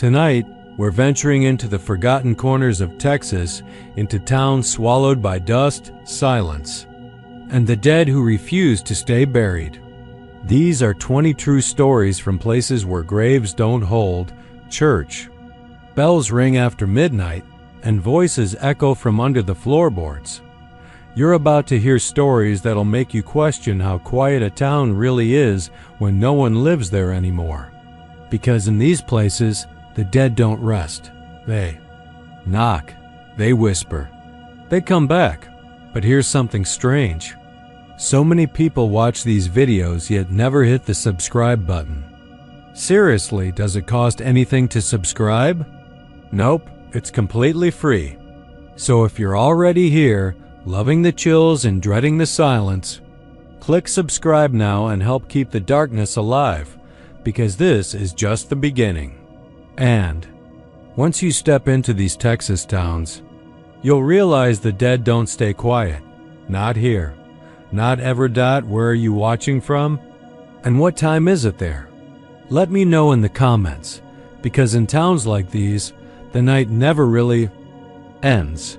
Tonight, we're venturing into the forgotten corners of Texas, into towns swallowed by dust, silence, and the dead who refuse to stay buried. These are 20 true stories from places where graves don't hold church. Bells ring after midnight, and voices echo from under the floorboards. You're about to hear stories that'll make you question how quiet a town really is when no one lives there anymore. Because in these places, the dead don't rest. They knock. They whisper. They come back. But here's something strange. So many people watch these videos yet never hit the subscribe button. Seriously, does it cost anything to subscribe? Nope, it's completely free. So if you're already here, loving the chills and dreading the silence, click subscribe now and help keep the darkness alive, because this is just the beginning. And once you step into these Texas towns, you'll realize the dead don't stay quiet. Not here. Not ever. Where are you watching from? And what time is it there? Let me know in the comments, because in towns like these, the night never really ends.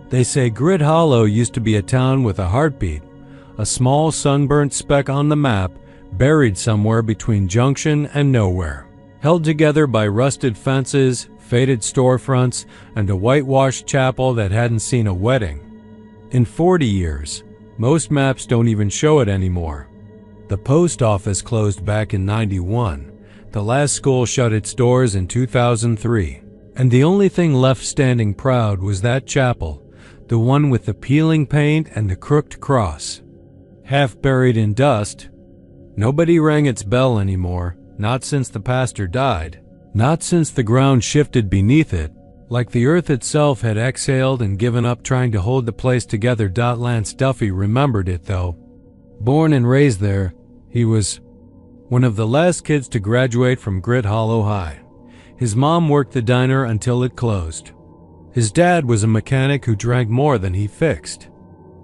They say Grid Hollow used to be a town with a heartbeat, a small sunburnt speck on the map, buried somewhere between Junction and nowhere, held together by rusted fences, faded storefronts, and a whitewashed chapel that hadn't seen a wedding in 40 years. Most maps don't even show it anymore. The post office closed back in '91. The last school shut its doors in 2003. And the only thing left standing proud was that chapel, the one with the peeling paint and the crooked cross. Half buried in dust, nobody rang its bell anymore, not since the pastor died, not since the ground shifted beneath it, like the earth itself had exhaled and given up trying to hold the place together. Lance Duffy remembered it though. Born and raised there, he was one of the last kids to graduate from Grid Hollow High. His mom worked the diner until it closed. His dad was a mechanic who drank more than he fixed.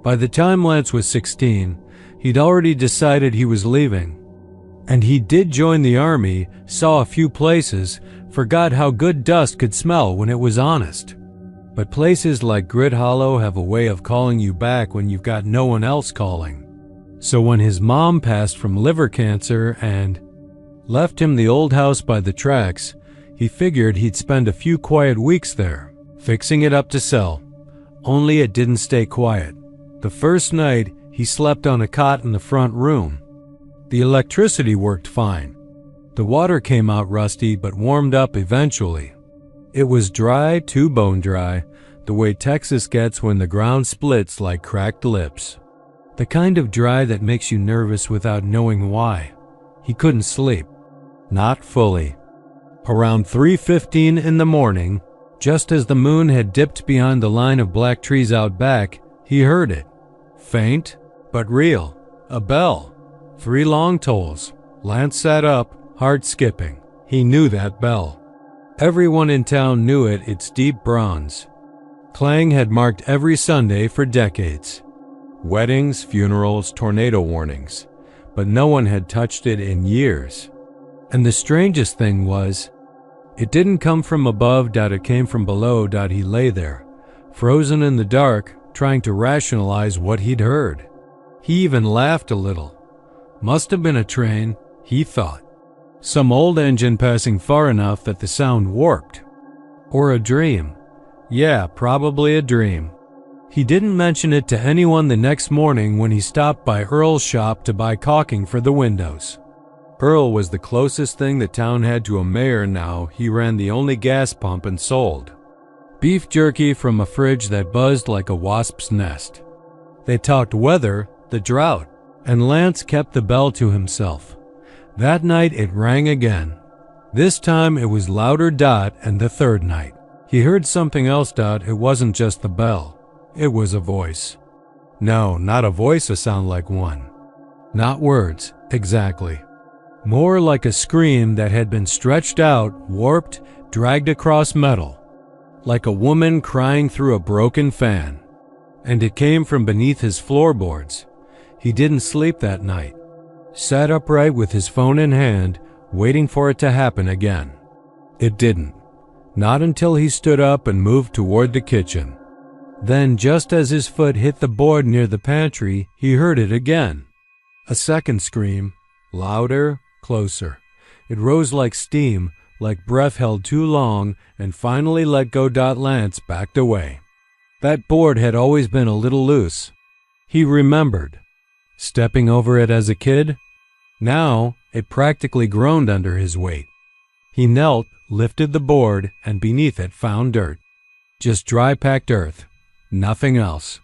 By the time Lance was 16, he'd already decided he was leaving. And he did join the army, saw a few places, forgot how good dust could smell when it was honest. But places like Grid Hollow have a way of calling you back when you've got no one else calling. So when his mom passed from liver cancer and left him the old house by the tracks, he figured he'd spend a few quiet weeks there, fixing it up to sell. Only it didn't stay quiet. The first night, he slept on a cot in the front room. The electricity worked fine. The water came out rusty but warmed up eventually. It was dry, too bone dry, the way Texas gets when the ground splits like cracked lips. The kind of dry that makes you nervous without knowing why. He couldn't sleep. Not fully. Around 3:15 in the morning, just as the moon had dipped beyond the line of black trees out back, he heard it. Faint, but real. A bell. 3 long tolls. Lance sat up, heart skipping. He knew that bell. Everyone in town knew it, its deep bronze. Clang had marked every Sunday for decades. Weddings, funerals, tornado warnings. But no one had touched it in years. And the strangest thing was, it didn't come from above. It came from below. He lay there, frozen in the dark, trying to rationalize what he'd heard. He even laughed a little. Must have been a train, he thought. Some old engine passing far enough that the sound warped. Or a dream. Yeah, probably a dream. He didn't mention it to anyone the next morning when he stopped by Earl's shop to buy caulking for the windows. Earl was the closest thing the town had to a mayor now. He ran the only gas pump and sold beef jerky from a fridge that buzzed like a wasp's nest. They talked weather, the drought, and Lance kept the bell to himself. That night it rang again. This time it was louder. And the third night, he heard something else. It wasn't just the bell. It was a voice. No, not a voice, a sound like one. Not words, exactly. More like a scream that had been stretched out, warped, dragged across metal. Like a woman crying through a broken fan. And it came from beneath his floorboards. He didn't sleep that night. sat upright with his phone in hand, waiting for it to happen again. It didn't. Not until he stood up and moved toward the kitchen. Then, just as his foot hit the board near the pantry, he heard it again. A second scream, louder, closer. It rose like steam, like breath held too long, and finally let go. Lance backed away. That board had always been a little loose. He remembered. Stepping over it as a kid? Now, it practically groaned under his weight. He knelt, lifted the board, and beneath it found dirt. Just dry packed earth. Nothing else.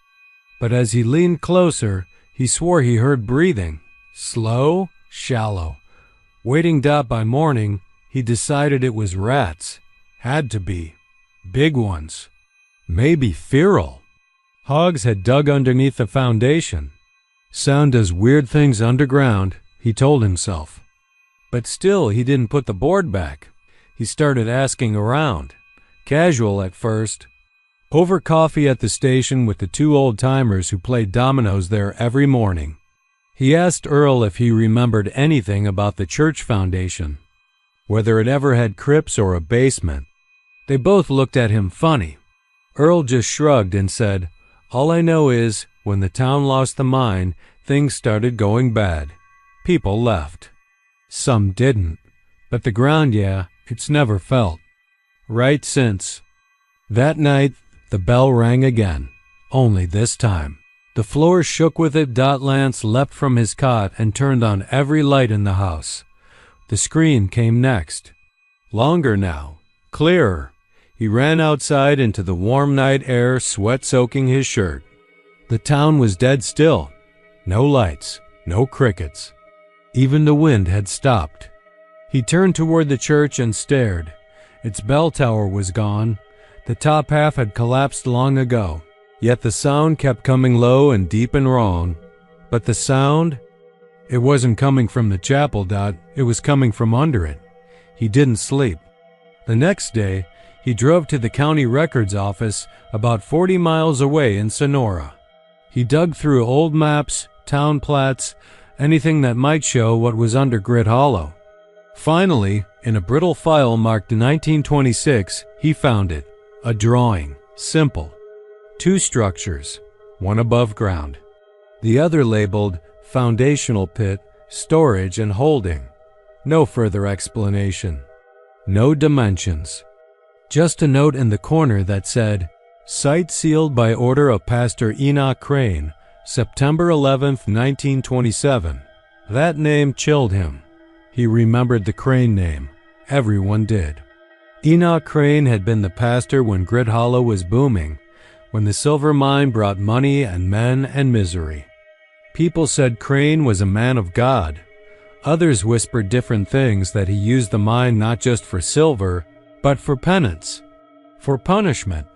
But as he leaned closer, he swore he heard breathing. Slow, shallow. Waiting. By morning, he decided it was rats. Had to be. Big ones. Maybe feral. Hogs had dug underneath the foundation. Sound does weird things underground, he told himself. But still, he didn't put the board back. He started asking around. Casual at first. Over coffee at the station with the two old-timers who played dominoes there every morning. He asked Earl if he remembered anything about the church foundation, whether it ever had crypts or a basement. They both looked at him funny. Earl just shrugged and said, "All I know is, when the town lost the mine, things started going bad. People left. Some didn't, but the ground, yeah, it's never felt. Right since." That night, the bell rang again, only this time. The floor shook with it. Lance leapt from his cot and turned on every light in the house. The scream came next. Longer now, clearer. He ran outside into the warm night air, sweat soaking his shirt. The town was dead still. No lights, no crickets. Even the wind had stopped. He turned toward the church and stared. Its bell tower was gone. The top half had collapsed long ago. Yet the sound kept coming low and deep and wrong. But the sound? It wasn't coming from the chapel. It was coming from under it. He didn't sleep. The next day, he drove to the county records office about 40 miles away in Sonora. He dug through old maps, town plats, anything that might show what was under Grid Hollow. Finally, in a brittle file marked 1926, he found it. A drawing. Simple. 2 structures, one above ground. The other labeled foundational pit, storage and holding. No further explanation. No dimensions. Just a note in the corner that said, "Site sealed by order of Pastor Enoch Crane, September 11th, 1927. That name chilled him. He remembered the Crane name. Everyone did. Enoch Crane had been the pastor when Grid Hollow was booming, when the silver mine brought money and men and misery. People said Crane was a man of God. Others whispered different things, that he used the mine not just for silver, but for penance, for punishment.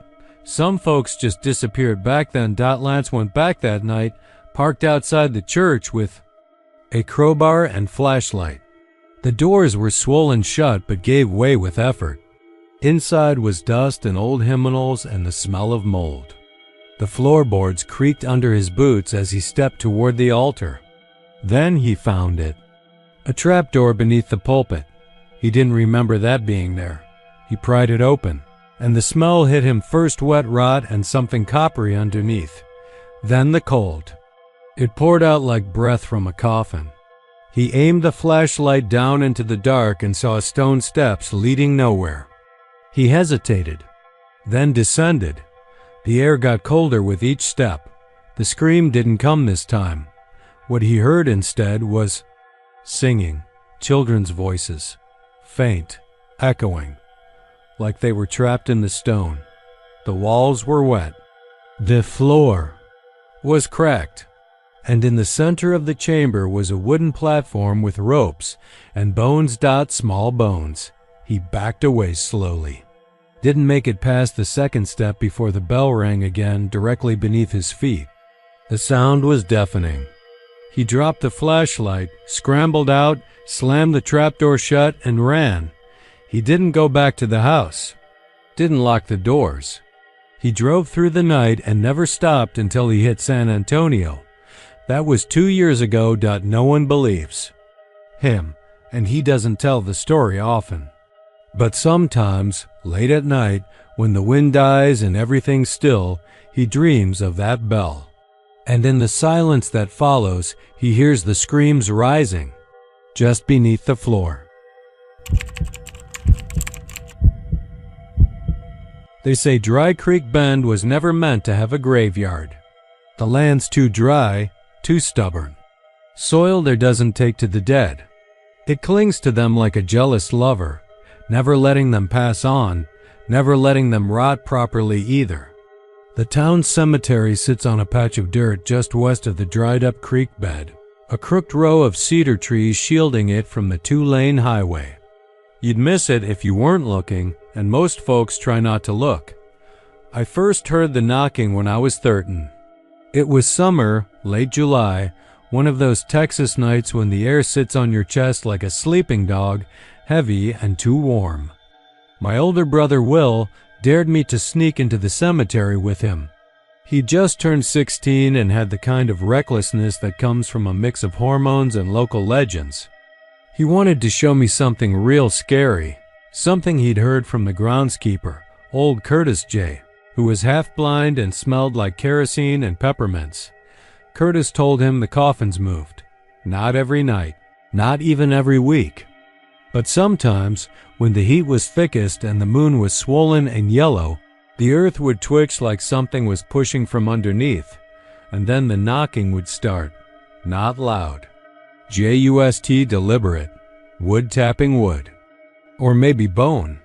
Some folks just disappeared back then. Lance went back that night, parked outside the church with a crowbar and flashlight. The doors were swollen shut but gave way with effort. Inside was dust and old hymnals and the smell of mold. The floorboards creaked under his boots as he stepped toward the altar. Then he found it. A trapdoor beneath the pulpit. He didn't remember that being there. He pried it open, and the smell hit him, first wet rot and something coppery underneath. Then the cold. It poured out like breath from a coffin. He aimed the flashlight down into the dark and saw stone steps leading nowhere. He hesitated, then descended. The air got colder with each step. The scream didn't come this time. What he heard instead was singing, children's voices, faint, echoing, like they were trapped in the stone. The walls were wet. The floor was cracked. And in the center of the chamber was a wooden platform with ropes and bones. Small bones. He backed away slowly. Didn't make it past the second step before the bell rang again directly beneath his feet. The sound was deafening. He dropped the flashlight, scrambled out, slammed the trapdoor shut, and ran. He didn't go back to the house. Didn't lock the doors. He drove through the night and never stopped until he hit San Antonio. That was 2 years ago. No one believes him, and he doesn't tell the story often. But sometimes, late at night, when the wind dies and everything's still, he dreams of that bell. And in the silence that follows, he hears the screams rising just beneath the floor. They say Dry Creek Bend was never meant to have a graveyard. The land's too dry, too stubborn. Soil there doesn't take to the dead. It clings to them like a jealous lover, never letting them pass on, never letting them rot properly either. The town cemetery sits on a patch of dirt just west of the dried-up creek bed, a crooked row of cedar trees shielding it from the two-lane highway. You'd miss it if you weren't looking, and most folks try not to look. I first heard the knocking when I was 13. It was summer, late July, one of those Texas nights when the air sits on your chest like a sleeping dog, heavy and too warm. My older brother Will dared me to sneak into the cemetery with him. He'd just turned 16 and had the kind of recklessness that comes from a mix of hormones and local legends. He wanted to show me something real scary, something he'd heard from the groundskeeper, old Curtis J., who was half-blind and smelled like kerosene and peppermints. Curtis told him the coffins moved. Not every night, not even every week. But sometimes, when the heat was thickest and the moon was swollen and yellow, the earth would twitch like something was pushing from underneath, and then the knocking would start. Not loud. Just deliberate. Wood tapping wood. Or maybe bone.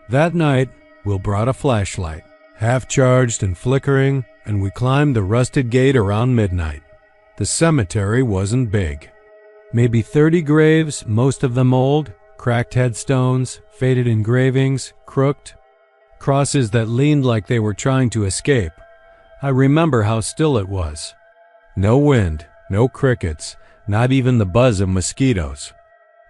That night, Will brought a flashlight, half-charged and flickering, and we climbed the rusted gate around midnight. The cemetery wasn't big. Maybe 30 graves, most of them old, cracked headstones, faded engravings, crooked, crosses that leaned like they were trying to escape. I remember how still it was. No wind, no crickets, not even the buzz of mosquitoes.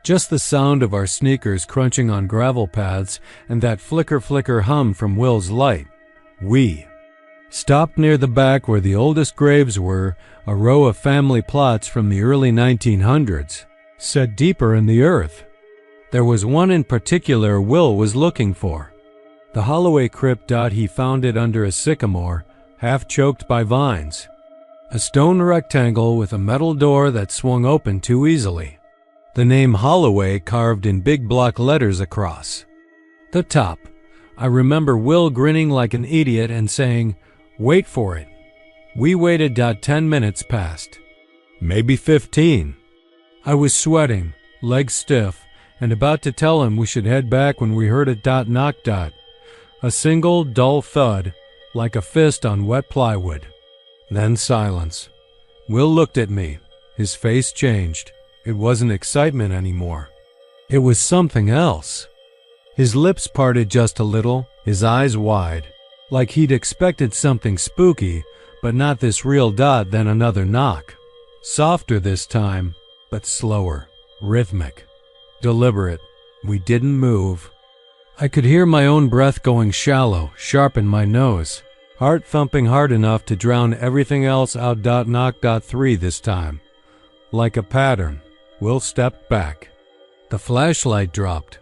Just the sound of our sneakers crunching on gravel paths and that flicker-flicker hum from Will's light. We stopped near the back where the oldest graves were, a row of family plots from the early 1900s, set deeper in the earth. There was one in particular Will was looking for. The Holloway crypt. He found it under a sycamore, half choked by vines. A stone rectangle with a metal door that swung open too easily. The name Holloway carved in big block letters across the top. I remember Will grinning like an idiot and saying, "Wait for it." We waited. 10 minutes passed. Maybe 15. I was sweating, legs stiff, and about to tell him we should head back when we heard a knock. A single dull thud, like a fist on wet plywood. Then silence. Will looked at me. His face changed. It wasn't excitement anymore. It was something else. His lips parted just a little, his eyes wide, like he'd expected something spooky, but not this real. Then another knock. Softer this time, but slower, rhythmic, deliberate. We didn't move. I could hear my own breath going shallow, sharp in my nose, heart thumping hard enough to drown everything else out. Knock. 3 this time. Like a pattern, Will stepped back. The flashlight dropped.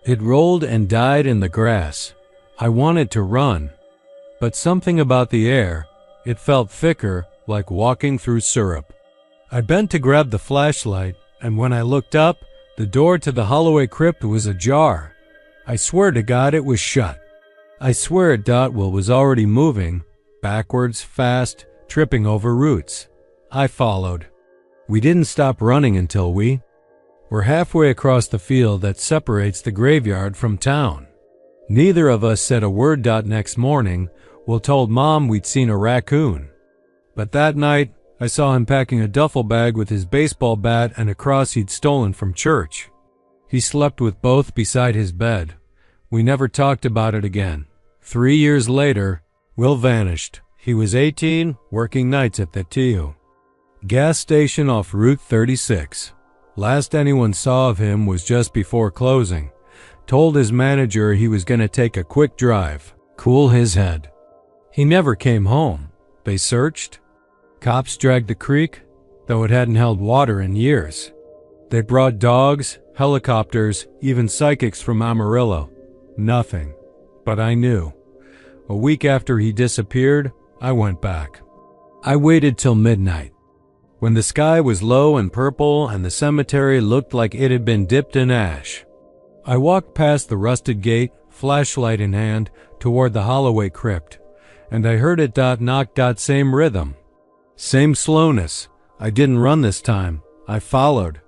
It rolled and died in the grass. I wanted to run, but something about the air, it felt thicker, like walking through syrup. I bent to grab the flashlight, and when I looked up, the door to the Holloway crypt was ajar. I swear to God it was shut. I swear. Will was already moving, backwards, fast, tripping over roots. I followed. We didn't stop running until we're halfway across the field that separates the graveyard from town. Neither of us said a word. Next morning, Will told Mom we'd seen a raccoon. But that night, I saw him packing a duffel bag with his baseball bat and a cross he'd stolen from church. He slept with both beside his bed. We never talked about it again. 3 years later, Will vanished. He was 18, working nights at the TU gas station off Route 36. Last anyone saw of him was just before closing. Told his manager he was going to take a quick drive, cool his head. He never came home. They searched. Cops dragged the creek, though it hadn't held water in years. They brought dogs, helicopters, even psychics from Amarillo. Nothing. But I knew. A week after he disappeared, I went back. I waited till midnight, when the sky was low and purple and the cemetery looked like it had been dipped in ash. I walked past the rusted gate, flashlight in hand, toward the Holloway crypt, and I heard it knock. Same rhythm. Same slowness. I didn't run this time. I followed.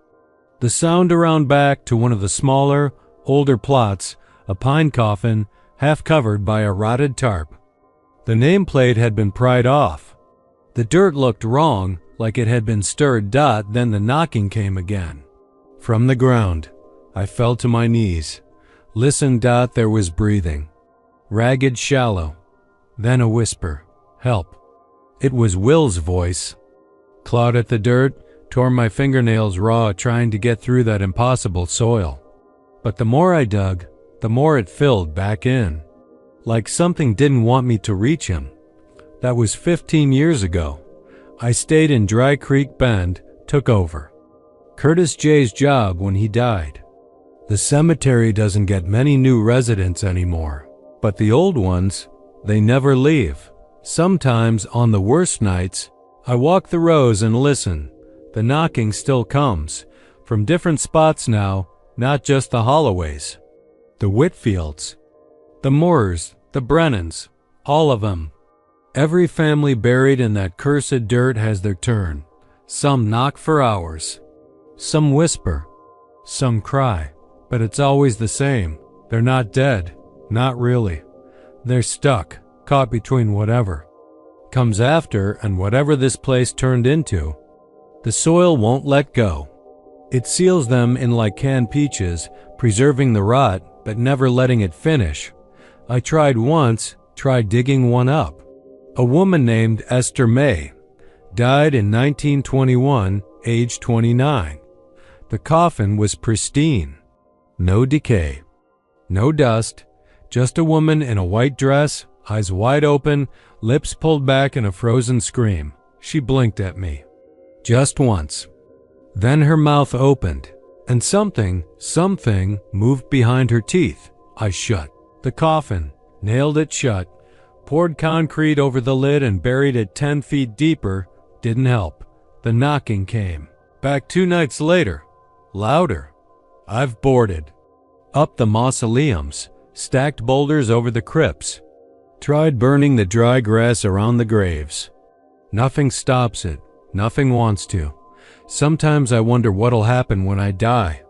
The sound around back to one of the smaller, older plots, a pine coffin, half covered by a rotted tarp. The nameplate had been pried off. The dirt looked wrong, like it had been stirred. Then the knocking came again. From the ground, I fell to my knees. Listened. There was breathing. Ragged, shallow. Then a whisper. Help. It was Will's voice. Clawed at the dirt, tore my fingernails raw trying to get through that impossible soil. But the more I dug, the more it filled back in. Like something didn't want me to reach him. That was 15 years ago. I stayed in Dry Creek Bend, took over. Curtis J's job when he died. The cemetery doesn't get many new residents anymore, but the old ones, they never leave. Sometimes, on the worst nights, I walk the rows and listen. The knocking still comes, from different spots now, not just the Holloways. The Whitfields, the Moores, the Brennans, all of them. Every family buried in that cursed dirt has their turn. Some knock for hours. Some whisper. Some cry. But it's always the same. They're not dead. Not really. They're stuck, caught between whatever comes after and whatever this place turned into. The soil won't let go. It seals them in like canned peaches, preserving the rot, but never letting it finish. I tried digging one up. A woman named Esther May died in 1921, age 29. The coffin was pristine. No decay. No dust. Just a woman in a white dress, eyes wide open, lips pulled back in a frozen scream. She blinked at me. Just once. Then her mouth opened, and something moved behind her teeth. I shut the coffin, nailed it shut, poured concrete over the lid and buried it 10 feet deeper. Didn't help. The knocking came. Back 2 nights later. Louder. I've boarded. Up the mausoleums. Stacked boulders over the crypts. Tried burning the dry grass around the graves. Nothing stops it. Nothing wants to. Sometimes I wonder what'll happen when I die.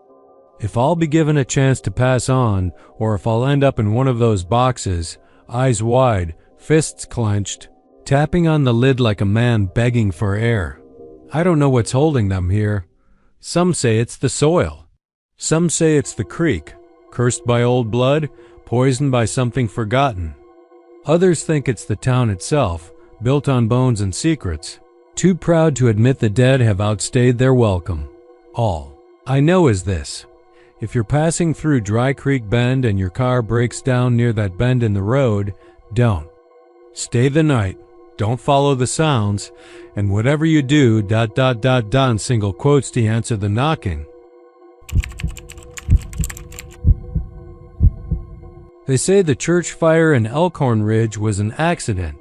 If I'll be given a chance to pass on, or if I'll end up in one of those boxes, eyes wide, fists clenched, tapping on the lid like a man begging for air. I don't know what's holding them here. Some say it's the soil. Some say it's the creek, cursed by old blood, poisoned by something forgotten. Others think it's the town itself, built on bones and secrets. Too proud to admit the dead have outstayed their welcome. All I know is this. If you're passing through Dry Creek Bend and your car breaks down near that bend in the road, don't. Stay the night. Don't follow the sounds. And whatever you do, in single quotes to answer the knocking. They say the church fire in Elkhorn Ridge was an accident.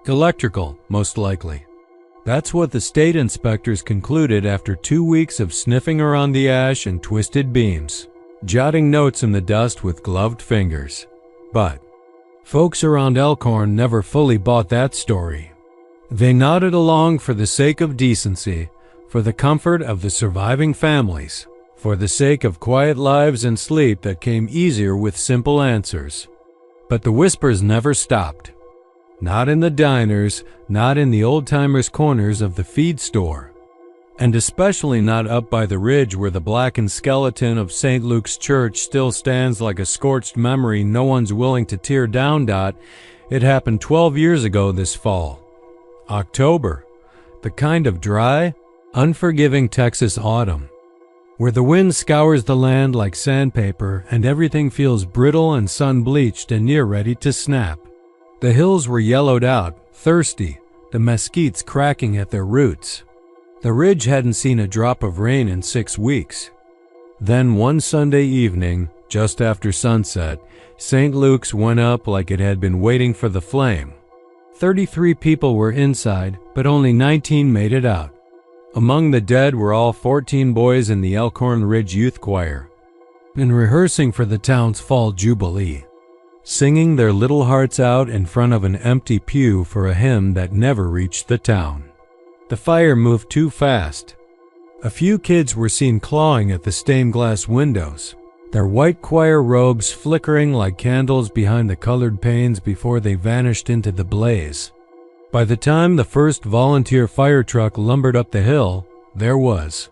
Electrical, most likely. That's what the state inspectors concluded after 2 weeks of sniffing around the ash and twisted beams, jotting notes in the dust with gloved fingers. But folks around Elkhorn never fully bought that story. They nodded along for the sake of decency, for the comfort of the surviving families, for the sake of quiet lives and sleep that came easier with simple answers. But the whispers never stopped. Not in the diners, not in the old-timers' corners of the feed store, and especially not up by the ridge where the blackened skeleton of St. Luke's Church still stands like a scorched memory no one's willing to tear down. It happened 12 years ago this fall. October, the kind of dry, unforgiving Texas autumn, where the wind scours the land like sandpaper and everything feels brittle and sun-bleached and near ready to snap. The hills were yellowed out, thirsty, the mesquites cracking at their roots. The ridge hadn't seen a drop of rain in 6 weeks. Then one Sunday evening, just after sunset, St. Luke's went up like it had been waiting for the flame. 33 people were inside, but only 19 made it out. Among the dead were all 14 boys in the Elkhorn Ridge Youth Choir, in rehearsing for the town's fall jubilee, singing their little hearts out in front of an empty pew for a hymn that never reached the town. The fire moved too fast. A few kids were seen clawing at the stained glass windows, their white choir robes flickering like candles behind the colored panes before they vanished into the blaze. By the time the first volunteer fire truck lumbered up the hill, there was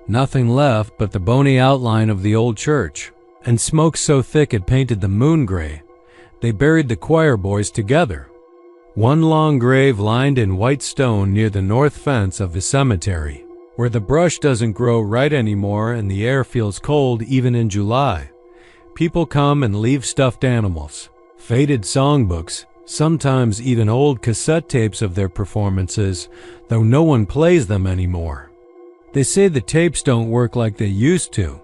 nothing left but the bony outline of the old church, and smoke so thick it painted the moon gray. They buried the choir boys together. One long grave lined in white stone near the north fence of the cemetery, where the brush doesn't grow right anymore and the air feels cold even in July. People come and leave stuffed animals, faded songbooks, sometimes even old cassette tapes of their performances, though no one plays them anymore. They say the tapes don't work like they used to.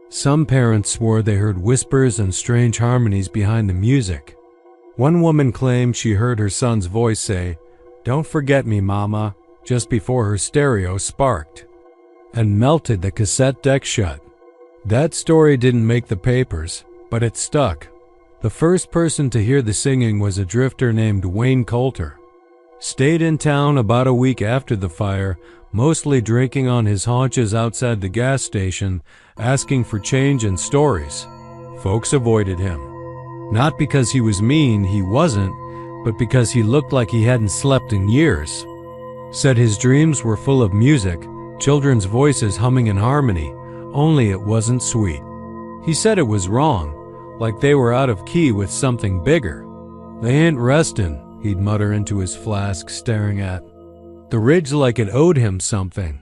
Some parents swore they heard whispers and strange harmonies behind the music. One woman claimed she heard her son's voice say, "Don't forget me, Mama," just before her stereo sparked and melted the cassette deck shut. That story didn't make the papers, but it stuck. The first person to hear the singing was a drifter named Wayne Coulter. Stayed in town about a week after the fire, mostly drinking on his haunches outside the gas station, asking for change and stories. Folks avoided him. Not because he was mean, he wasn't, but because he looked like he hadn't slept in years. Said his dreams were full of music, children's voices humming in harmony, only it wasn't sweet. He said it was wrong, like they were out of key with something bigger. "They ain't restin'," he'd mutter into his flask, staring at the ridge like it owed him something.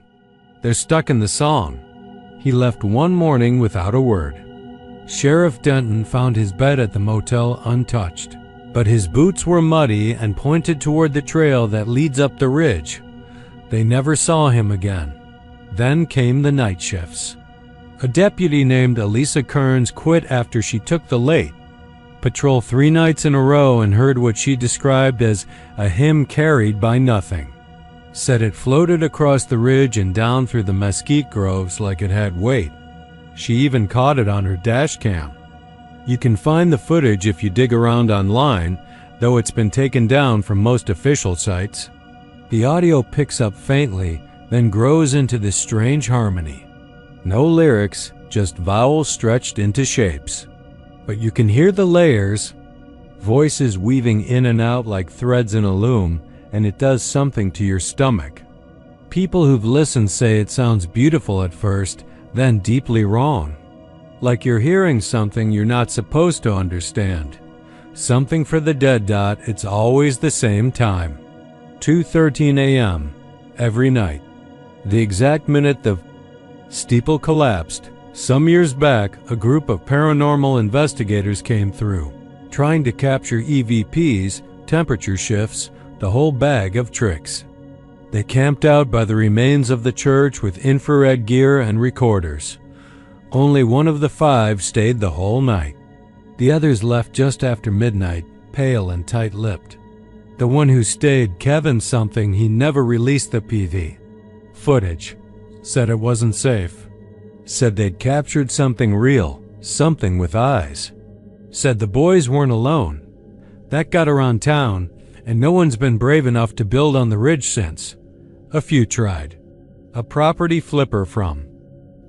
"They're stuck in the song." He left one morning without a word. Sheriff Denton found his bed at the motel untouched, but his boots were muddy and pointed toward the trail that leads up the ridge. They never saw him again. Then came the night shifts. A deputy named Elisa Kearns quit after she took the late patrol 3 nights in a row and heard what she described as a hymn carried by nothing. Said it floated across the ridge and down through the mesquite groves like it had weight. She even caught it on her dash cam. You can find the footage if you dig around online, though it's been taken down from most official sites. The audio picks up faintly, then grows into this strange harmony. No lyrics, just vowels stretched into shapes. But you can hear the layers, voices weaving in and out like threads in a loom, and it does something to your stomach. People who've listened say it sounds beautiful at first, then deeply wrong. Like you're hearing something you're not supposed to understand. Something for the dead. It's always the same time. 2:13 a.m. every night. The exact minute the steeple collapsed. Some years back, a group of paranormal investigators came through, trying to capture EVPs, temperature shifts, the whole bag of tricks. They camped out by the remains of the church with infrared gear and recorders. Only one of the 5 stayed the whole night. The others left just after midnight, pale and tight-lipped. The one who stayed, Kevin something, he never released the PV footage. Said it wasn't safe. Said they'd captured something real, something with eyes. Said the boys weren't alone. That got around town, and no one's been brave enough to build on the ridge since. A few tried. A property flipper from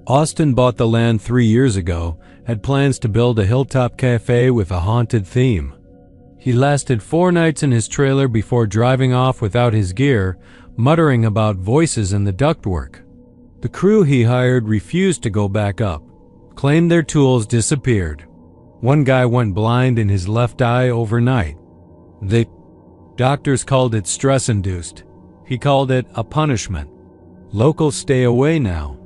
Austin bought the land 3 years ago, had plans to build a hilltop cafe with a haunted theme. He lasted 4 nights in his trailer before driving off without his gear, muttering about voices in the ductwork. The crew he hired refused to go back up, claimed their tools disappeared. One guy went blind in his left eye overnight. The doctors called it stress-induced. He called it a punishment. Locals stay away now.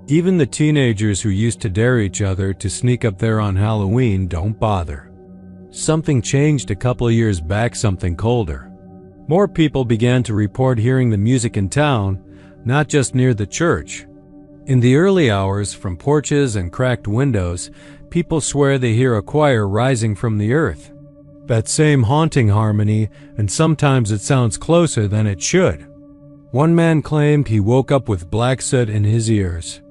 Even the teenagers who used to dare each other to sneak up there on Halloween don't bother. Something changed a couple of years back, something colder. More people began to report hearing the music in town, not just near the church. In the early hours, from porches and cracked windows, people swear they hear a choir rising from the earth. That same haunting harmony, and sometimes it sounds closer than it should. One man claimed he woke up with black soot in his ears.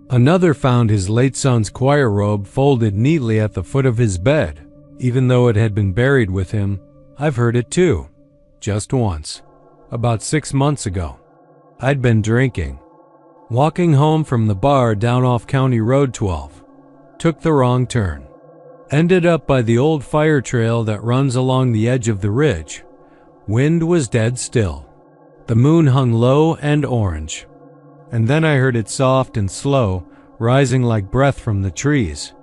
Another found his late son's choir robe folded neatly at the foot of his bed. Even though it had been buried with him, I've heard it too. Just once. About 6 months ago. I'd been drinking. Walking home from the bar down off County Road 12. Took the wrong turn. Ended up by the old fire trail that runs along the edge of the ridge. Wind was dead still. The moon hung low and orange. And then I heard it soft and slow, rising like breath from the trees.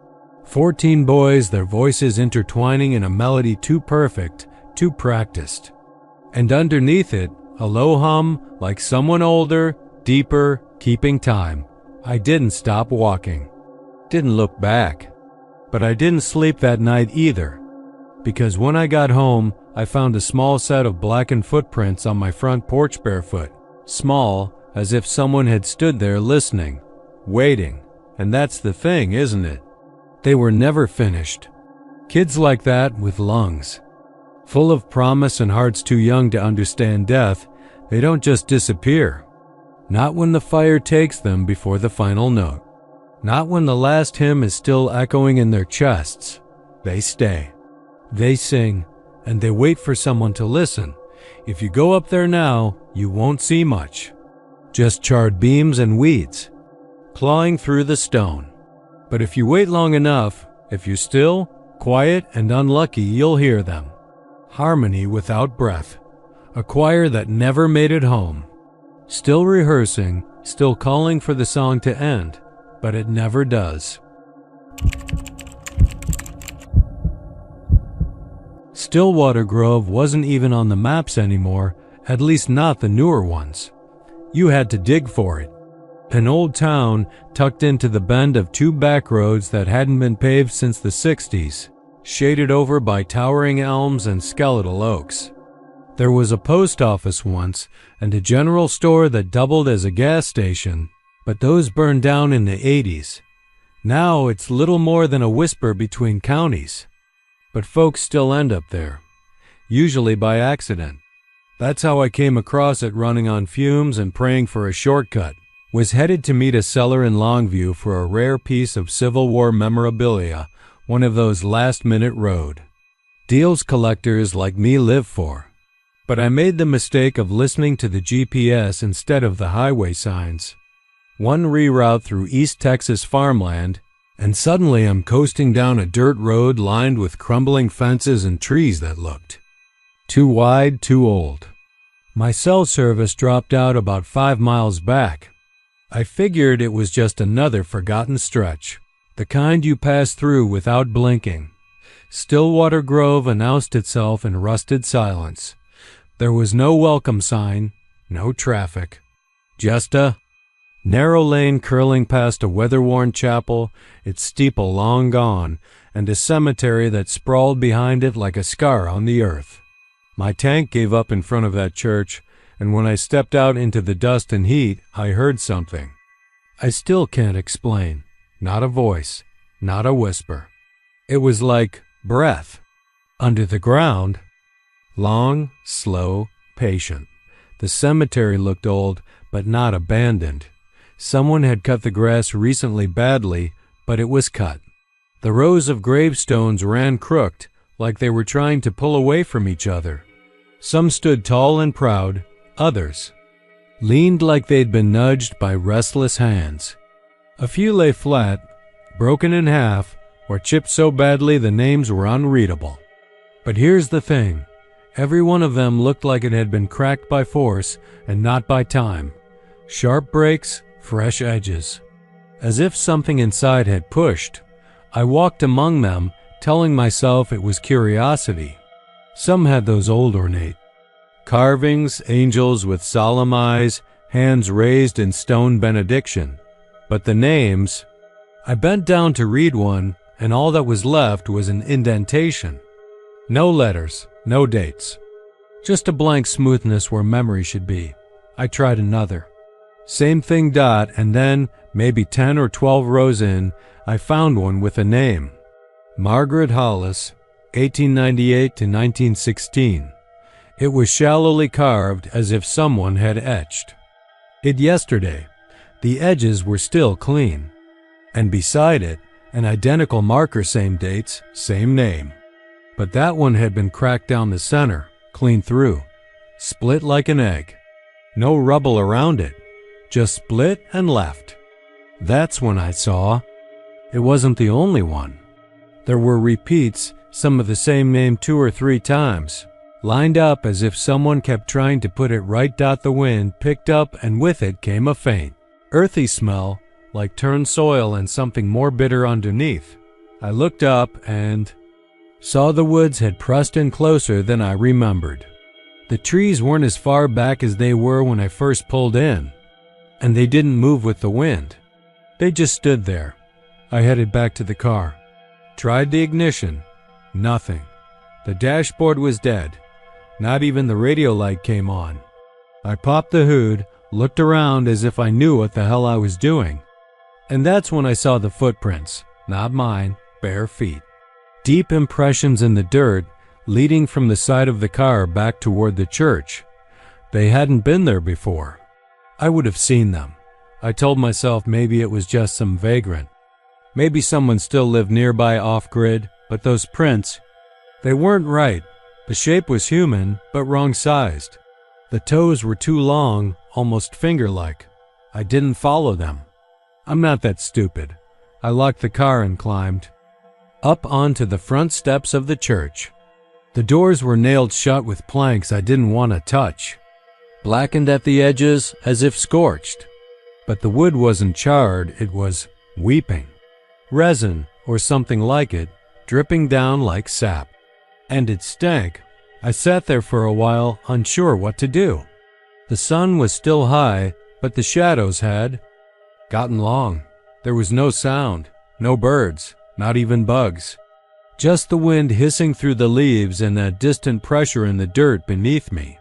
14 boys, their voices intertwining in a melody too perfect, too practiced. And underneath it, a low hum like someone older, deeper, keeping time. I didn't stop walking. Didn't look back. But I didn't sleep that night either. Because when I got home, I found a small set of blackened footprints on my front porch barefoot. Small, as if someone had stood there listening, waiting. And that's the thing, isn't it? They were never finished. Kids like that with lungs. Full of promise and hearts too young to understand death, they don't just disappear. Not when the fire takes them before the final note. Not when the last hymn is still echoing in their chests. They stay. They sing, and they wait for someone to listen. If you go up there now, you won't see much. Just charred beams and weeds, clawing through the stone. But if you wait long enough, if you're still, quiet, and unlucky, you'll hear them. Harmony without breath. A choir that never made it home. Still rehearsing, still calling for the song to end, but it never does. Stillwater Grove wasn't even on the maps anymore, at least not the newer ones. You had to dig for it. An old town tucked into the bend of 2 back roads that hadn't been paved since the 60s, shaded over by towering elms and skeletal oaks. There was a post office once and a general store that doubled as a gas station, but those burned down in the 80s. Now it's little more than a whisper between counties. But folks still end up there, usually by accident. That's how I came across it, running on fumes and praying for a shortcut. Was headed to meet a seller in Longview for a rare piece of Civil War memorabilia, one of those last-minute road deals collectors like me live for. But I made the mistake of listening to the GPS instead of the highway signs. One reroute through East Texas farmland, and suddenly I'm coasting down a dirt road lined with crumbling fences and trees that looked too wide, too old. My cell service dropped out about 5 miles back. I figured it was just another forgotten stretch, the kind you pass through without blinking. Stillwater Grove announced itself in rusted silence. There was no welcome sign, no traffic. Just a narrow lane curling past a weather-worn chapel, its steeple long gone, and a cemetery that sprawled behind it like a scar on the earth. My tank gave up in front of that church, and when I stepped out into the dust and heat, I heard something. I still can't explain. Not a voice, not a whisper. It was like breath. Under the ground. Long, slow, patient. The cemetery looked old, but not abandoned. Someone had cut the grass recently badly, but it was cut. The rows of gravestones ran crooked, like they were trying to pull away from each other. Some stood tall and proud, others leaned like they'd been nudged by restless hands. A few lay flat, broken in half, or chipped so badly the names were unreadable. But here's the thing. Every one of them looked like it had been cracked by force and not by time. Sharp breaks, fresh edges. As if something inside had pushed. I walked among them, telling myself it was curiosity. Some had those old ornate carvings, angels with solemn eyes, hands raised in stone benediction. But the names... I bent down to read one, and all that was left was an indentation. No letters, no dates. Just a blank smoothness where memory should be. I tried another. Same thing dot, and then, maybe 10 or 12 rows in, I found one with a name. Margaret Hollis, 1898 to 1916. It was shallowly carved as if someone had etched it yesterday. The edges were still clean. And beside it, an identical marker, same dates, same name. But that one had been cracked down the center, clean through, split like an egg. No rubble around it, just split and left. That's when I saw it wasn't the only one. There were repeats, some of the same name 2 or 3 times, lined up as if someone kept trying to put it right. The wind picked up, and with it came a faint, earthy smell, like turned soil and something more bitter underneath. I looked up and saw the woods had pressed in closer than I remembered. The trees weren't as far back as they were when I first pulled in, and they didn't move with the wind. They just stood there. I headed back to the car. Tried the ignition. Nothing. The dashboard was dead. Not even the radio light came on. I popped the hood, looked around as if I knew what the hell I was doing. And that's when I saw the footprints, not mine, bare feet. Deep impressions in the dirt, leading from the side of the car back toward the church. They hadn't been there before. I would have seen them. I told myself maybe it was just some vagrant. Maybe someone still lived nearby off-grid, but those prints, they weren't right. The shape was human, but wrong-sized. The toes were too long, almost finger-like. I didn't follow them. I'm not that stupid. I locked the car and climbed up onto the front steps of the church. The doors were nailed shut with planks I didn't want to touch, blackened at the edges as if scorched. But the wood wasn't charred, it was weeping. Resin, or something like it, dripping down like sap. And it stank. I sat there for a while, unsure what to do. The sun was still high, but the shadows had gotten long. There was no sound, no birds, not even bugs. Just the wind hissing through the leaves and that distant pressure in the dirt beneath me.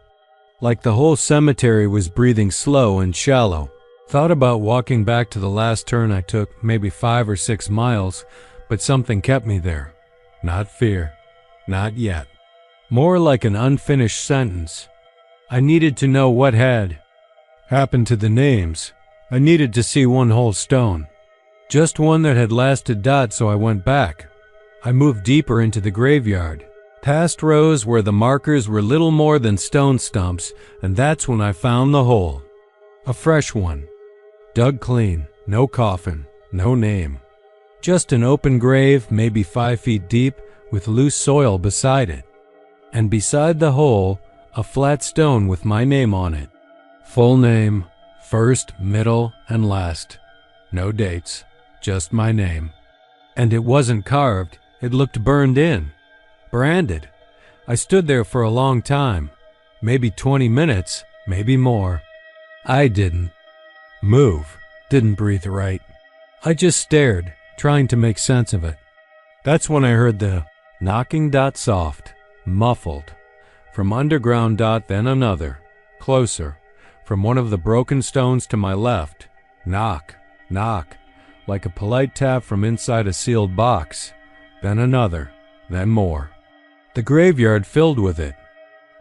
Like the whole cemetery was breathing slow and shallow. Thought about walking back to the last turn I took, maybe 5 or 6 miles, but something kept me there. Not fear. Not yet. More like an unfinished sentence. I needed to know what had happened to the names. I needed to see one whole stone. Just one that had lasted. So I went back. I moved deeper into the graveyard, past rows where the markers were little more than stone stumps, and that's when I found the hole. A fresh one. Dug clean, no coffin, no name. Just an open grave, maybe 5 feet deep, with loose soil beside it. And beside the hole, a flat stone with my name on it. Full name, first, middle, and last. No dates, just my name. And it wasn't carved, it looked burned in. Branded. I stood there for a long time. Maybe 20 minutes, maybe more. I didn't move, didn't breathe right. I just stared, trying to make sense of it. That's when I heard the knocking. Soft, muffled. From underground. Then another, closer, from one of the broken stones to my left. Knock, knock, like a polite tap from inside a sealed box. Then another, then more. The graveyard filled with it.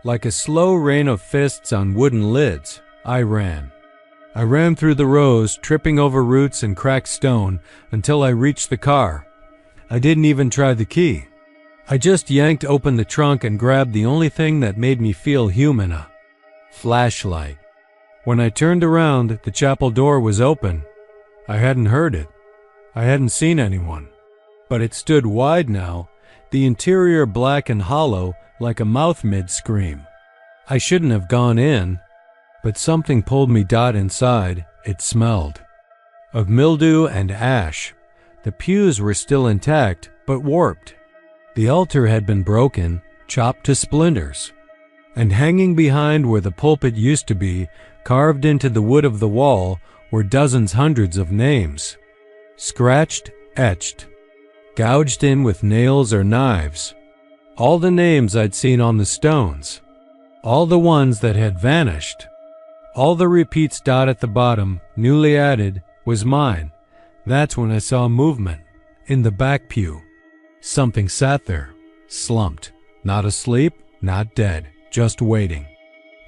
Like a slow rain of fists on wooden lids, I ran. I ran through the rows, tripping over roots and cracked stone, until I reached the car. I didn't even try the key. I just yanked open the trunk and grabbed the only thing that made me feel human, a flashlight. When I turned around, the chapel door was open. I hadn't heard it. I hadn't seen anyone. But it stood wide now, the interior black and hollow, like a mouth mid-scream. I shouldn't have gone in, but something pulled me. Inside, it smelled of mildew and ash. The pews were still intact, but warped. The altar had been broken, chopped to splinters. And hanging behind where the pulpit used to be, carved into the wood of the wall, were dozens, hundreds of names. Scratched, etched, gouged in with nails or knives. All the names I'd seen on the stones. All the ones that had vanished. All the repeats dot at the bottom, newly added, was mine. That's when I saw movement. In the back pew. Something sat there, slumped. Not asleep, not dead, just waiting.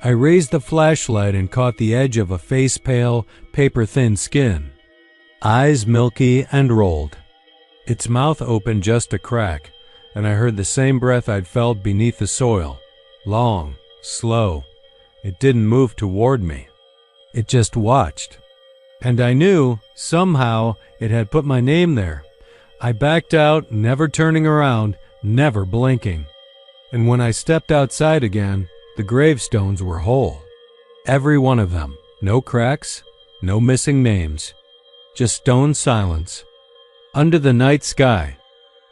I raised the flashlight and caught the edge of a face-pale, paper-thin skin. Eyes milky and rolled. Its mouth opened just a crack, and I heard the same breath I'd felt beneath the soil. Long, slow. It didn't move toward me. It just watched. And I knew, somehow, it had put my name there. I backed out, never turning around, never blinking. And when I stepped outside again, the gravestones were whole. Every one of them. No cracks, no missing names. Just stone silence. Under the night sky.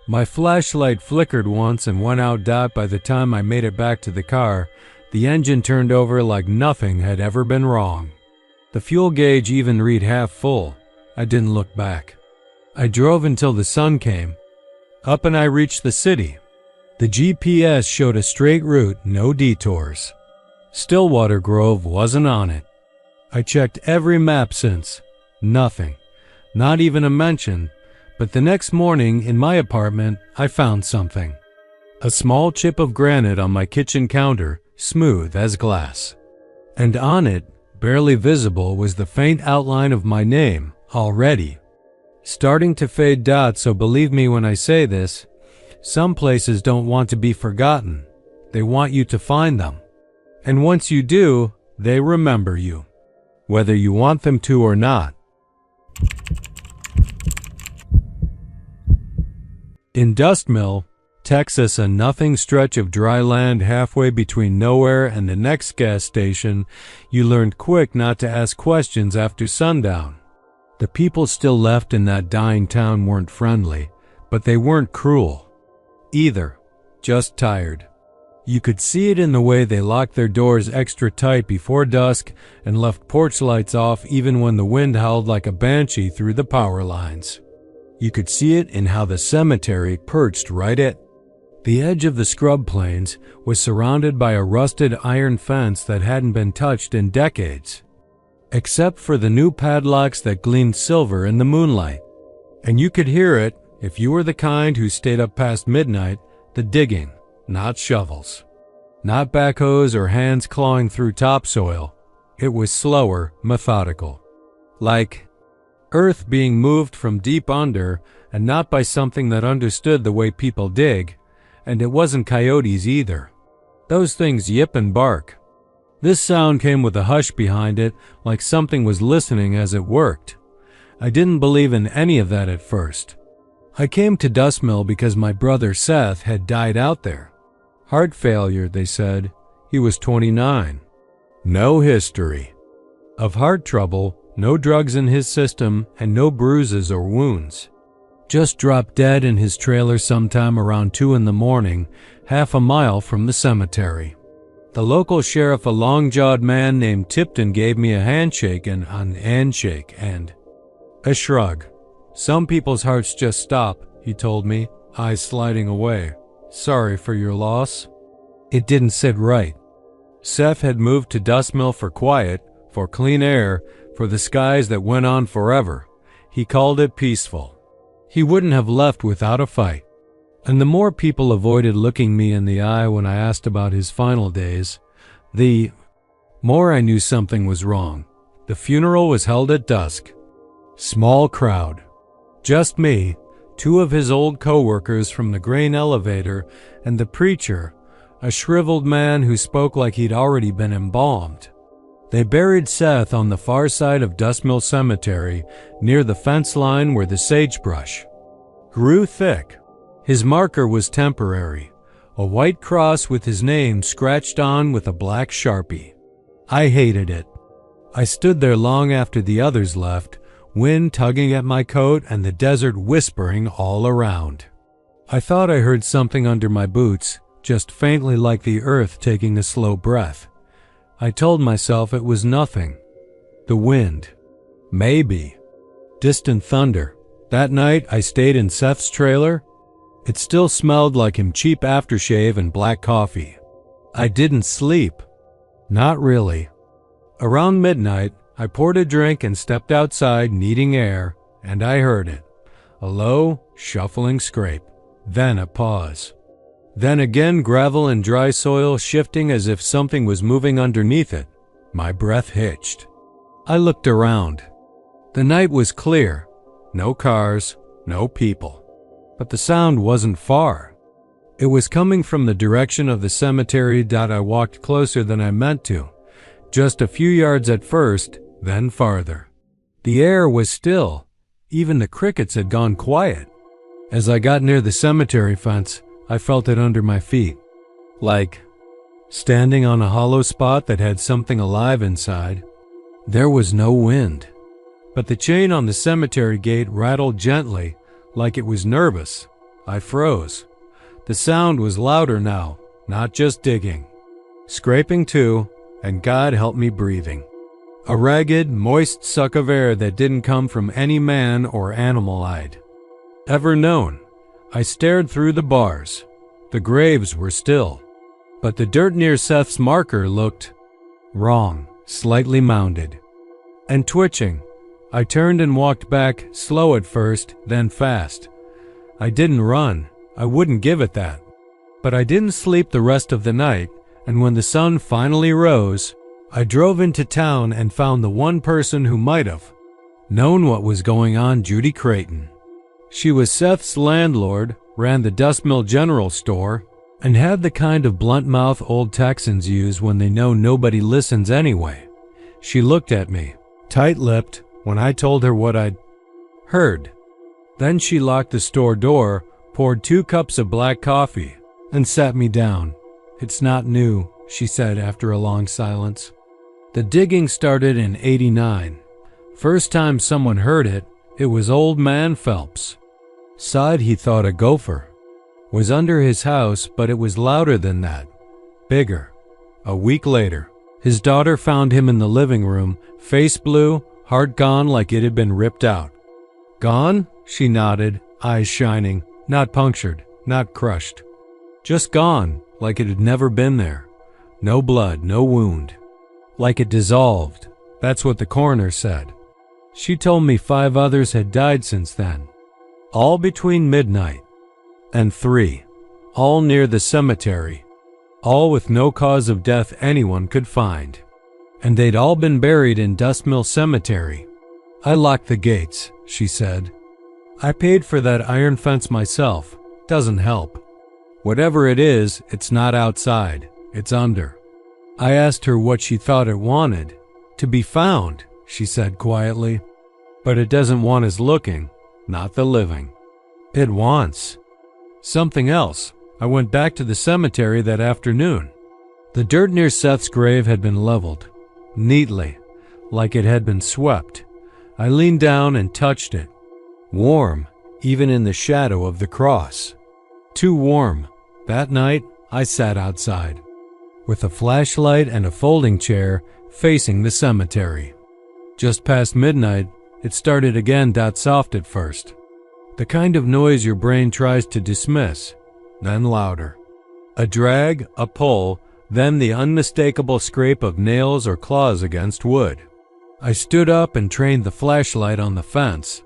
My flashlight flickered once and went out. By the time I made it back to the car, the engine turned over like nothing had ever been wrong. The fuel gauge even read half full. I didn't look back. I drove until the sun came. Up and I reached the city. The GPS showed a straight route, no detours. Stillwater Grove wasn't on it. I checked every map since. Nothing. Not even a mention. But the next morning, in my apartment, I found something. A small chip of granite on my kitchen counter, smooth as glass. And on it, barely visible, was the faint outline of my name, already. Starting to fade. So believe me when I say this, some places don't want to be forgotten. They want you to find them. And once you do, they remember you, whether you want them to or not. In Dust Mill, Texas, a nothing stretch of dry land halfway between nowhere and the next gas station, you learned quick not to ask questions after sundown. The people still left in that dying town weren't friendly, but they weren't cruel either, just tired. You could see it in the way they locked their doors extra tight before dusk and left porch lights off even when the wind howled like a banshee through the power lines. You could see it in how the cemetery, perched right at the edge of the scrub plains, was surrounded by a rusted iron fence that hadn't been touched in decades, except for the new padlocks that gleamed silver in the moonlight. And you could hear it, if you were the kind who stayed up past midnight, the digging, not shovels, not backhoes or hands clawing through topsoil. It was slower, methodical, like earth being moved from deep under, and not by something that understood the way people dig. And it wasn't coyotes either. Those things yip and bark. This sound came with a hush behind it, like something was listening as it worked. I didn't believe in any of that at first. I came to Dust Mill because my brother Seth had died out there. Heart failure, they said. He was 29. No history of heart trouble, no drugs in his system, and no bruises or wounds. Just dropped dead in his trailer sometime around 2 a.m, half a mile from the cemetery. The local sheriff, a long-jawed man named Tipton, gave me a handshake and a shrug. Some people's hearts just stop, he told me, eyes sliding away. Sorry for your loss. It didn't sit right. Seth had moved to Dust Mill for quiet, for clean air, for the skies that went on forever. He called it peaceful. He wouldn't have left without a fight. And the more people avoided looking me in the eye when I asked about his final days, the more I knew something was wrong. The funeral was held at dusk. Small crowd. Just me, 2 of his old co-workers from the grain elevator, and the preacher, a shriveled man who spoke like he'd already been embalmed. They buried Seth on the far side of Dust Mill Cemetery, near the fence line where the sagebrush grew thick. His marker was temporary, a white cross with his name scratched on with a black Sharpie. I hated it. I stood there long after the others left, wind tugging at my coat and the desert whispering all around. I thought I heard something under my boots, just faintly like the earth taking a slow breath. I told myself it was nothing. The wind. Maybe. Distant thunder. That night I stayed in Seth's trailer. It still smelled like him, cheap aftershave and black coffee. I didn't sleep. Not really. Around midnight, I poured a drink and stepped outside needing air, and I heard it. A low, shuffling scrape. Then a pause. Then again gravel and dry soil shifting as if something was moving underneath it. My breath hitched. I looked around. The night was clear. No cars, no people. But the sound wasn't far. It was coming from the direction of the cemetery. I walked closer than I meant to. Just a few yards at first, then farther. The air was still. Even the crickets had gone quiet. As I got near the cemetery fence, I felt it under my feet. Like standing on a hollow spot that had something alive inside. There was no wind. But the chain on the cemetery gate rattled gently, like it was nervous. I froze. The sound was louder now, not just digging. Scraping too, and God help me breathing. A ragged, moist suck of air that didn't come from any man or animal I'd ever known. I stared through the bars. The graves were still. But the dirt near Seth's marker looked wrong, slightly mounded. And twitching. I turned and walked back, slow at first, then fast. I didn't run. I wouldn't give it that. But I didn't sleep the rest of the night, and when the sun finally rose, I drove into town and found the one person who might have known what was going on, Judy Creighton. She was Seth's landlord, ran the Dust Mill General Store, and had the kind of blunt mouth old Texans use when they know nobody listens anyway. She looked at me, tight-lipped, when I told her what I'd heard. Then she locked the store door, poured 2 cups of black coffee, and sat me down. "It's not new," she said after a long silence. The digging started in '89. First time someone heard it, it was old man Phelps. Said he thought a gopher was under his house, but it was louder than that, bigger. A week later, his daughter found him in the living room, face blue, heart gone like it had been ripped out. "Gone?" She nodded, eyes shining, not punctured, not crushed. Just gone, like it had never been there. No blood, no wound. Like it dissolved. That's what the coroner said. She told me 5 others had died since then. All between midnight and 3. All near the cemetery. All with no cause of death anyone could find. And they'd all been buried in Dust Mill Cemetery. "I locked the gates," she said. "I paid for that iron fence myself. Doesn't help. Whatever it is, it's not outside. It's under." I asked her what she thought it wanted. "To be found," she said quietly. "But it doesn't want us looking, not the living. It wants something else." I went back to the cemetery that afternoon. The dirt near Seth's grave had been leveled, neatly, like it had been swept. I leaned down and touched it. Warm, even in the shadow of the cross. Too warm. That night, I sat outside, with a flashlight and a folding chair facing the cemetery. Just past midnight, it started again, soft at first. The kind of noise your brain tries to dismiss, then louder. A drag, a pull, then the unmistakable scrape of nails or claws against wood. I stood up and trained the flashlight on the fence.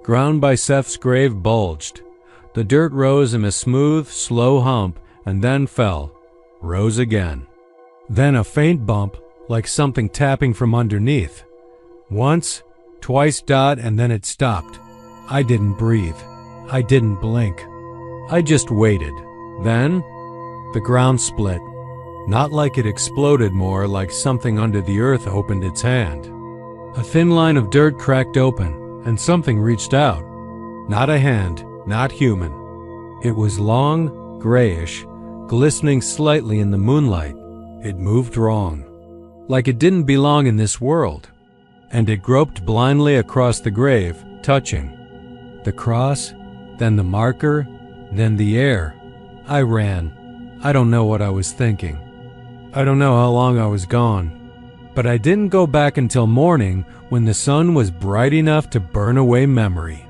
Ground by Seth's grave bulged. The dirt rose in a smooth, slow hump and then fell, rose again. Then a faint bump, like something tapping from underneath. Once, twice, and then it stopped. I didn't breathe. I didn't blink. I just waited. Then, the ground split. Not like it exploded, more like something under the earth opened its hand. A thin line of dirt cracked open, and something reached out. Not a hand, not human. It was long, grayish, glistening slightly in the moonlight. It moved wrong, like it didn't belong in this world. And it groped blindly across the grave, touching the cross, then the marker, then the air. I ran. I don't know what I was thinking. I don't know how long I was gone. But I didn't go back until morning, when the sun was bright enough to burn away memory.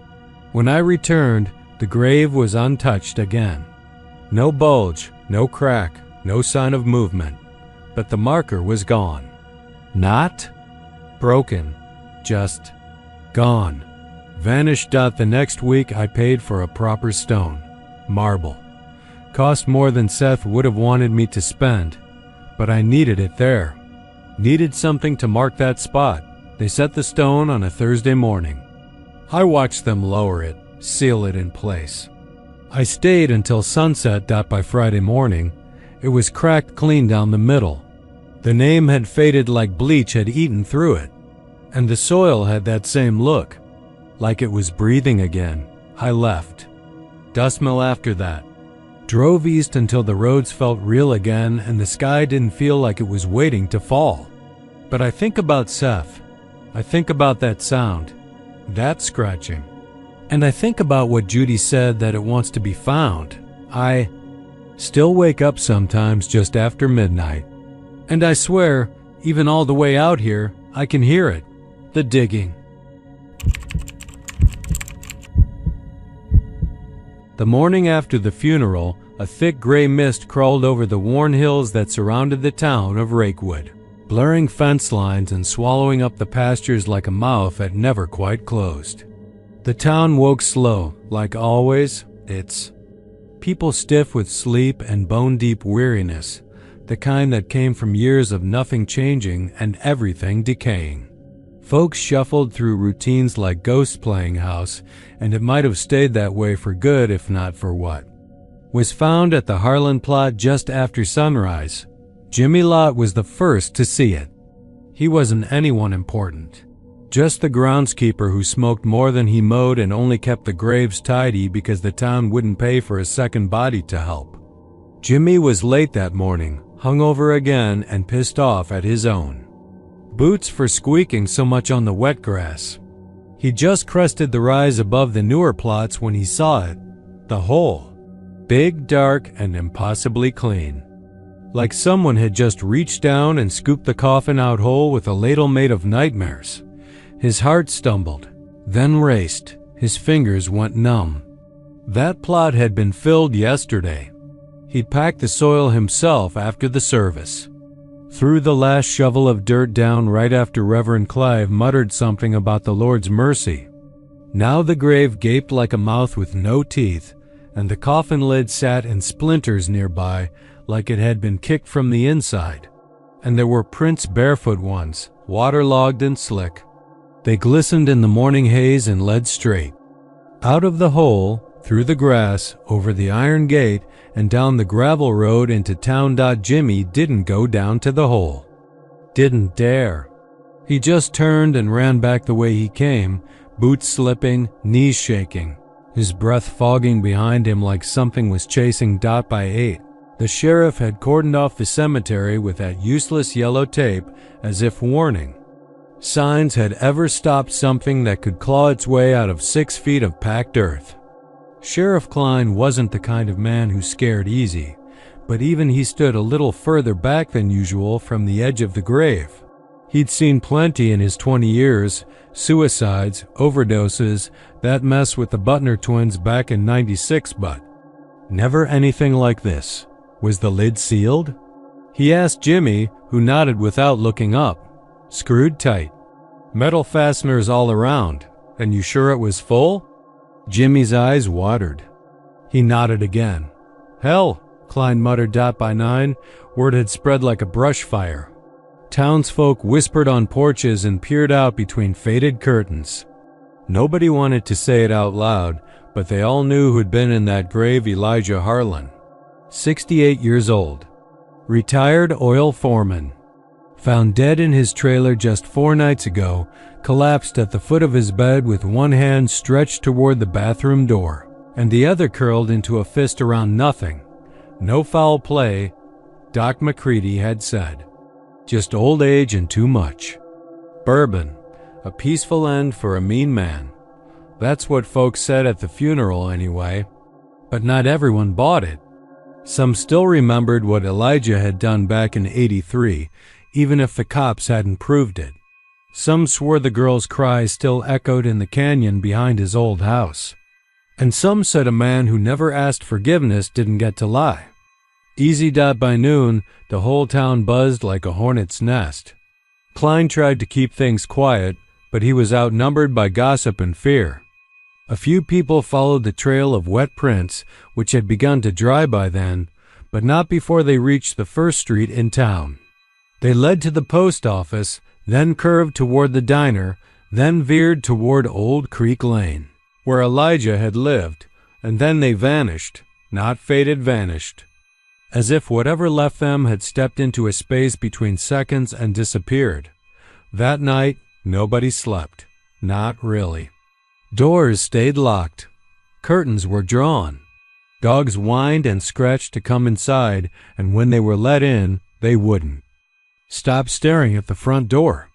When I returned, the grave was untouched again. No bulge, no crack, no sign of movement. But the marker was gone. Not broken, just gone. Vanished. The next week I paid for a proper stone, marble. Cost more than Seth would have wanted me to spend, but I needed it there. Needed something to mark that spot. They set the stone on a Thursday morning. I watched them lower it, seal it in place. I stayed until sunset. By Friday morning, it was cracked clean down the middle. The name had faded like bleach had eaten through it, and the soil had that same look, like it was breathing again. I left. Dust mill after that. Drove east until the roads felt real again and the sky didn't feel like it was waiting to fall. But I think about Seth. I think about that sound, that scratching. And I think about what Judy said, that it wants to be found. I still wake up sometimes just after midnight. And I swear, even all the way out here, I can hear it. The digging. The morning after the funeral, a thick gray mist crawled over the worn hills that surrounded the town of Rakewood, blurring fence lines and swallowing up the pastures like a mouth that never quite closed. The town woke slow, like always. It's people stiff with sleep and bone-deep weariness, the kind that came from years of nothing changing and everything decaying. Folks shuffled through routines like ghosts playing house, and it might have stayed that way for good if not for what was found at the Harlan plot just after sunrise. Jimmy Lott was the first to see it. He wasn't anyone important, just the groundskeeper who smoked more than he mowed and only kept the graves tidy because the town wouldn't pay for a second body to help. Jimmy was late that morning, hungover again and pissed off at his own boots for squeaking so much on the wet grass. He just crested the rise above the newer plots when he saw it. The hole. Big, dark, and impossibly clean. Like someone had just reached down and scooped the coffin out whole with a ladle made of nightmares. His heart stumbled, then raced. His fingers went numb. That plot had been filled yesterday. He'd packed the soil himself after the service. Threw the last shovel of dirt down right after Reverend Clive muttered something about the Lord's mercy. Now the grave gaped like a mouth with no teeth, and the coffin lid sat in splinters nearby like it had been kicked from the inside. And there were prints, barefoot ones, waterlogged and slick. They glistened in the morning haze and led straight out of the hole, through the grass, over the iron gate, and down the gravel road into town. Jimmy didn't go down to the hole. Didn't dare. He just turned and ran back the way he came, boots slipping, knees shaking, his breath fogging behind him like something was chasing. By 8, the sheriff had cordoned off the cemetery with that useless yellow tape as if warning. Signs had ever stopped something that could claw its way out of 6 feet of packed earth. Sheriff Klein wasn't the kind of man who scared easy, but even he stood a little further back than usual from the edge of the grave. He'd seen plenty in his 20 years, suicides, overdoses, that mess with the Butner twins back in '96, but never anything like this. Was the lid sealed? He asked Jimmy, who nodded without looking up. Screwed tight. Metal fasteners all around. And you sure it was full? Jimmy's eyes watered. He nodded again. Hell, Klein muttered. By 9, word had spread like a brush fire. Townsfolk whispered on porches and peered out between faded curtains. Nobody wanted to say it out loud, but they all knew who'd been in that grave. Elijah Harlan, 68 years old, retired oil foreman. Found dead in his trailer just 4 nights ago, collapsed at the foot of his bed with one hand stretched toward the bathroom door, and the other curled into a fist around nothing. No foul play, Doc McCready had said. Just old age and too much. Bourbon, a peaceful end for a mean man. That's what folks said at the funeral anyway. But not everyone bought it. Some still remembered what Elijah had done back in '83, even if the cops hadn't proved it. Some swore the girl's cries still echoed in the canyon behind his old house. And some said a man who never asked forgiveness didn't get to lie. Easy. By noon, the whole town buzzed like a hornet's nest. Klein tried to keep things quiet, but he was outnumbered by gossip and fear. A few people followed the trail of wet prints, which had begun to dry by then, but not before they reached the first street in town. They led to the post office, then curved toward the diner, then veered toward Old Creek Lane, where Elijah had lived, and then they vanished, not faded, vanished. As if whatever left them had stepped into a space between seconds and disappeared. That night, nobody slept. Not really. Doors stayed locked. Curtains were drawn. Dogs whined and scratched to come inside, and when they were let in, they wouldn't. Stop staring at the front door.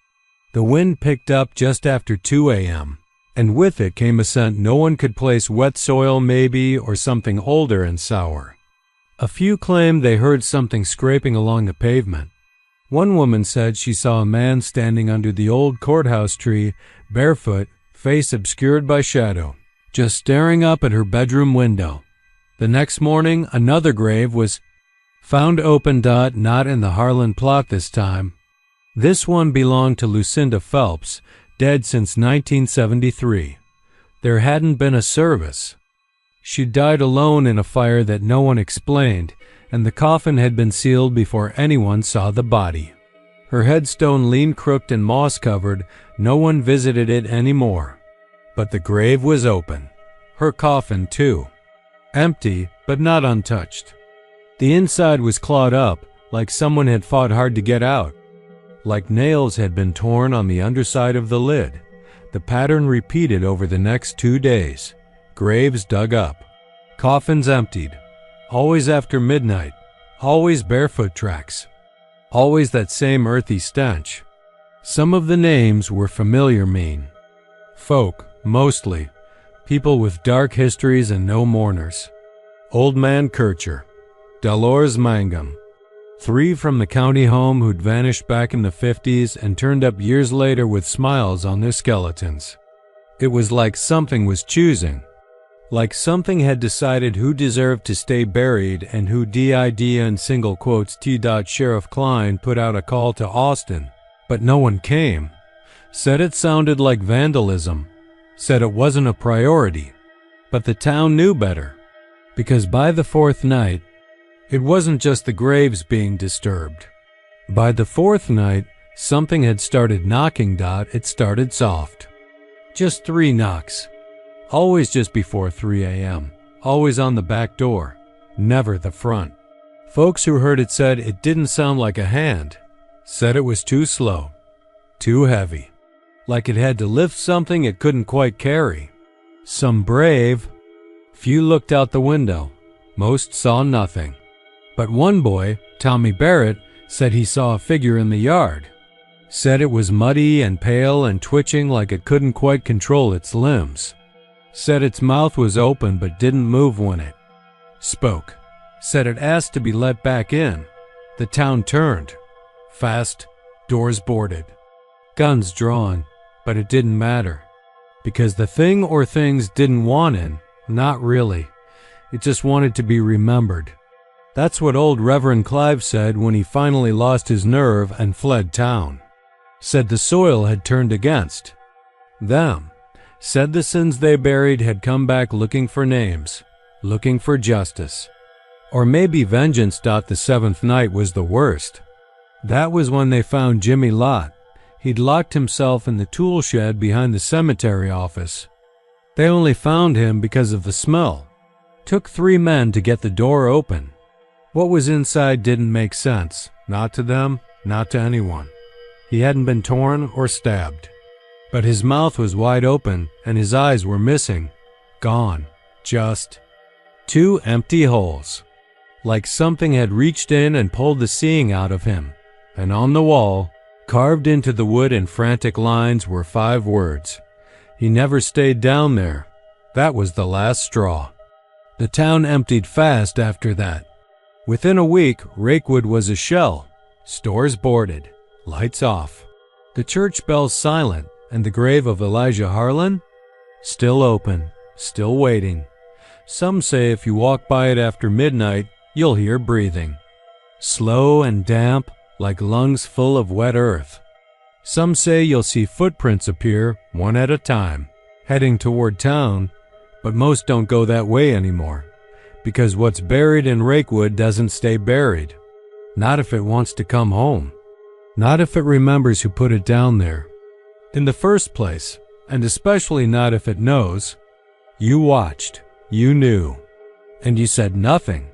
The wind picked up just after 2 a.m., and with it came a scent no one could place. Wet soil, maybe, or something older and sour. A few claimed they heard something scraping along the pavement. One woman said she saw a man standing under the old courthouse tree, barefoot, face obscured by shadow, just staring up at her bedroom window. The next morning, another grave was found open. Not in the Harlan plot this time. This one belonged to Lucinda Phelps, dead since 1973. There hadn't been a service. She died alone in a fire that no one explained, and the coffin had been sealed before anyone saw the body. Her headstone leaned crooked and moss-covered. No one visited it anymore. But the grave was open. Her coffin, too. Empty, but not untouched. The inside was clawed up, like someone had fought hard to get out. Like nails had been torn on the underside of the lid. The pattern repeated over the next 2 days. Graves dug up. Coffins emptied. Always after midnight. Always barefoot tracks. Always that same earthy stench. Some of the names were familiar. Folk, mostly. People with dark histories and no mourners. Old Man Kircher. Dolores Mangum. 3 from the county home who'd vanished back in the 50s and turned up years later with smiles on their skeletons. It was like something was choosing. Like something had decided who deserved to stay buried and who did, in single quotes. Sheriff Klein put out a call to Austin, but no one came. Said it sounded like vandalism. Said it wasn't a priority. But the town knew better. Because by the 4th night, it wasn't just the graves being disturbed. By the 4th night, something had started knocking. It started soft. Just 3 knocks. Always just before 3 a.m. Always on the back door. Never the front. Folks who heard it said it didn't sound like a hand. Said it was too slow. Too heavy. Like it had to lift something it couldn't quite carry. Some brave. Few looked out the window. Most saw nothing. But one boy, Tommy Barrett, said he saw a figure in the yard. Said it was muddy and pale and twitching like it couldn't quite control its limbs. Said its mouth was open but didn't move when it spoke. Said it asked to be let back in. The town turned. Fast, doors boarded. Guns drawn, but it didn't matter. Because the thing or things didn't want in, not really. It just wanted to be remembered. That's what old Reverend Clive said when he finally lost his nerve and fled town. Said the soil had turned against them. Said the sins they buried had come back looking for names, looking for justice. Or maybe vengeance. The 7th night was the worst. That was when they found Jimmy Lott. He'd locked himself in the tool shed behind the cemetery office. They only found him because of the smell. Took 3 men to get the door open. What was inside didn't make sense. Not to them, not to anyone. He hadn't been torn or stabbed. But his mouth was wide open and his eyes were missing. Gone. Just 2 empty holes. Like something had reached in and pulled the seeing out of him. And on the wall, carved into the wood in frantic lines, were 5 words. He never stayed down there. That was the last straw. The town emptied fast after that. Within a week, Rakewood was a shell. Stores boarded. Lights off. The church bells silent. And the grave of Elijah Harlan? Still open. Still waiting. Some say if you walk by it after midnight, you'll hear breathing. Slow and damp, like lungs full of wet earth. Some say you'll see footprints appear one at a time, heading toward town, but most don't go that way anymore, because what's buried in Rakewood doesn't stay buried. Not if it wants to come home. Not if it remembers who put it down there in the first place, and especially not if it knows. You watched, you knew, and you said nothing.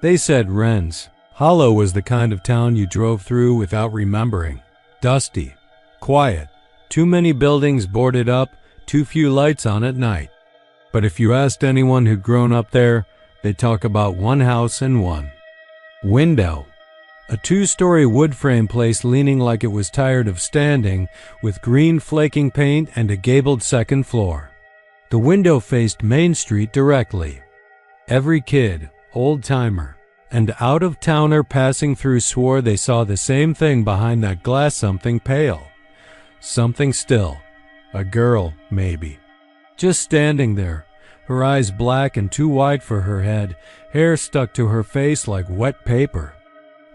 They said Wren's Hollow was the kind of town you drove through without remembering. Dusty, quiet, too many buildings boarded up, too few lights on at night. But if you asked anyone who'd grown up there, they'd talk about one house and one window. A 2-story wood frame place leaning like it was tired of standing, with green flaking paint and a gabled second floor. The window faced Main Street directly. Every kid, old-timer, and out-of-towner passing through swore they saw the same thing behind that glass, something pale. Something still. A girl, maybe. Just standing there, her eyes black and too wide for her head, hair stuck to her face like wet paper.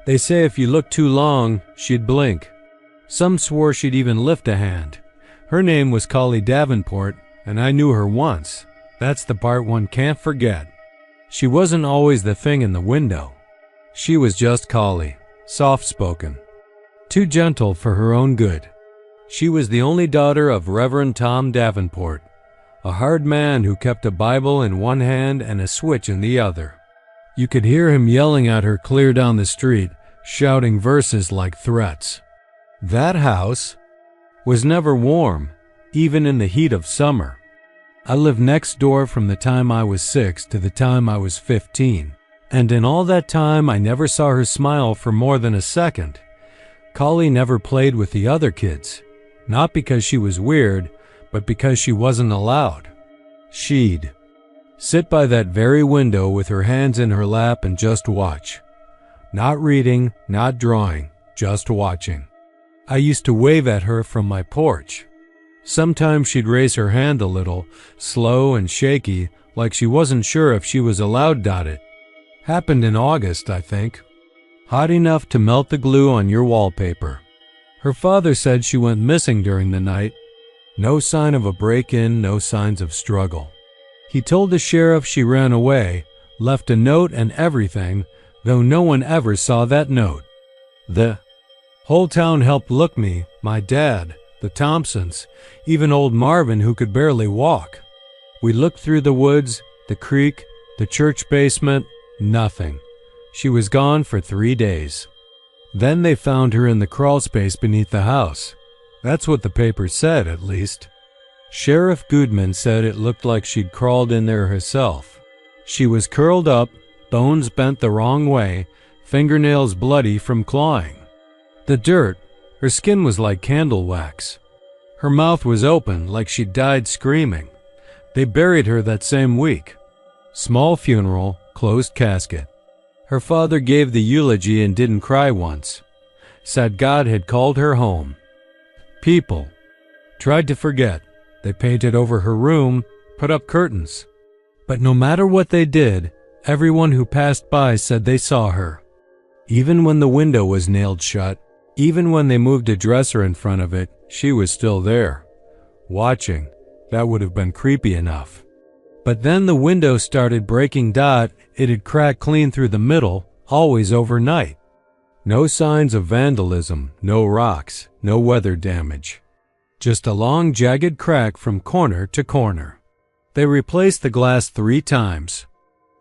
They say if you looked too long, she'd blink. Some swore she'd even lift a hand. Her name was Collie Davenport, and I knew her once. That's the part one can't forget. She wasn't always the thing in the window. She was just Collie, soft-spoken, too gentle for her own good. She was the only daughter of Reverend Tom Davenport, a hard man who kept a Bible in one hand and a switch in the other. You could hear him yelling at her clear down the street, shouting verses like threats. That house was never warm, even in the heat of summer. I lived next door from the time I was 6 to the time I was 15, and in all that time I never saw her smile for more than a second. Collie never played with the other kids, not because she was weird, but because she wasn't allowed. She'd sit by that very window with her hands in her lap and just watch. Not reading, not drawing, just watching. I used to wave at her from my porch. Sometimes she'd raise her hand a little, slow and shaky, like she wasn't sure if she was allowed. It happened in August, I think. Hot enough to melt the glue on your wallpaper. Her father said she went missing during the night. No sign of a break-in, no signs of struggle. He told the sheriff she ran away, left a note and everything, though no one ever saw that note. The whole town helped look me, my dad, the Thompsons, even old Marvin who could barely walk. We looked through the woods, the creek, the church basement, nothing. She was gone for 3 days. Then they found her in the crawl space beneath the house. That's what the paper said, at least. Sheriff Goodman said it looked like she'd crawled in there herself. She was curled up, bones bent the wrong way, fingernails bloody from clawing. The dirt, her skin was like candle wax. Her mouth was open like she'd died screaming. They buried her that same week. Small funeral, closed casket. Her father gave the eulogy and didn't cry once. Said God had called her home. People tried to forget. They painted over her room, put up curtains. But no matter what they did, everyone who passed by said they saw her. Even when the window was nailed shut, even when they moved a dresser in front of it, she was still there. Watching. That would have been creepy enough. But then the window started breaking. It had cracked clean through the middle, always overnight. No signs of vandalism, no rocks, no weather damage. Just a long jagged crack from corner to corner. They replaced the glass 3 times.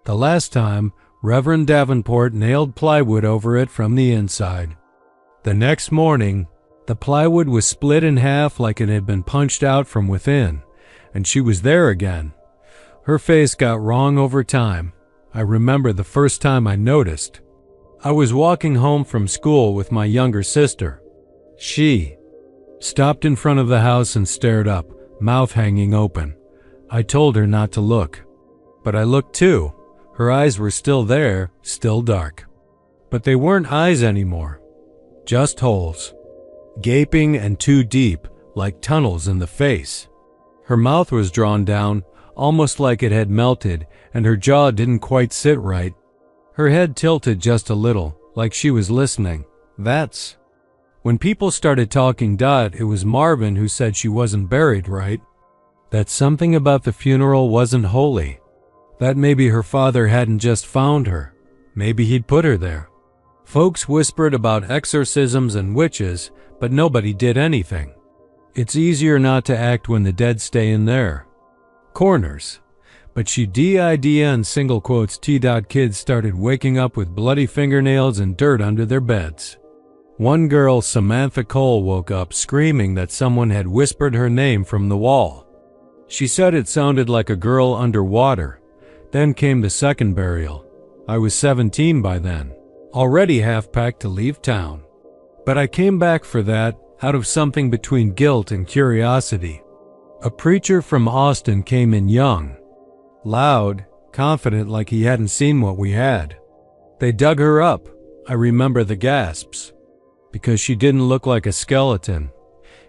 The last time, Reverend Davenport nailed plywood over it from the inside. The next morning, the plywood was split in half like it had been punched out from within, and she was there again. Her face got wrong over time. I remember the first time I noticed. I was walking home from school with my younger sister. She stopped in front of the house and stared up, mouth hanging open. I told her not to look. But I looked too. Her eyes were still there, still dark. But they weren't eyes anymore. Just holes. Gaping and too deep, like tunnels in the face. Her mouth was drawn down, almost like it had melted, and her jaw didn't quite sit right. Her head tilted just a little, like she was listening. That's when people started talking. It was Marvin who said she wasn't buried, right? That something about the funeral wasn't holy. That maybe her father hadn't just found her. Maybe he'd put her there. Folks whispered about exorcisms and witches, but nobody did anything. It's easier not to act when the dead stay in their corners. But she did, and single quotes kids started waking up with bloody fingernails and dirt under their beds. One girl, Samantha Cole, woke up screaming that someone had whispered her name from the wall. She said it sounded like a girl underwater. Then came the second burial. I was 17 by then, already half-packed to leave town. But I came back for that, out of something between guilt and curiosity. A preacher from Austin came in young, loud, confident, like he hadn't seen what we had. They dug her up. I remember the gasps. Because she didn't look like a skeleton.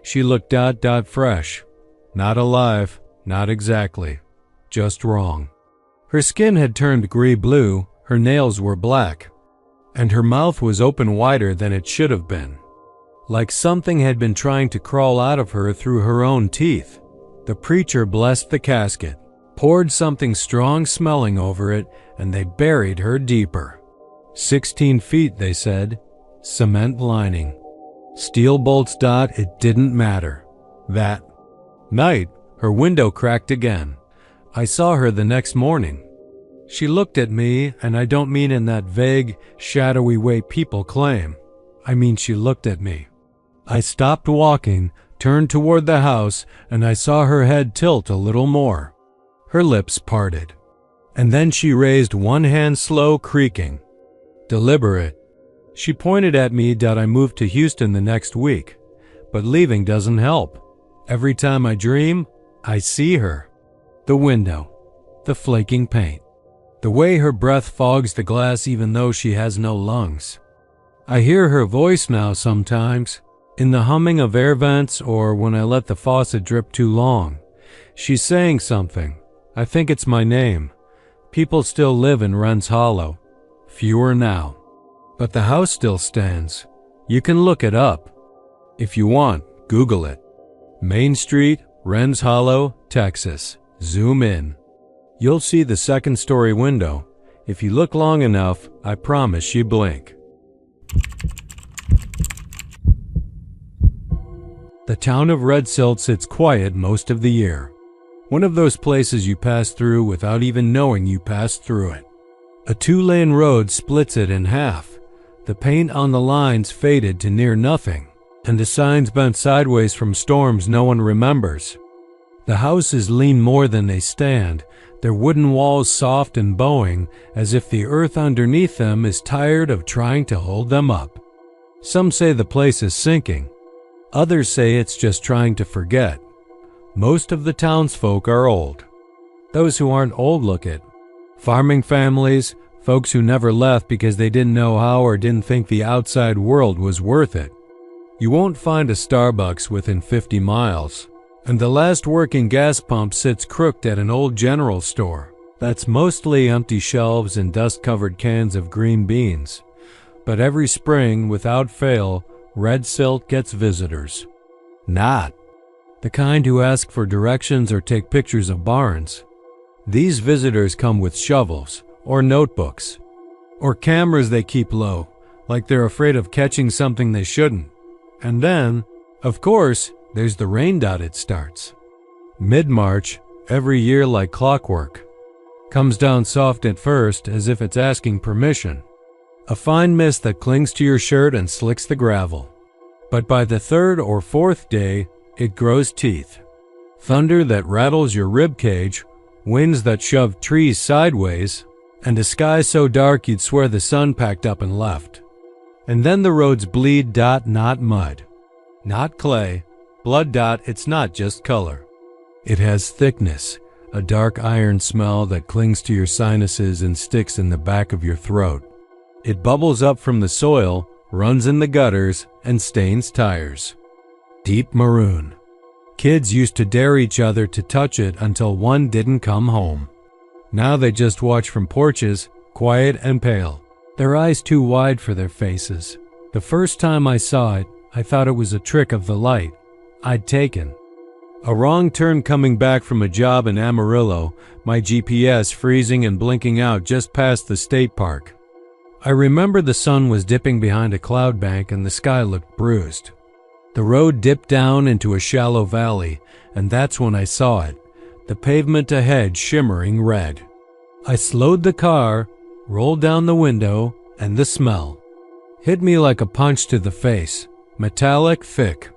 She looked fresh. Not alive, not exactly. Just wrong. Her skin had turned gray-blue, her nails were black, and her mouth was open wider than it should have been. Like something had been trying to crawl out of her through her own teeth. The preacher blessed the casket, poured something strong smelling over it, and they buried her deeper. 16 feet, they said. Cement lining. Steel bolts. It didn't matter. That night, her window cracked again. I saw her the next morning. She looked at me, and I don't mean in that vague, shadowy way people claim. I mean she looked at me. I stopped walking, turned toward the house, and I saw her head tilt a little more. Her lips parted. And then she raised one hand, slow, creaking. Deliberate. She pointed at me. I moved to Houston the next week. But leaving doesn't help. Every time I dream, I see her. The window. The flaking paint. The way her breath fogs the glass even though she has no lungs. I hear her voice now sometimes, in the humming of air vents or when I let the faucet drip too long. She's saying something. I think it's my name. People still live in Wren's Hollow. Fewer now. But the house still stands. You can look it up. If you want, Google it. Main Street, Wren's Hollow, Texas. Zoom in. You'll see the second-story window. If you look long enough, I promise you blink. The town of Red Silt sits quiet most of the year. One of those places you pass through without even knowing you passed through it. A 2-lane road splits it in half. The paint on the lines faded to near nothing, and the signs bent sideways from storms no one remembers. The houses lean more than they stand, their wooden walls soft and bowing, as if the earth underneath them is tired of trying to hold them up. Some say the place is sinking. Others say it's just trying to forget. Most of the townsfolk are old. Those who aren't old look it. Farming families, folks who never left because they didn't know how or didn't think the outside world was worth it. You won't find a Starbucks within 50 miles. And the last working gas pump sits crooked at an old general store. That's mostly empty shelves and dust-covered cans of green beans. But every spring, without fail, Red Silt gets visitors. Not the kind who ask for directions or take pictures of barns. These visitors come with shovels, or notebooks, or cameras they keep low, like they're afraid of catching something they shouldn't. And then, of course, there's the rain. It starts mid-March, every year like clockwork. Comes down soft at first, as if it's asking permission. A fine mist that clings to your shirt and slicks the gravel. But by the third or fourth day, it grows teeth. Thunder that rattles your rib cage, winds that shove trees sideways, and a sky so dark you'd swear the sun packed up and left. And then the roads bleed. Not mud, not clay. Blood. It's not just color. It has thickness, a dark iron smell that clings to your sinuses and sticks in the back of your throat. It bubbles up from the soil, runs in the gutters, and stains tires. Deep maroon. Kids used to dare each other to touch it until one didn't come home. Now they just watch from porches, quiet and pale. Their eyes too wide for their faces. The first time I saw it, I thought it was a trick of the light I'd taken. A wrong turn coming back from a job in Amarillo, my GPS freezing and blinking out just past the state park. I remember the sun was dipping behind a cloud bank and the sky looked bruised. The road dipped down into a shallow valley, and that's when I saw it, the pavement ahead shimmering red. I slowed the car, rolled down the window, and the smell hit me like a punch to the face. Metallic, thick.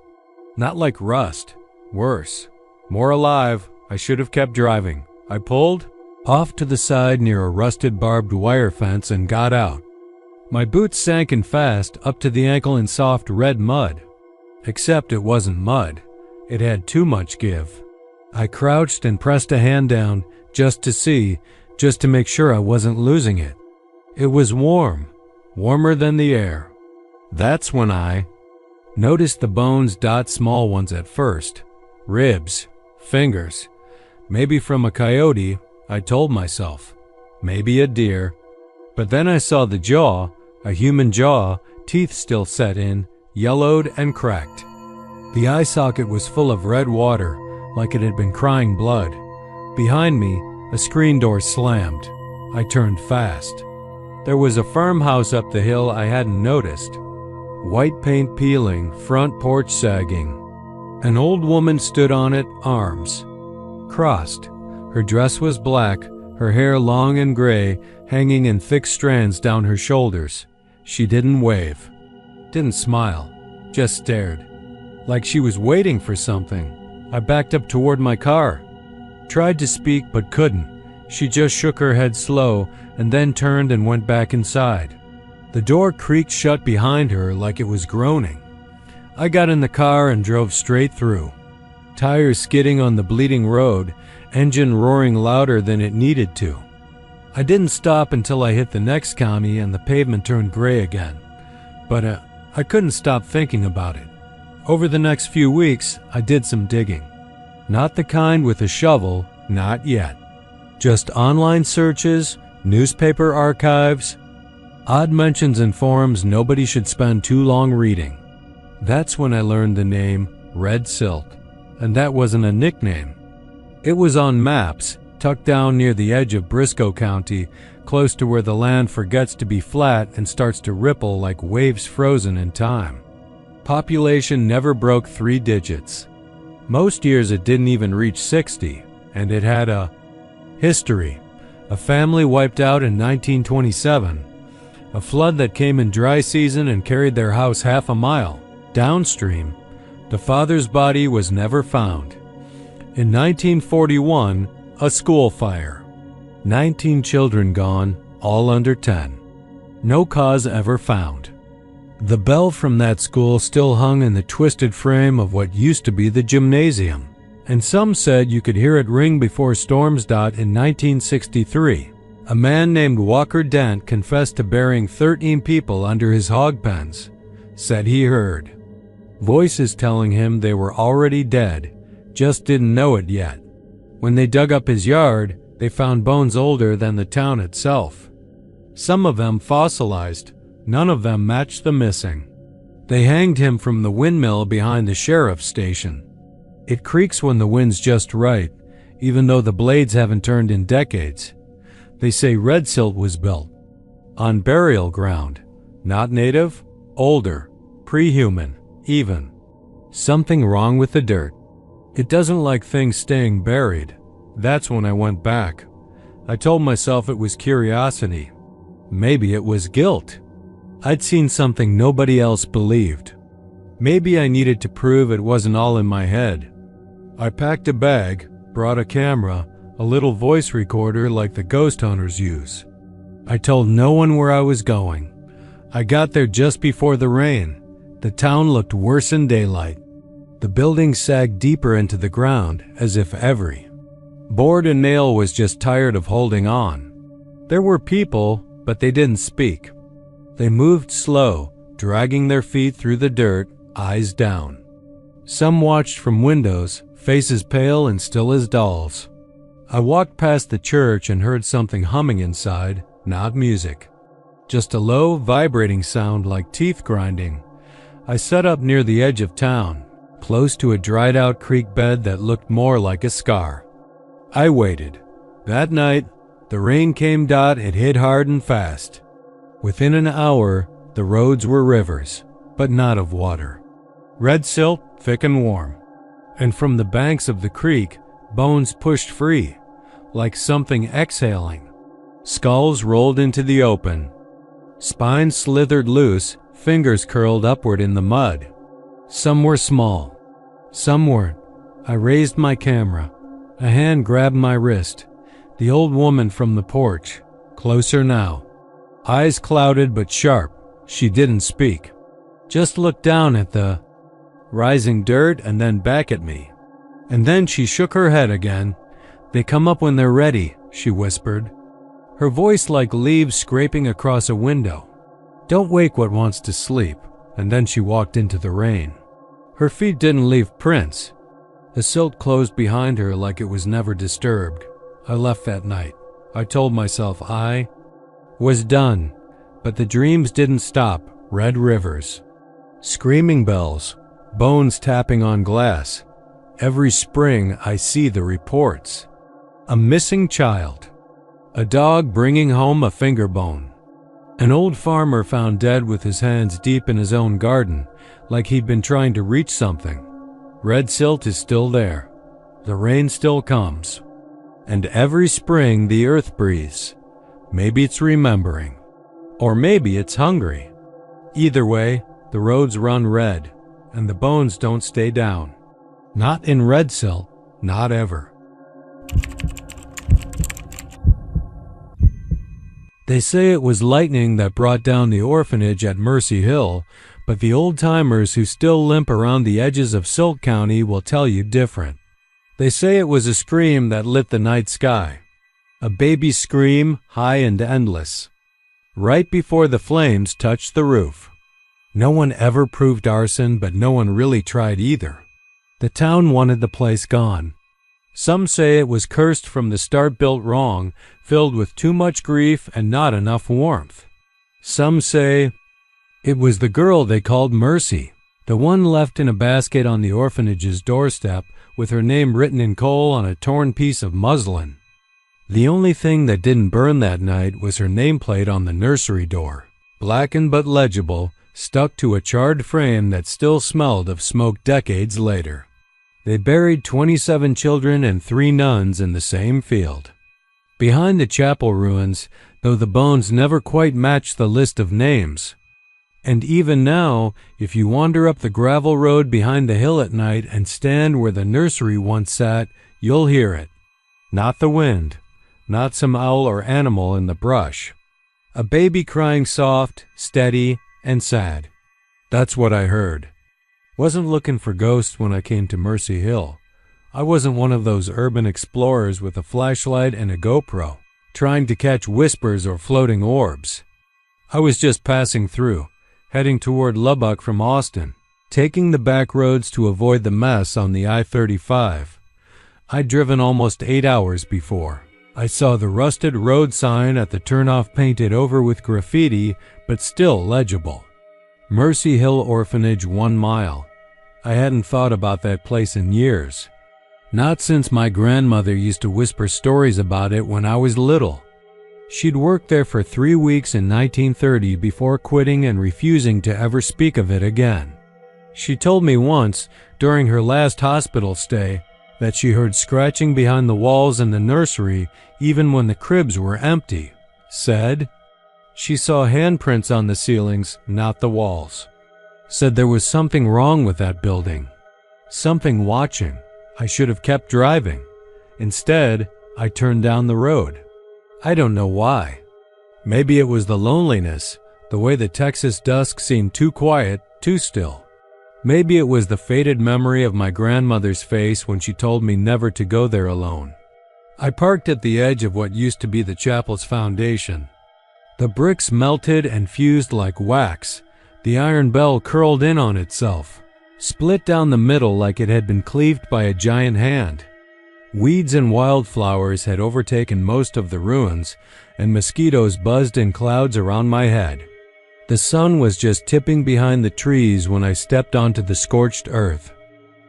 Not like rust. Worse. More alive. I should have kept driving. I pulled off to the side near a rusted barbed wire fence and got out. My boots sank in fast up to the ankle in soft red mud. Except it wasn't mud. It had too much give. I crouched and pressed a hand down just to make sure I wasn't losing it. It was warm. Warmer than the air. That's when I noticed the bones dot small ones at first. Ribs. Fingers. Maybe from a coyote, I told myself. Maybe a deer. But then I saw the jaw, a human jaw, teeth still set in, yellowed and cracked. The eye socket was full of red water, like it had been crying blood. Behind me, a screen door slammed. I turned fast. There was a farmhouse up the hill I hadn't noticed. White paint peeling, front porch sagging. An old woman stood on it, arms crossed. Her dress was black, her hair long and gray, hanging in thick strands down her shoulders. She didn't wave, didn't smile, just stared, like she was waiting for something. I backed up toward my car. Tried to speak but couldn't. She just shook her head slow and then turned and went back inside. The door creaked shut behind her like it was groaning. I got in the car and drove straight through. Tires skidding on the bleeding road, engine roaring louder than it needed to. I didn't stop until I hit the next commie and the pavement turned gray again. But I couldn't stop thinking about it. Over the next few weeks, I did some digging. Not the kind with a shovel, not yet. Just online searches, newspaper archives, odd mentions in forums nobody should spend too long reading. That's when I learned the name Red Silt, and that wasn't a nickname. It was on maps, tucked down near the edge of Briscoe County, close to where the land forgets to be flat and starts to ripple like waves frozen in time. Population never broke 3 digits. Most years it didn't even reach 60, and it had a history. A family wiped out in 1927. A flood that came in dry season and carried their house half a mile downstream. The father's body was never found. In 1941, a school fire. 19 children gone, all under 10. No cause ever found. The bell from that school still hung in the twisted frame of what used to be the gymnasium, and some said you could hear it ring before storms. In 1963, a man named Walker Dent confessed to burying 13 people under his hog pens, said he heard voices telling him they were already dead, just didn't know it yet. When they dug up his yard, they found bones older than the town itself. Some of them fossilized, none of them matched the missing. They hanged him from the windmill behind the sheriff's station. It creaks when the wind's just right, even though the blades haven't turned in decades. They say Red Silt was built on burial ground, not native, older, pre-human, even. Something wrong with the dirt. It doesn't like things staying buried. That's when I went back. I told myself it was curiosity. Maybe it was guilt. I'd seen something nobody else believed. Maybe I needed to prove it wasn't all in my head. I packed a bag, brought a camera, a little voice recorder like the ghost hunters use. I told no one where I was going. I got there just before the rain. The town looked worse in daylight. The buildings sagged deeper into the ground, as if every board and nail was just tired of holding on. There were people, but they didn't speak. They moved slow, dragging their feet through the dirt, eyes down. Some watched from windows, faces pale and still as dolls. I walked past the church and heard something humming inside, not music. just a low, vibrating sound like teeth grinding. I set up near the edge of town, close to a dried-out creek bed that looked more like a scar. I waited. That night, the rain came. It hit hard and fast. Within an hour, the roads were rivers, but not of water. Red silt, thick and warm. And from the banks of the creek, bones pushed free, like something exhaling. Skulls rolled into the open. Spines slithered loose, fingers curled upward in the mud. Some were small, some weren't. I raised my camera. A hand grabbed my wrist. The old woman from the porch, closer now. Eyes clouded but sharp. She didn't speak. Just looked down at the rising dirt and then back at me. And then she shook her head again. "They come up when they're ready," she whispered. Her voice like leaves scraping across a window. "Don't wake what wants to sleep." And then she walked into the rain. Her feet didn't leave prints. The silt closed behind her like it was never disturbed. I left that night. I told myself I was done. But the dreams didn't stop. Red rivers. Screaming bells. Bones tapping on glass. Every spring I see the reports. A missing child. A dog bringing home a finger bone. An old farmer found dead with his hands deep in his own garden, like he'd been trying to reach something. Red silt is still there. The rain still comes. And every spring the earth breathes. Maybe it's remembering. Or maybe it's hungry. Either way, the roads run red, and the bones don't stay down. Not in red silt, not ever. They say it was lightning that brought down the orphanage at Mercy Hill, but the old-timers who still limp around the edges of Silk County will tell you different. They say it was a scream that lit the night sky. A baby scream, high and endless. Right before the flames touched the roof. No one ever proved arson, but no one really tried either. The town wanted the place gone. Some say it was cursed from the start, built wrong, filled with too much grief and not enough warmth. Some say it was the girl they called Mercy, the one left in a basket on the orphanage's doorstep with her name written in coal on a torn piece of muslin. The only thing that didn't burn that night was her nameplate on the nursery door, blackened but legible, stuck to a charred frame that still smelled of smoke decades later. They buried 27 children and 3 nuns in the same field. Behind the chapel ruins, though the bones never quite matched the list of names. And even now, if you wander up the gravel road behind the hill at night and stand where the nursery once sat, you'll hear it. Not the wind, not some owl or animal in the brush. A baby crying soft, steady, and sad. That's what I heard. Wasn't looking for ghosts when I came to Mercy Hill. I wasn't one of those urban explorers with a flashlight and a GoPro, trying to catch whispers or floating orbs. I was just passing through, heading toward Lubbock from Austin, taking the back roads to avoid the mess on the I-35. I'd driven almost 8 hours before. I saw the rusted road sign at the turnoff painted over with graffiti, but still legible. Mercy Hill Orphanage 1 mile. I hadn't thought about that place in years. Not since my grandmother used to whisper stories about it when I was little. She'd worked there for 3 weeks in 1930 before quitting and refusing to ever speak of it again. She told me once, during her last hospital stay, that she heard scratching behind the walls in the nursery even when the cribs were empty. Said she saw handprints on the ceilings, not the walls. Said there was something wrong with that building. Something watching. I should have kept driving. Instead, I turned down the road. I don't know why. Maybe it was the loneliness, the way the Texas dusk seemed too quiet, too still. Maybe it was the faded memory of my grandmother's face when she told me never to go there alone. I parked at the edge of what used to be the chapel's foundation. The bricks melted and fused like wax. The iron bell curled in on itself, split down the middle like it had been cleaved by a giant hand. Weeds and wildflowers had overtaken most of the ruins, and mosquitoes buzzed in clouds around my head. The sun was just tipping behind the trees when I stepped onto the scorched earth.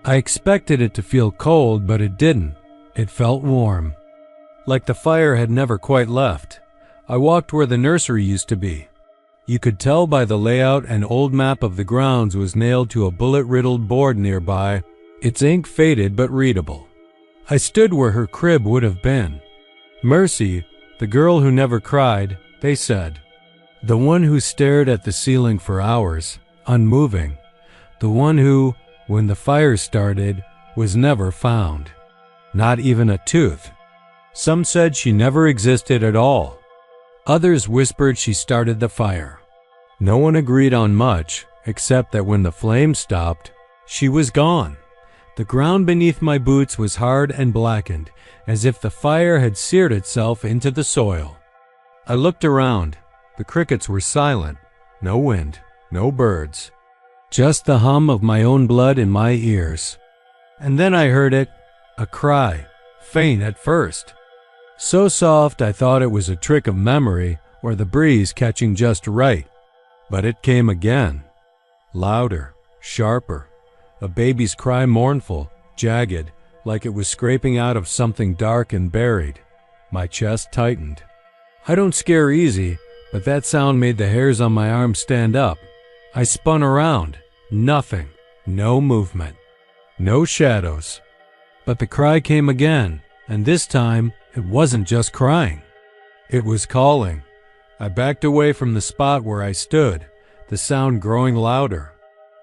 I expected it to feel cold, but it didn't. It felt warm. Like the fire had never quite left. I walked where the nursery used to be. You could tell by the layout an old map of the grounds was nailed to a bullet-riddled board nearby, its ink faded but readable. I stood where her crib would have been. Mercy, the girl who never cried, they said. The one who stared at the ceiling for hours, unmoving. The one who, when the fire started, was never found. Not even a tooth. Some said she never existed at all. Others whispered she started the fire. No one agreed on much, except that when the flames stopped, she was gone. The ground beneath my boots was hard and blackened, as if the fire had seared itself into the soil. I looked around. The crickets were silent. No wind, no birds. Just the hum of my own blood in my ears. And then I heard it, a cry, faint at first. So soft I thought it was a trick of memory or the breeze catching just right. But it came again. Louder, sharper. A baby's cry, mournful, jagged, like it was scraping out of something dark and buried. My chest tightened. I don't scare easy, but that sound made the hairs on my arm stand up. I spun around. Nothing. No movement. No shadows. But the cry came again, and this time it wasn't just crying. It was calling. I backed away from the spot where I stood, the sound growing louder.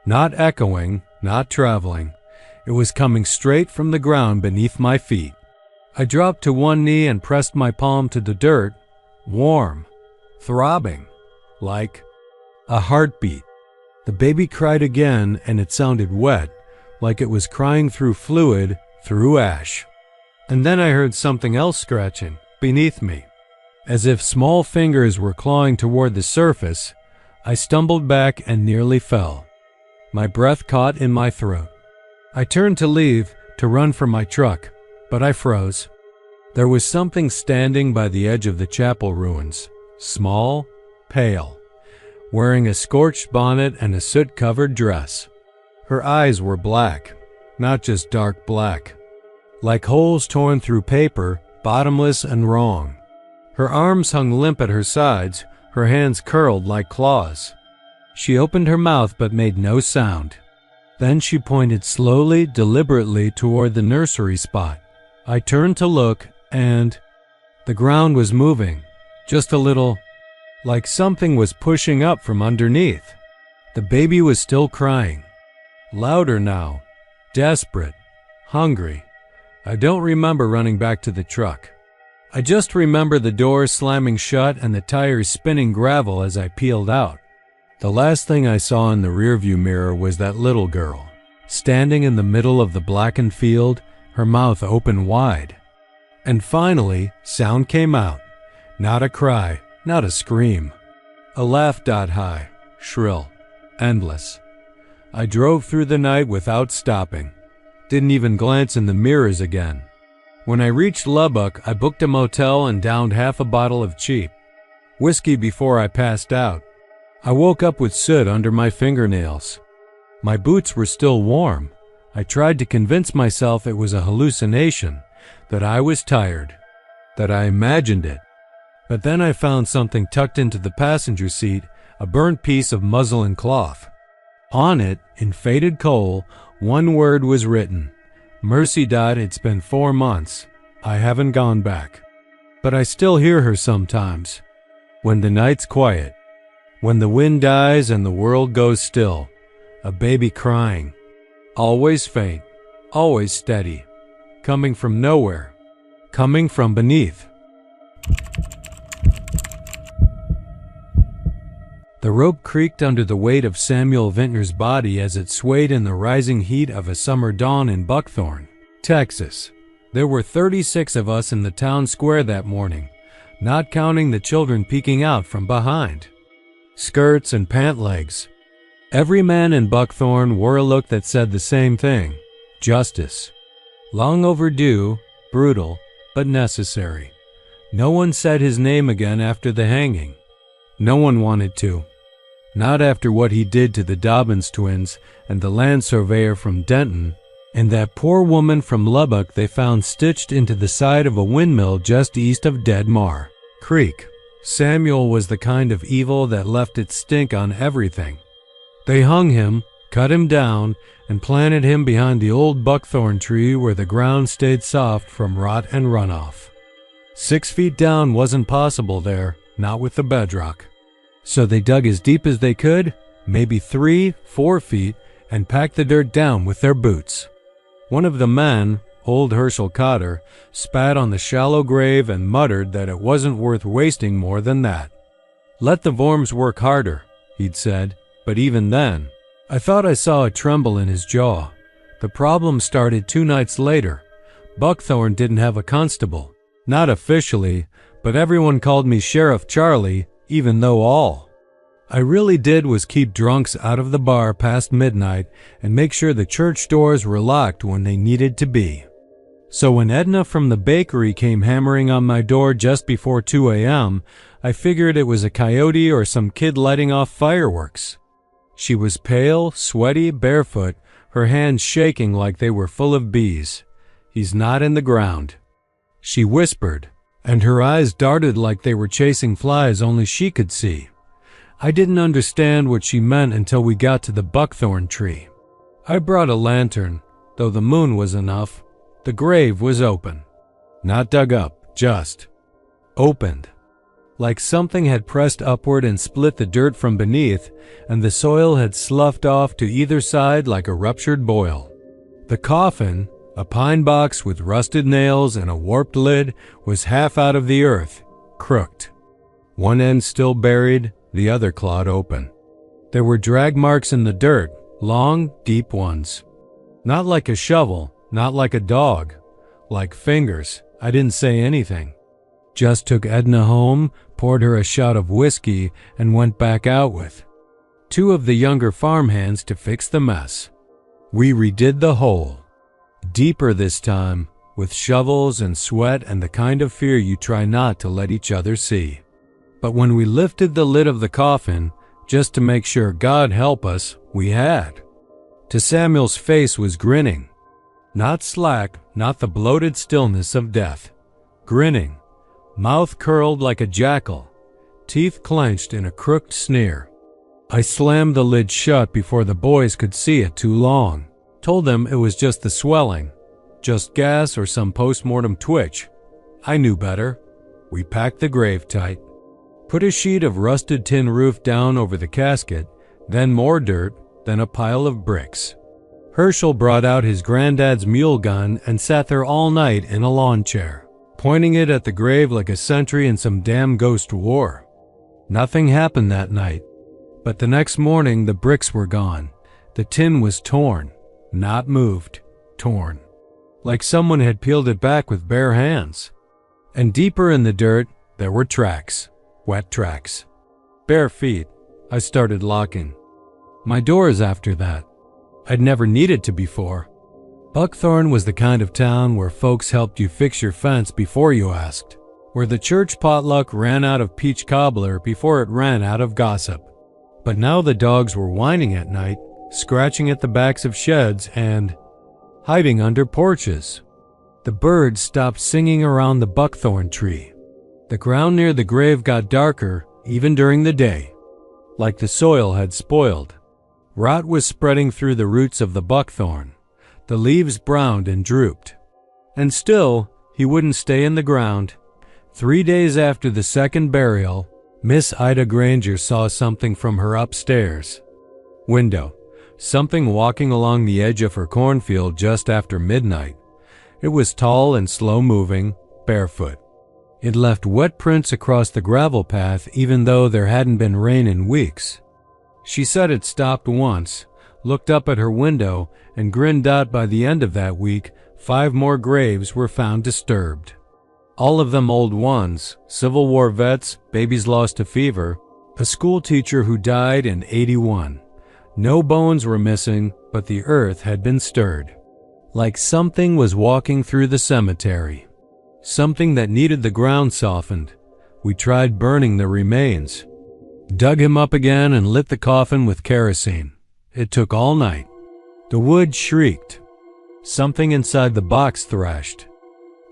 Not echoing, not traveling. It was coming straight from the ground beneath my feet. I dropped to one knee and pressed my palm to the dirt, warm, throbbing, like a heartbeat. The baby cried again, and it sounded wet, like it was crying through fluid, through ash. And then I heard something else scratching beneath me. As if small fingers were clawing toward the surface, I stumbled back and nearly fell. My breath caught in my throat. I turned to leave, to run for my truck, but I froze. There was something standing by the edge of the chapel ruins, small, pale, wearing a scorched bonnet and a soot-covered dress. Her eyes were black, not just dark black, like holes torn through paper, bottomless and wrong. Her arms hung limp at her sides, her hands curled like claws. She opened her mouth but made no sound. Then she pointed slowly, deliberately toward the nursery spot. I turned to look, and the ground was moving, just a little, like something was pushing up from underneath. The baby was still crying. Louder now, desperate, hungry. I don't remember running back to the truck. I just remember the doors slamming shut and the tires spinning gravel as I peeled out. The last thing I saw in the rearview mirror was that little girl, standing in the middle of the blackened field, her mouth open wide. And finally, sound came out. Not a cry, not a scream. A laugh high, shrill, endless. I drove through the night without stopping. Didn't even glance in the mirrors again. When I reached Lubbock, I booked a motel and downed half a bottle of cheap whiskey before I passed out. I woke up with soot under my fingernails. My boots were still warm. I tried to convince myself it was a hallucination, that I was tired, that I imagined it. But then I found something tucked into the passenger seat, a burnt piece of muslin cloth. On it, in faded coal, one word was written. Mercy died, it's been 4 months. I haven't gone back. But I still hear her sometimes. When the night's quiet. When the wind dies and the world goes still. A baby crying. Always faint. Always steady. Coming from nowhere. Coming from beneath. The rope creaked under the weight of Samuel Vintner's body as it swayed in the rising heat of a summer dawn in Buckthorn, Texas. There were 36 of us in the town square that morning, not counting the children peeking out from behind. Skirts and pant legs. Every man in Buckthorn wore a look that said the same thing: justice. Long overdue, brutal, but necessary. No one said his name again after the hanging. No one wanted to. Not after what he did to the Dobbins twins and the land surveyor from Denton, and that poor woman from Lubbock they found stitched into the side of a windmill just east of Dead Mar Creek. Samuel was the kind of evil that left its stink on everything. They hung him, cut him down, and planted him behind the old buckthorn tree where the ground stayed soft from rot and runoff. 6 feet down wasn't possible there, not with the bedrock. So they dug as deep as they could, maybe 3-4 feet, and packed the dirt down with their boots. One of the men, old Herschel Cotter, spat on the shallow grave and muttered that it wasn't worth wasting more than that. Let the worms work harder, he'd said, but even then, I thought I saw a tremble in his jaw. The problem started 2 nights later. Buckthorn didn't have a constable. Not officially, but everyone called me Sheriff Charlie, even though all I really did was keep drunks out of the bar past midnight and make sure the church doors were locked when they needed to be. So when Edna from the bakery came hammering on my door just before 2 a.m., I figured it was a coyote or some kid lighting off fireworks. She was pale, sweaty, barefoot, her hands shaking like they were full of bees. He's not in the ground, she whispered, and her eyes darted like they were chasing flies only she could see. I didn't understand what she meant until we got to the buckthorn tree. I brought a lantern, though the moon was enough. The grave was open. Not dug up, just opened. Like something had pressed upward and split the dirt from beneath, and the soil had sloughed off to either side like a ruptured boil. The coffin, a pine box with rusted nails and a warped lid, was half out of the earth, crooked. One end still buried, the other clawed open. There were drag marks in the dirt, long, deep ones. Not like a shovel, not like a dog, like fingers. I didn't say anything. Just took Edna home, poured her a shot of whiskey, and went back out with 2 of the younger farmhands to fix the mess. We redid the hole. Deeper this time, with shovels and sweat and the kind of fear you try not to let each other see. But when we lifted the lid of the coffin, just to make sure, God help us, we had. To Samuel's face was grinning. Not slack, not the bloated stillness of death. Grinning, mouth curled like a jackal, teeth clenched in a crooked sneer. I slammed the lid shut before the boys could see it too long. Told them it was just the swelling, just gas or some post-mortem twitch. I knew better. We packed the grave tight. Put a sheet of rusted tin roof down over the casket, then more dirt, then a pile of bricks. Herschel brought out his granddad's mule gun and sat there all night in a lawn chair, pointing it at the grave like a sentry in some damn ghost war. Nothing happened that night, but the next morning the bricks were gone. The tin was torn, not moved, torn, like someone had peeled it back with bare hands. And deeper in the dirt, there were tracks, wet tracks. Bare feet. I started locking my doors after that. I'd never needed to before. Buckthorn was the kind of town where folks helped you fix your fence before you asked, where the church potluck ran out of peach cobbler before it ran out of gossip. But now the dogs were whining at night, scratching at the backs of sheds and hiding under porches. The birds stopped singing around the buckthorn tree. The ground near the grave got darker, even during the day, like the soil had spoiled. Rot was spreading through the roots of the buckthorn. The leaves browned and drooped. And still, he wouldn't stay in the ground. 3 days after the second burial, Miss Ida Granger saw something from her upstairs window. Something walking along the edge of her cornfield just after midnight. It was tall and slow-moving, barefoot. It left wet prints across the gravel path even though there hadn't been rain in weeks. She said it stopped once, looked up at her window, and grinned out. By the end of that week, 5 more graves were found disturbed. All of them old ones, Civil War vets, babies lost to fever, a school teacher who died in '81. No bones were missing, but the earth had been stirred. like something was walking through the cemetery. Something that needed the ground softened. We tried burning the remains. Dug him up again and lit the coffin with kerosene. It took all night. The wood shrieked. Something inside the box thrashed,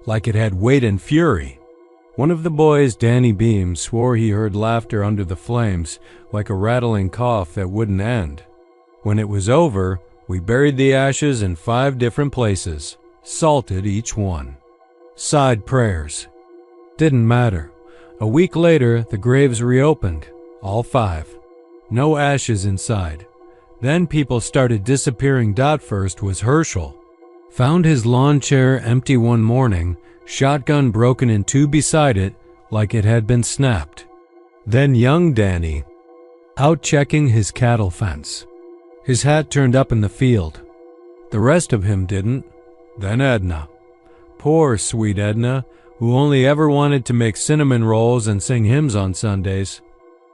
like it had weight and fury. One of the boys, Danny Beam, swore he heard laughter under the flames, like a rattling cough that wouldn't end. When it was over, we buried the ashes in 5 different places, salted each one. Sighed prayers. Didn't matter. A week later, the graves reopened, all 5. No ashes inside. Then people started disappearing. First was Herschel. Found his lawn chair empty one morning, shotgun broken in 2 beside it like it had been snapped. Then young Danny, out checking his cattle fence. His hat turned up in the field. The rest of him didn't. Then Edna. Poor sweet Edna, who only ever wanted to make cinnamon rolls and sing hymns on Sundays.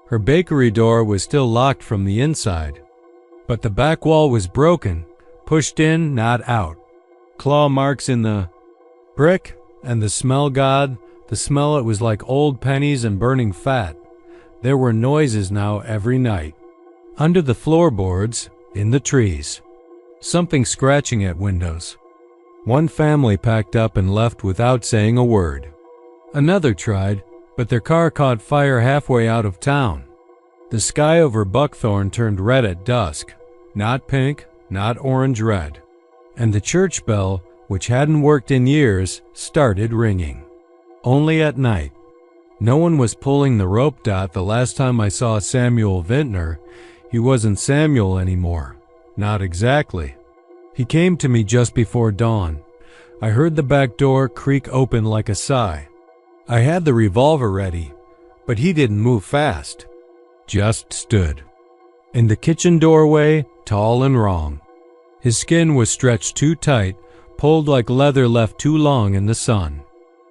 Her bakery door was still locked from the inside, but the back wall was broken, pushed in, not out. Claw marks in the brick, and the smell, God, the smell, it was like old pennies and burning fat. There were noises now every night. Under the floorboards, in the trees. Something scratching at windows. One family packed up and left without saying a word. Another tried, but their car caught fire halfway out of town. The sky over Buckthorn turned red at dusk. Not pink, not orange-red. And the church bell, which hadn't worked in years, started ringing. Only at night. No one was pulling the rope. The last time I saw Samuel Vintner, he wasn't Samuel anymore. Not exactly. He came to me just before dawn. I heard the back door creak open like a sigh. I had the revolver ready, but he didn't move fast. Just stood. In the kitchen doorway, tall and wrong. His skin was stretched too tight, pulled like leather left too long in the sun.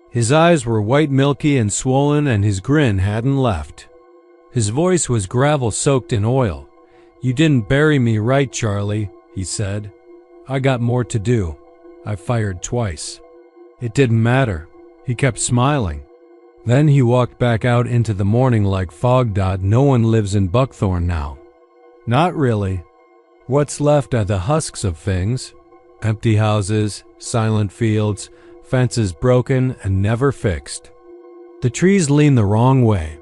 His eyes were white, milky, and swollen, and his grin hadn't left. His voice was gravel soaked in oil. "You didn't bury me right, Charlie," he said. "I got more to do. I fired twice." It didn't matter. He kept smiling. Then he walked back out into the morning like fog. No one lives in Buckthorn now. Not really. What's left are the husks of things. Empty houses, silent fields, fences broken and never fixed. The trees lean the wrong way.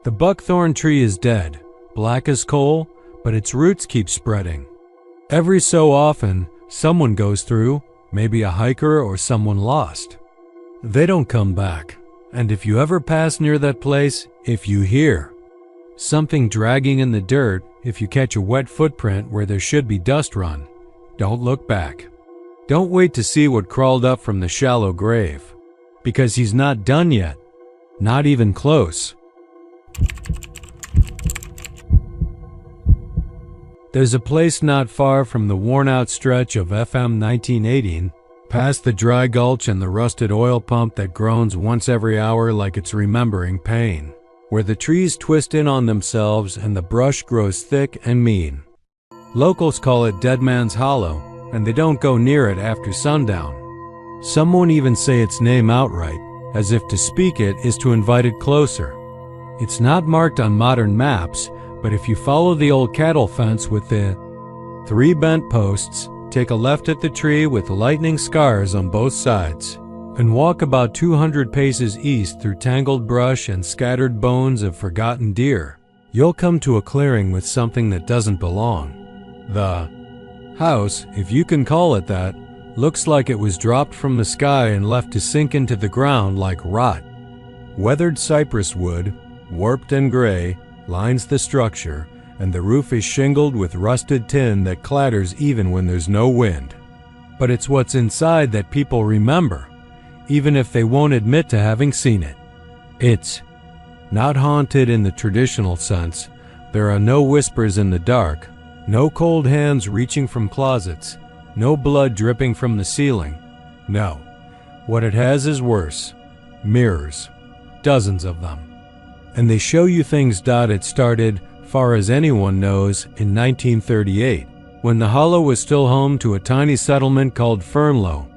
The buckthorn tree is dead, black as coal, but its roots keep spreading. Every so often, someone goes through, maybe a hiker or someone lost. They don't come back. And if you ever pass near that place, if you hear something dragging in the dirt, if you catch a wet footprint where there should be dust run, don't look back. Don't wait to see what crawled up from the shallow grave, because he's not done yet, not even close. There's a place not far from the worn-out stretch of FM 1918, past the dry gulch and the rusted oil pump that groans once every hour like it's remembering pain, where the trees twist in on themselves and the brush grows thick and mean. Locals call it Dead Man's Hollow, and they don't go near it after sundown. Some won't even say its name outright, as if to speak it is to invite it closer. It's not marked on modern maps, but if you follow the old cattle fence with the 3 bent posts, take a left at the tree with lightning scars on both sides, and walk about 200 paces east through tangled brush and scattered bones of forgotten deer, you'll come to a clearing with something that doesn't belong. The house, if you can call it that, looks like it was dropped from the sky and left to sink into the ground like rot. Weathered cypress wood, warped and gray, lines the structure, and the roof is shingled with rusted tin that clatters even when there's no wind. But it's what's inside that people remember, even if they won't admit to having seen it. It's not haunted in the traditional sense. There are no whispers in the dark, no cold hands reaching from closets, no blood dripping from the ceiling. No. What it has is worse. Mirrors. Dozens of them. And they show you things. It started, far as anyone knows, in 1938. when the hollow was still home to a tiny settlement called Fernlow.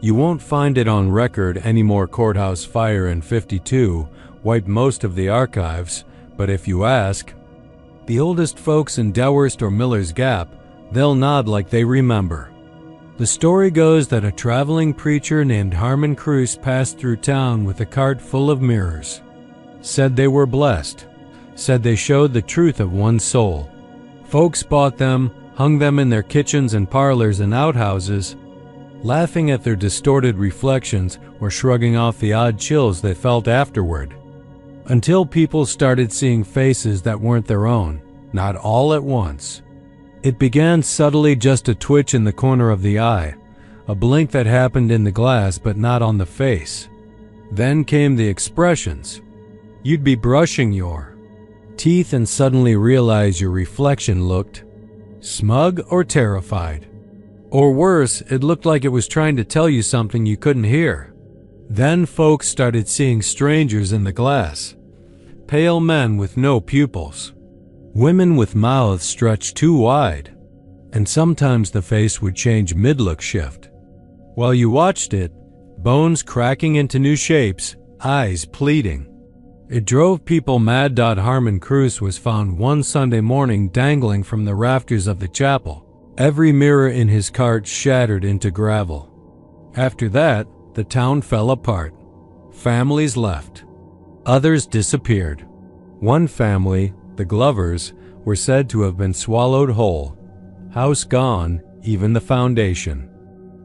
You won't find it on record anymore. Courthouse fire in '52 wiped most of the archives, but if you ask the oldest folks in Dewhurst or Miller's Gap, they'll nod like they remember. The story goes that a traveling preacher named Harmon Cruce passed through town with a cart full of mirrors. Said they were blessed. Said they showed the truth of one's soul. Folks bought them, hung them in their kitchens and parlors and outhouses, laughing at their distorted reflections or shrugging off the odd chills they felt afterward. Until people started seeing faces that weren't their own, not all at once. It began subtly, just a twitch in the corner of the eye, a blink that happened in the glass but not on the face. Then came the expressions. You'd be brushing your teeth and suddenly realize your reflection looked smug or terrified. Or worse, it looked like it was trying to tell you something you couldn't hear. Then folks started seeing strangers in the glass. Pale men with no pupils. Women with mouths stretched too wide. And sometimes the face would change mid-look shift. While you watched it, bones cracking into new shapes, eyes pleading. It drove people mad. Harmon Cruce was found one Sunday morning dangling from the rafters of the chapel, every mirror in his cart shattered into gravel. After that, the town fell apart. Families left. Others disappeared. One family, the Glovers, were said to have been swallowed whole. House gone, even the foundation.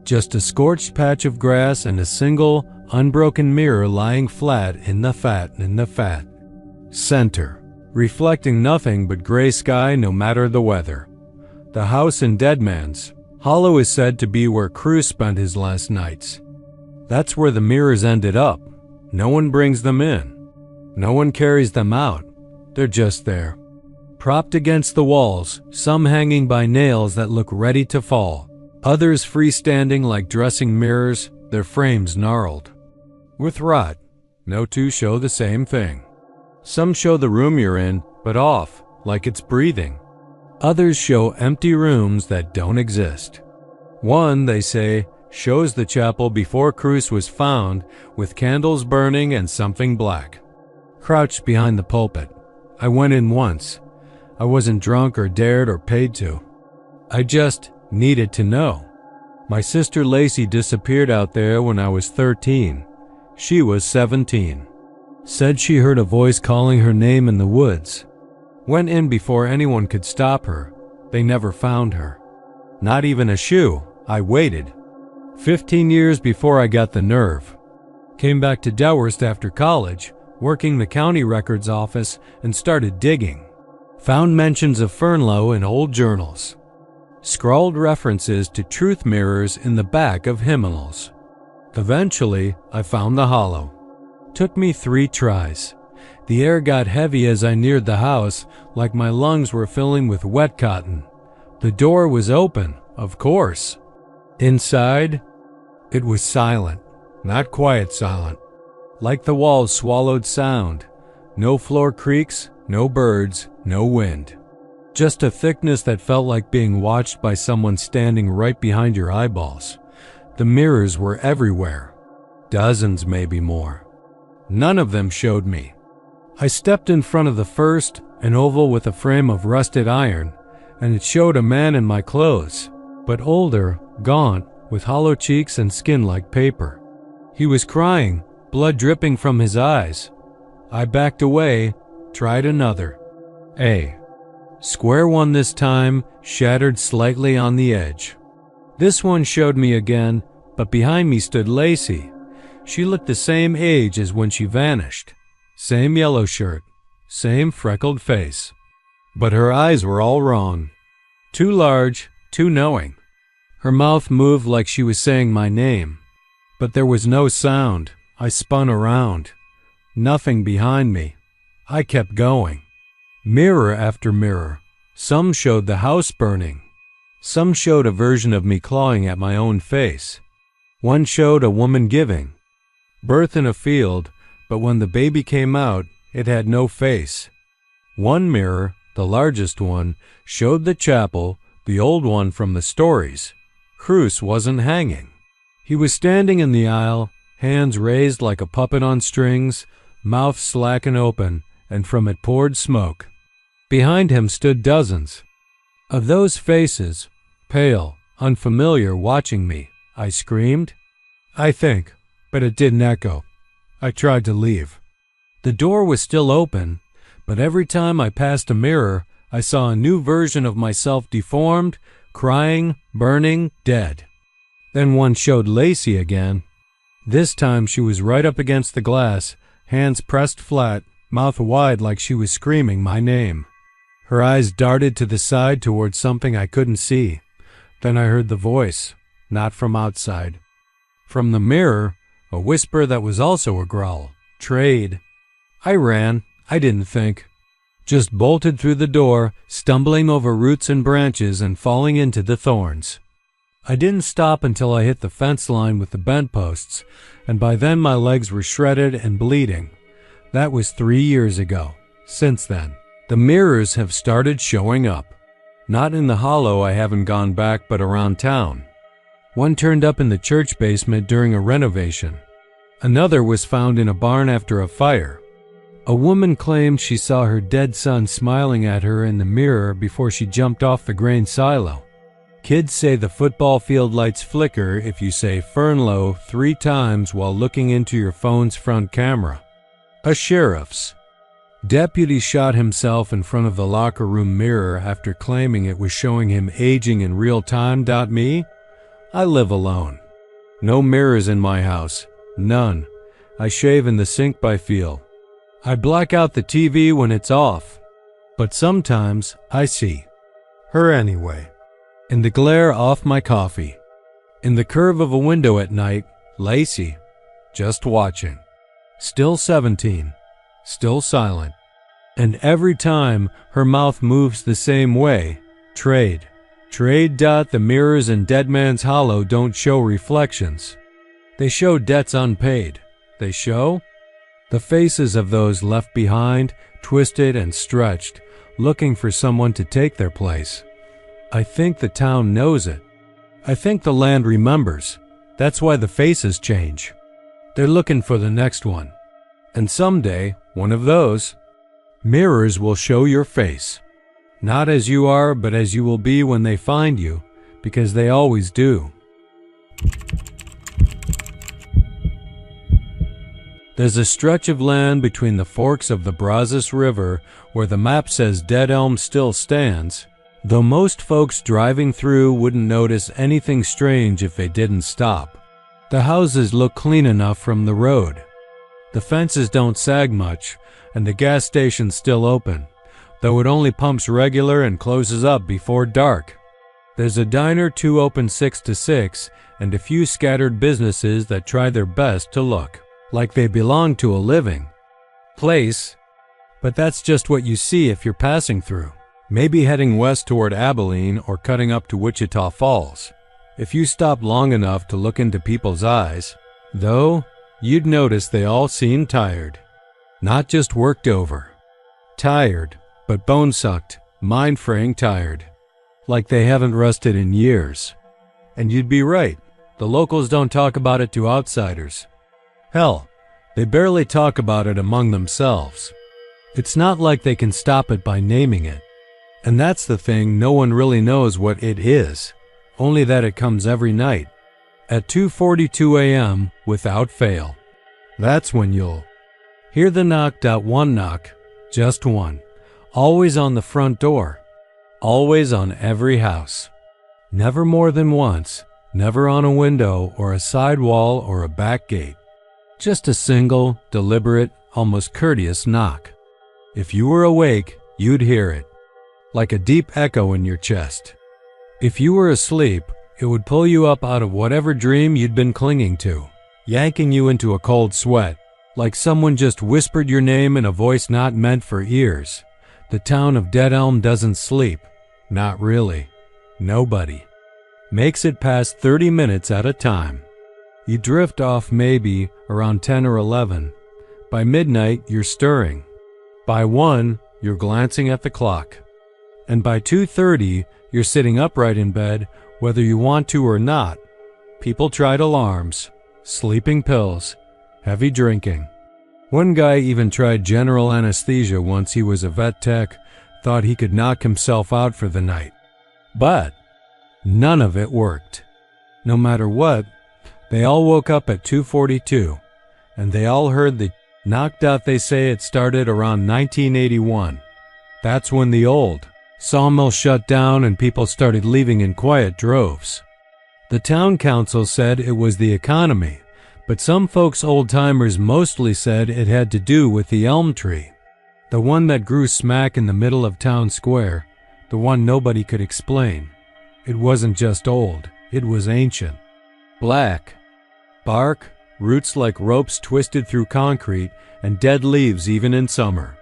Just a scorched patch of grass and a single, unbroken mirror lying flat in the fat center, reflecting nothing but gray sky no matter the weather. The house in Deadman's Hollow is said to be where Cruce spent his last nights. That's where the mirrors ended up. No one brings them in. No one carries them out. They're just there, propped against the walls, some hanging by nails that look ready to fall, others freestanding like dressing mirrors, their frames gnarled with rot. No two show the same thing. Some show the room you're in, but off, like it's breathing. Others show empty rooms that don't exist. One, they say, shows the chapel before Cruce was found, with candles burning and something black, crouched behind the pulpit. I went in once. I wasn't drunk or dared or paid to. I just needed to know. My sister Lacey disappeared out there when I was 13. She was 17. Said she heard a voice calling her name in the woods. Went in before anyone could stop her. They never found her. Not even a shoe. I waited. 15 years before I got the nerve. Came back to Dewhurst after college, working the county records office, and started digging. Found mentions of Fernlow in old journals. Scrawled references to truth mirrors in the back of hymnals. Eventually, I found the hollow. Took me 3 tries. The air got heavy as I neared the house, like my lungs were filling with wet cotton. The door was open, of course. Inside, it was silent, not quiet silent. Like the walls swallowed sound. No floor creaks, no birds, no wind. Just a thickness that felt like being watched by someone standing right behind your eyeballs. The mirrors were everywhere. Dozens, maybe more. None of them showed me. I stepped in front of the first, an oval with a frame of rusted iron, and it showed a man in my clothes, but older, gaunt, with hollow cheeks and skin like paper. He was crying, blood dripping from his eyes. I backed away, tried another. Square one this time, shattered slightly on the edge. This one showed me again, but behind me stood Lacey. She looked the same age as when she vanished. Same yellow shirt, same freckled face. But her eyes were all wrong. Too large, too knowing. Her mouth moved like she was saying my name. But there was no sound. I spun around. Nothing behind me. I kept going. Mirror after mirror. Some showed the house burning. Some showed a version of me clawing at my own face. One showed a woman giving birth in a field, but when the baby came out, it had no face. One mirror, the largest one, showed the chapel, the old one from the stories. Cruz wasn't hanging. He was standing in the aisle, hands raised like a puppet on strings, mouth slack and open, and from it poured smoke. Behind him stood dozens of those faces, pale, unfamiliar, watching me. I screamed, I think, but it didn't echo. I tried to leave. The door was still open, but every time I passed a mirror, I saw a new version of myself, deformed, crying, burning, dead. Then one showed Lacey again. This time she was right up against the glass, hands pressed flat, mouth wide like she was screaming my name. Her eyes darted to the side towards something I couldn't see. Then I heard the voice, not from outside. From the mirror, a whisper that was also a growl. Trade. I ran. I didn't think. Just bolted through the door, stumbling over roots and branches and falling into the thorns. I didn't stop until I hit the fence line with the bent posts, and by then my legs were shredded and bleeding. That was 3 years ago. Since then, the mirrors have started showing up. Not in the hollow, I haven't gone back, but around town. One turned up in the church basement during a renovation. Another was found in a barn after a fire. A woman claimed she saw her dead son smiling at her in the mirror before she jumped off the grain silo. Kids say the football field lights flicker if you say Fernlow 3 times while looking into your phone's front camera. A sheriff's deputy shot himself in front of the locker room mirror after claiming it was showing him aging in real time. Me? I live alone. No mirrors in my house. None. I shave in the sink by feel. I black out the TV when it's off. But sometimes I see her anyway. In the glare off my coffee. In the curve of a window at night, Lacey, just watching. Still 17. Still silent. And every time her mouth moves the same way, trade. Trade. The mirrors in Dead Man's Hollow don't show reflections. They show debts unpaid. They show the faces of those left behind, twisted and stretched, looking for someone to take their place. I think the town knows it. I think the land remembers. That's why the faces change. They're looking for the next one. And someday, one of those mirrors will show your face. Not as you are, but as you will be when they find you, because they always do. There's a stretch of land between the forks of the Brazos River where the map says Dead Elm still stands, though most folks driving through wouldn't notice anything strange if they didn't stop. The houses look clean enough from the road. The fences don't sag much, and the gas station's still open, though it only pumps regular and closes up before dark. There's a diner, 2 open 6 to 6, and a few scattered businesses that try their best to look like they belong to a living place, but that's just what you see if you're passing through, maybe heading west toward Abilene or cutting up to Wichita Falls. If you stop long enough to look into people's eyes, though, you'd notice they all seem tired. Not just worked over. Tired, but bone-sucked, mind-fraying tired. Like they haven't rested in years. And you'd be right. The locals don't talk about it to outsiders. Hell, they barely talk about it among themselves. It's not like they can stop it by naming it. And that's the thing, no one really knows what it is. Only that it comes every night. At 2:42 a.m. without fail. That's when you'll hear the knock. One knock. Just one. Always on the front door. Always on every house. Never more than once. Never on a window or a side wall or a back gate. Just a single, deliberate, almost courteous knock. If you were awake, you'd hear it. Like a deep echo in your chest. If you were asleep, it would pull you up out of whatever dream you'd been clinging to, yanking you into a cold sweat, like someone just whispered your name in a voice not meant for ears. The town of Dead Elm doesn't sleep. Not really. Nobody. Makes it past 30 minutes at a time. You drift off maybe around 10 or 11. By midnight, you're stirring. By 1, you're glancing at the clock. and by 2:30 you're sitting upright in bed whether you want to or not. People tried alarms, sleeping pills, heavy drinking. One guy even tried general anesthesia once he was a vet tech, thought he could knock himself out for the night. But none of it worked. No matter what, they all woke up at 2:42, and they all heard the knocked out. They say it started around 1981. That's when the old sawmill shut down and people started leaving in quiet droves. The town council said it was the economy, but some folks, old-timers, mostly said it had to do with the elm tree. The one that grew smack in the middle of town square, the one nobody could explain. It wasn't just old, it was ancient. Black. Bark, roots like ropes twisted through concrete, and dead leaves even in summer.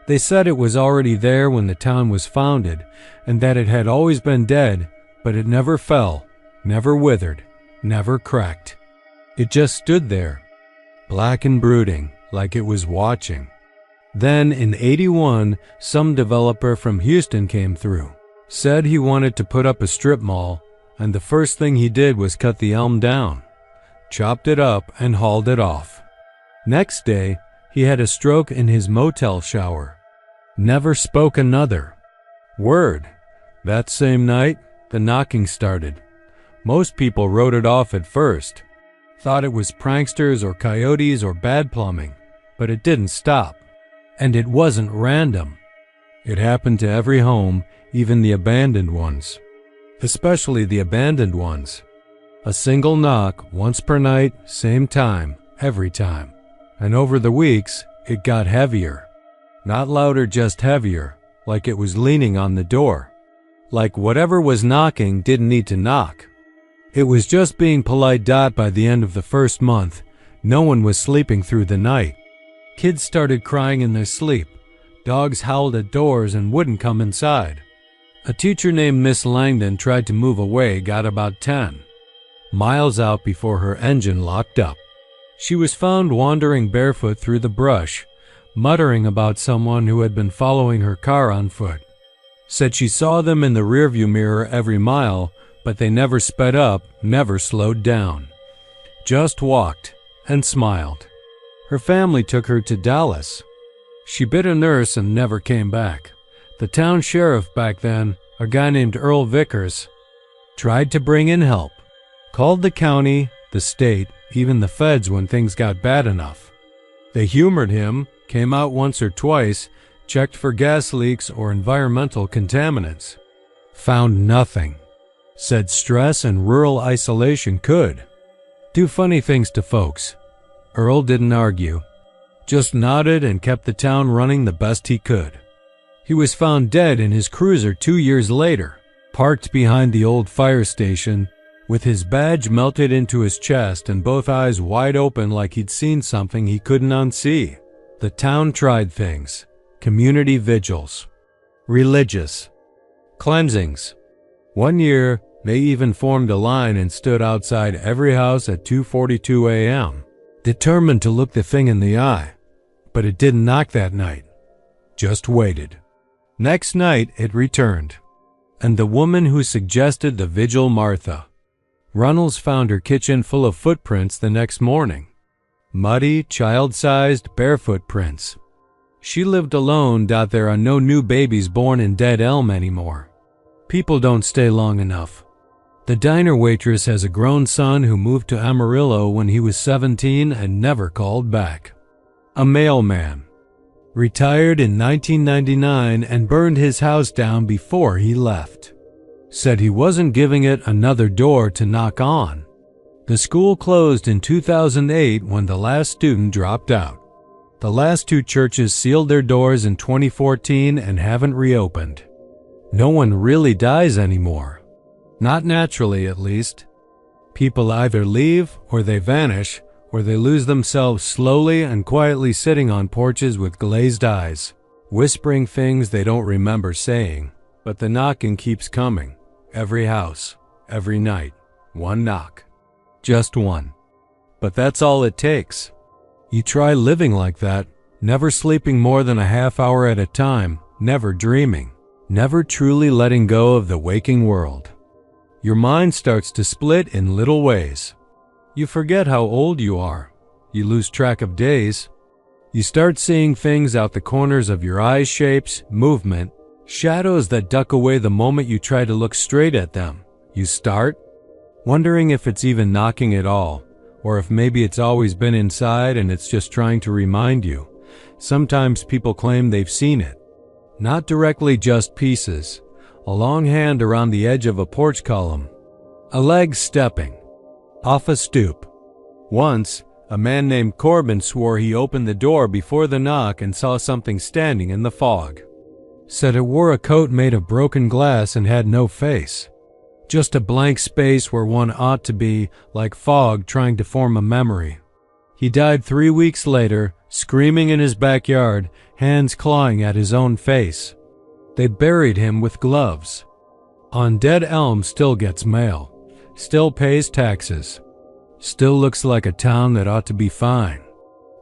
They said it was already there when the town was founded, and that it had always been dead, but it never fell, never withered, never cracked. It just stood there, black and brooding, like it was watching. Then, in '81, some developer from Houston came through, said he wanted to put up a strip mall, and the first thing he did was cut the elm down, chopped it up, and hauled it off. Next day, he had a stroke in his motel shower. Never spoke another word. That same night, the knocking started. Most people wrote it off at first, thought it was pranksters or coyotes or bad plumbing, but it didn't stop. And it wasn't random. It happened to every home, even the abandoned ones. Especially the abandoned ones. A single knock, once per night, same time, every time. And over the weeks, it got heavier. Not louder, just heavier, like it was leaning on the door. Like whatever was knocking didn't need to knock. It was just being polite. By the end of the first month, no one was sleeping through the night. Kids started crying in their sleep. Dogs howled at doors and wouldn't come inside. A teacher named Miss Langdon tried to move away, got about 10 miles out before her engine locked up. She was found wandering barefoot through the brush, muttering about someone who had been following her car on foot. Said she saw them in the rearview mirror every mile, but they never sped up, never slowed down. Just walked and smiled. Her family took her to Dallas. She bit a nurse and never came back. The town sheriff back then, a guy named Earl Vickers, tried to bring in help. Called the county, the state, even the feds when things got bad enough. They humored him, came out once or twice, checked for gas leaks or environmental contaminants. Found nothing. Said stress and rural isolation could do funny things to folks. Earl didn't argue, just nodded and kept the town running the best he could. He was found dead in his cruiser 2 years later, parked behind the old fire station, with his badge melted into his chest and both eyes wide open like he'd seen something he couldn't unsee. The town tried things, community vigils, religious cleansings. One year, they even formed a line and stood outside every house at 2:42 a.m., determined to look the thing in the eye. But it didn't knock that night, just waited. Next night, it returned. And the woman who suggested the vigil, Martha Runnels, found her kitchen full of footprints the next morning. Muddy, child-sized, barefoot prints. She lived alone. There are no new babies born in Dead Elm anymore. People don't stay long enough. The diner waitress has a grown son who moved to Amarillo when he was 17 and never called back. A mailman. Retired in 1999 and burned his house down before he left. Said he wasn't giving it another door to knock on. The school closed in 2008 when the last student dropped out. The last 2 churches sealed their doors in 2014 and haven't reopened. No one really dies anymore. Not naturally, at least. People either leave, or they vanish, or they lose themselves slowly and quietly, sitting on porches with glazed eyes, whispering things they don't remember saying. But the knocking keeps coming. Every house, every night. One knock. Just one. But that's all it takes. You try living like that, never sleeping more than a half hour at a time, never dreaming, never truly letting go of the waking world. Your mind starts to split in little ways. You forget how old you are. You lose track of days. You start seeing things out the corners of your eyes, shapes, movement, shadows that duck away the moment you try to look straight at them. You start wondering if it's even knocking at all, or if maybe it's always been inside and it's just trying to remind you. Sometimes people claim they've seen it. Not directly, just pieces. A long hand around the edge of a porch column. A leg stepping off a stoop. Once, a man named Corbin swore he opened the door before the knock and saw something standing in the fog. Said it wore a coat made of broken glass and had no face. Just a blank space where one ought to be, like fog trying to form a memory. He died 3 weeks later, screaming in his backyard, hands clawing at his own face. They buried him with gloves. On dead elm still gets mail, still pays taxes, still looks like a town that ought to be fine.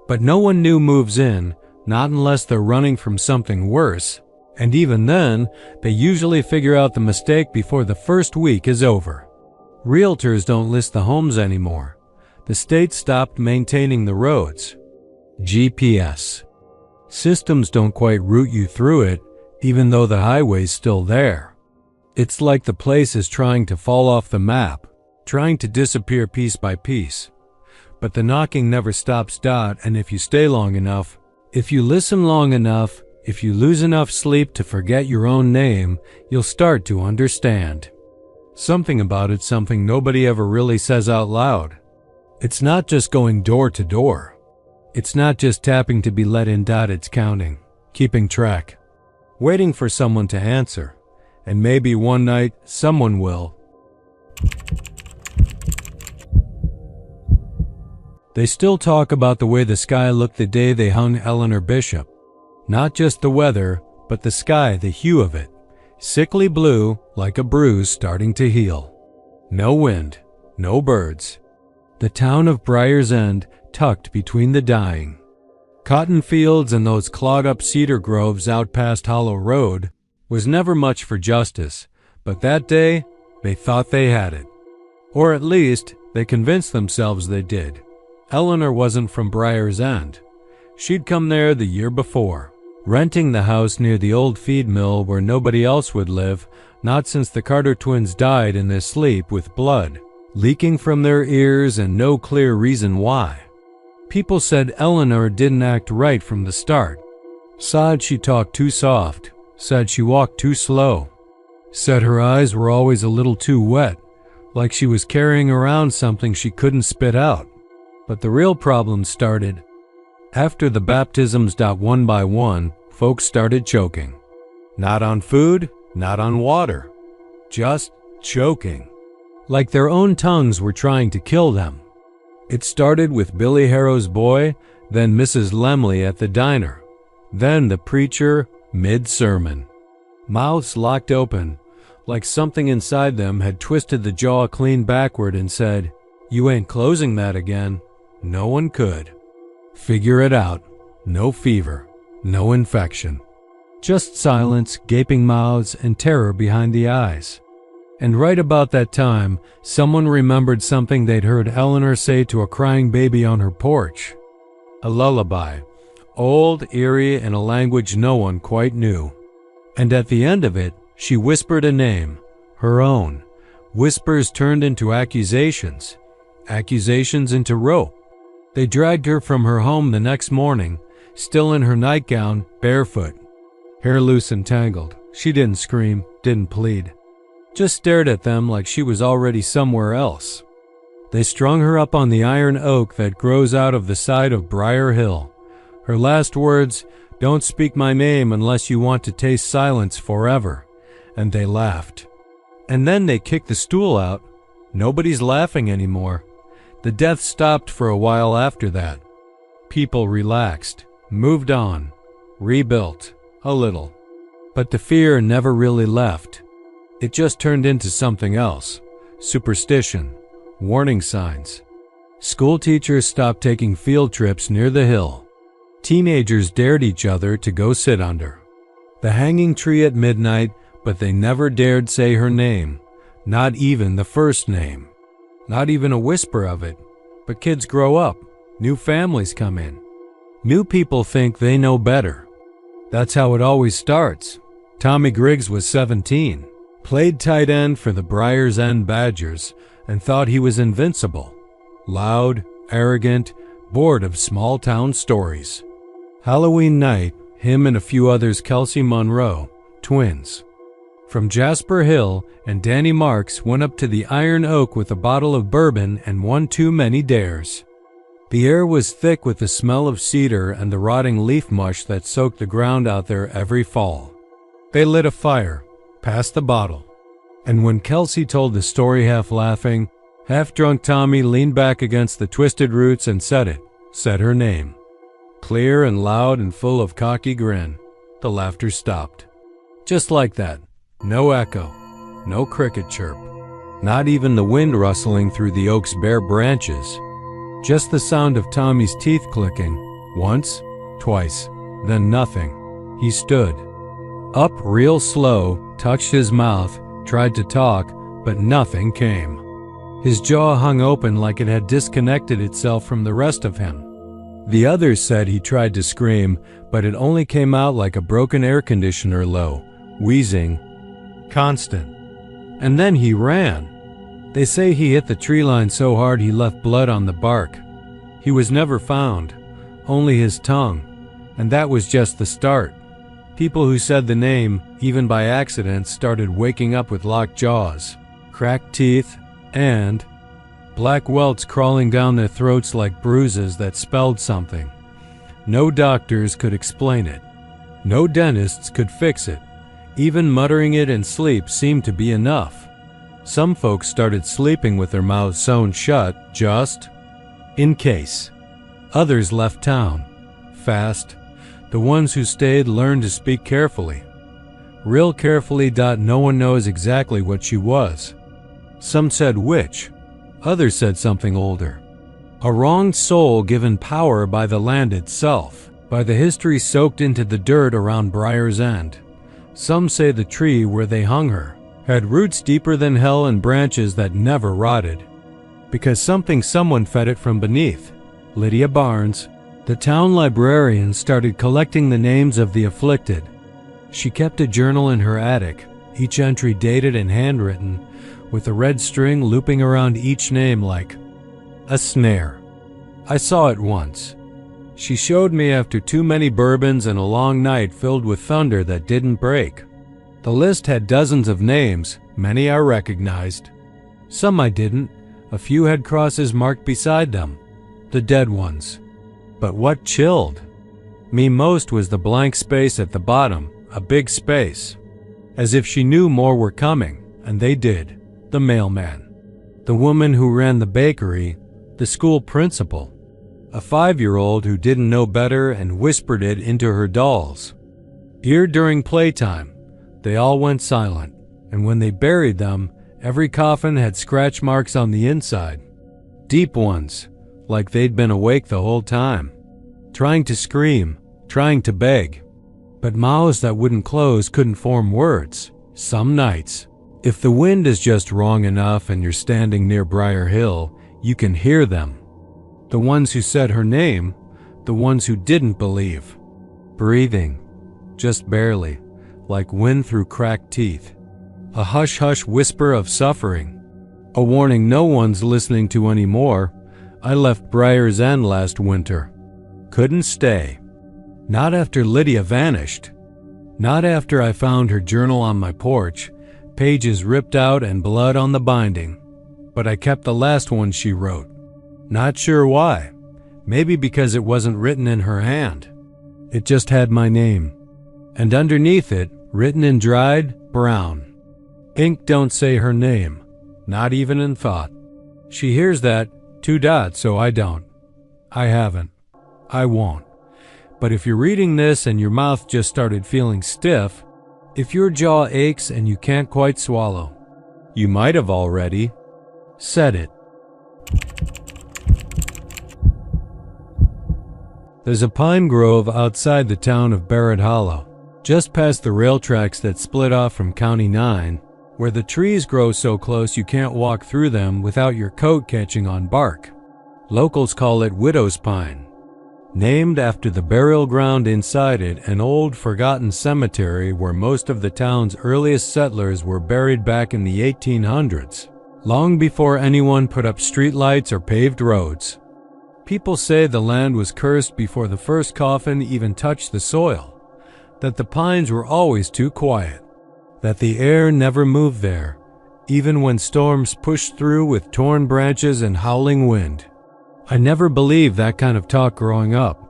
But no one new moves in, not unless they're running from something worse, and even then, they usually figure out the mistake before the first week is over. Realtors don't list the homes anymore. The state stopped maintaining the roads. GPS systems don't quite route you through it, even though the highway's still there. It's like the place is trying to fall off the map, trying to disappear piece by piece. But the knocking never stops. And if you stay long enough, if you listen long enough, if you lose enough sleep to forget your own name, you'll start to understand. Something about it, something nobody ever really says out loud. It's not just going door to door. It's not just tapping to be let in. It's counting, keeping track, waiting for someone to answer. And maybe one night, someone will. They still talk about the way the sky looked the day they hung Eleanor Bishop. Not just the weather, but the sky, the hue of it. Sickly blue, like a bruise starting to heal. No wind, no birds. The town of Briar's End, tucked between the dying. Cotton fields and those clog-up cedar groves out past Hollow Road was never much for justice, but that day, they thought they had it. Or at least, they convinced themselves they did. Eleanor wasn't from Briar's End. She'd come there the year before, renting the house near the old feed mill where nobody else would live, not since the Carter twins died in their sleep with blood leaking from their ears and no clear reason why. People said Eleanor didn't act right from the start. Said she talked too soft, said she walked too slow, said her eyes were always a little too wet, like she was carrying around something she couldn't spit out. But the real problem started after the baptisms. One by one, folks started choking. Not on food, not on water, just choking. Like their own tongues were trying to kill them. It started with Billy Harrow's boy, then Mrs. Lemley at the diner, then the preacher mid-sermon. Mouths locked open, like something inside them had twisted the jaw clean backward and said, "You ain't closing that again." No one could. Figure it out. No fever, no infection. Just silence, gaping mouths, and terror behind the eyes. And right about that time, someone remembered something they'd heard Eleanor say to a crying baby on her porch. A lullaby, old, eerie, in a language no one quite knew. And at the end of it, she whispered a name, her own. Whispers turned into accusations, accusations into rope. They dragged her from her home the next morning, still in her nightgown, barefoot, hair loose and tangled. She didn't scream, didn't plead. Just stared at them like she was already somewhere else. They strung her up on the iron oak that grows out of the side of Briar Hill. Her last words, "Don't speak my name unless you want to taste silence forever." And they laughed. And then they kicked the stool out. Nobody's laughing anymore. The death stopped for a while after that. People relaxed, moved on, rebuilt, a little. But the fear never really left. It just turned into something else. Superstition, warning signs. School teachers stopped taking field trips near the hill. Teenagers dared each other to go sit under. The hanging tree at midnight but they never dared say her name, not even the first name. Not even a whisper of it. But kids grow up, new families come in. New people think they know better. That's how it always starts. Tommy Griggs was 17, played tight end for the Briars End Badgers, and thought he was invincible. Loud, arrogant, bored of small-town stories. Halloween night, him and a few others, Kelsey Monroe, twins, from Jasper Hill, and Danny Marks went up to the Iron Oak with a bottle of bourbon and one too many dares. The air was thick with the smell of cedar and the rotting leaf mush that soaked the ground out there every fall. They lit a fire, passed the bottle, and when Kelsey told the story half laughing, half-drunk Tommy leaned back against the twisted roots and said her name. Clear and loud and full of cocky grin, the laughter stopped. Just like that. No echo, no cricket chirp, not even the wind rustling through the oak's bare branches. Just the sound of Tommy's teeth clicking, once, twice, then nothing. He stood up real slow, touched his mouth, tried to talk, but nothing came. His jaw hung open like it had disconnected itself from the rest of him. The others said he tried to scream, but it only came out like a broken air conditioner low, wheezing, constant. And then he ran. They say he hit the tree line so hard he left blood on the bark. He was never found, only his tongue, and that was just the start. People who said the name, even by accident, started waking up with locked jaws, cracked teeth, and black welts crawling down their throats like bruises that spelled something. No doctors could explain it. No dentists could fix it. Even muttering it in sleep seemed to be enough. Some folks started sleeping with their mouths sewn shut, just in case. Others left town, fast. The ones who stayed learned to speak carefully. Real carefully. No one knows exactly what she was. Some said witch. Others said something older. A wronged soul given power by the land itself, by the history soaked into the dirt around Briar's End. Some say the tree where they hung her had roots deeper than hell and branches that never rotted, because someone fed it from beneath. Lydia Barnes, the town librarian, started collecting the names of the afflicted. She kept a journal in her attic, each entry dated and handwritten, with a red string looping around each name like a snare. I saw it once. She showed me after too many bourbons and a long night filled with thunder that didn't break. The list had dozens of names, many I recognized. Some I didn't. A few had crosses marked beside them, the dead ones. But what chilled me most was the blank space at the bottom, a big space. As if she knew more were coming, and they did. The mailman, the woman who ran the bakery, the school principal, a 5-year-old who didn't know better and whispered it into her dolls. Here during playtime, they all went silent, and when they buried them, every coffin had scratch marks on the inside. Deep ones, like they'd been awake the whole time, trying to scream, trying to beg. But mouths that wouldn't close couldn't form words. Some nights, if the wind is just wrong enough and you're standing near Briar Hill, you can hear them. The ones who said her name, the ones who didn't believe. Breathing, just barely, like wind through cracked teeth. A hush-hush whisper of suffering. A warning no one's listening to anymore. I left Briar's End last winter. Couldn't stay. Not after Lydia vanished. Not after I found her journal on my porch, pages ripped out and blood on the binding. But I kept the last one she wrote. Not sure why. Maybe because it wasn't written in her hand. It just had my name. And underneath it, written in dried brown ink, don't say her name, not even in thought. She hears that, 2 dots, so I don't. I haven't. I won't. But if you're reading this and your mouth just started feeling stiff, if your jaw aches and you can't quite swallow, you might have already said it. There's a pine grove outside the town of Barrett Hollow. just past the rail tracks that split off from County 9, where the trees grow so close you can't walk through them without your coat catching on bark. Locals call it Widow's Pine, named after the burial ground inside it, an old forgotten cemetery where most of the town's earliest settlers were buried back in the 1800s, long before anyone put up streetlights or paved roads. People say the land was cursed before the first coffin even touched the soil, that the pines were always too quiet, that the air never moved there, even when storms pushed through with torn branches and howling wind. I never believed that kind of talk growing up.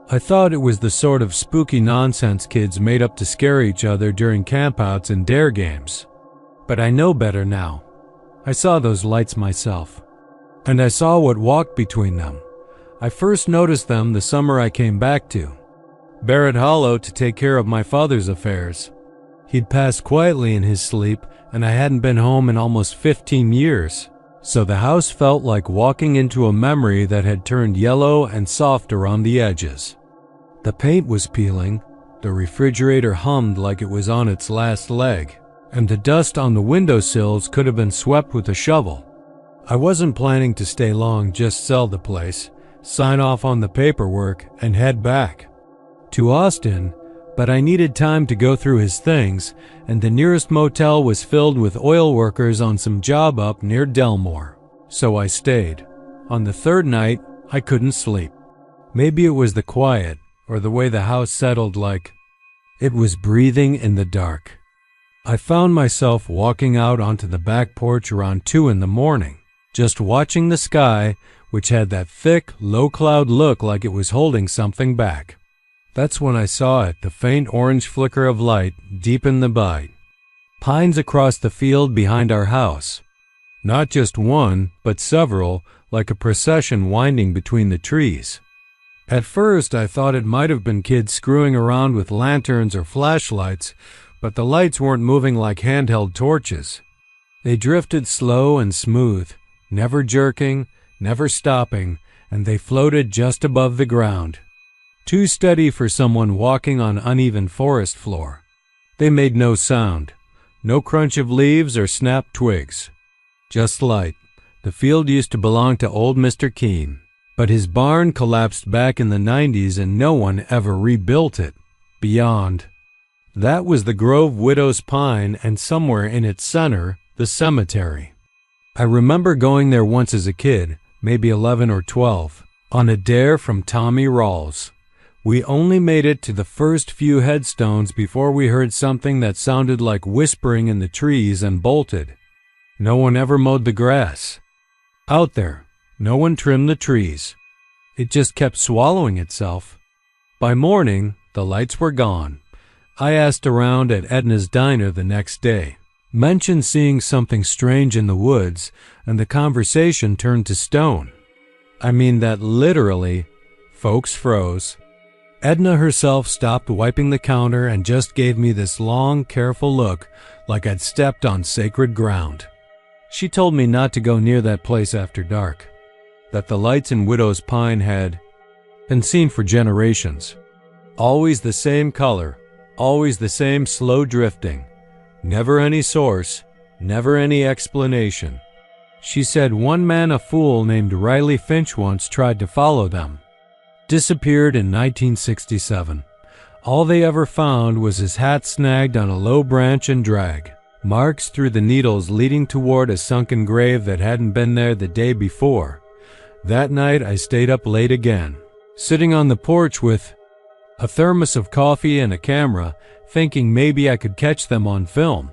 I thought it was the sort of spooky nonsense kids made up to scare each other during campouts and dare games. But I know better now. I saw those lights myself, and I saw what walked between them. I first noticed them the summer I came back to Barrett Hollow to take care of my father's affairs. He'd passed quietly in his sleep, and I hadn't been home in almost 15 years, so the house felt like walking into a memory that had turned yellow and soft around the edges. The paint was peeling, the refrigerator hummed like it was on its last leg, and the dust on the windowsills could have been swept with a shovel. I wasn't planning to stay long, just sell the place, sign off on the paperwork, and head back to Austin, but I needed time to go through his things, and the nearest motel was filled with oil workers on some job up near Delmore. So I stayed. On the third night, I couldn't sleep. Maybe it was the quiet, or the way the house settled like it was breathing in the dark. I found myself walking out onto the back porch around 2 in the morning, just watching the sky, which had that thick, low-cloud look like it was holding something back. That's when I saw it, the faint orange flicker of light deep in the bite. Pines across the field behind our house. Not just one, but several, like a procession winding between the trees. At first, I thought it might have been kids screwing around with lanterns or flashlights, but the lights weren't moving like handheld torches. They drifted slow and smooth, never jerking, never stopping, and they floated just above the ground. Too steady for someone walking on uneven forest floor. They made no sound, no crunch of leaves or snapped twigs. Just light. The field used to belong to old Mr. Keene, but his barn collapsed back in the 90s and no one ever rebuilt it. Beyond that was the Grove Widow's Pine, and somewhere in its center, the cemetery. I remember going there once as a kid, maybe 11 or 12, on a dare from Tommy Rawls. We only made it to the first few headstones before we heard something that sounded like whispering in the trees and bolted. No one ever mowed the grass. Out there, no one trimmed the trees. It just kept swallowing itself. By morning, the lights were gone. I asked around at Edna's Diner the next day, mentioned seeing something strange in the woods, and the conversation turned to stone. I mean that literally. Folks froze. Edna herself stopped wiping the counter and just gave me this long, careful look like I'd stepped on sacred ground. She told me not to go near that place after dark, that the lights in Widow's Pine had been seen for generations. Always the same color, always the same slow drifting, never any source, never any explanation. She said one man, a fool named Riley Finch, once tried to follow them. Disappeared in 1967. All they ever found was his hat snagged on a low branch and drag. Marks through the needles leading toward a sunken grave that hadn't been there the day before. That night I stayed up late again, sitting on the porch with a thermos of coffee and a camera, thinking maybe I could catch them on film.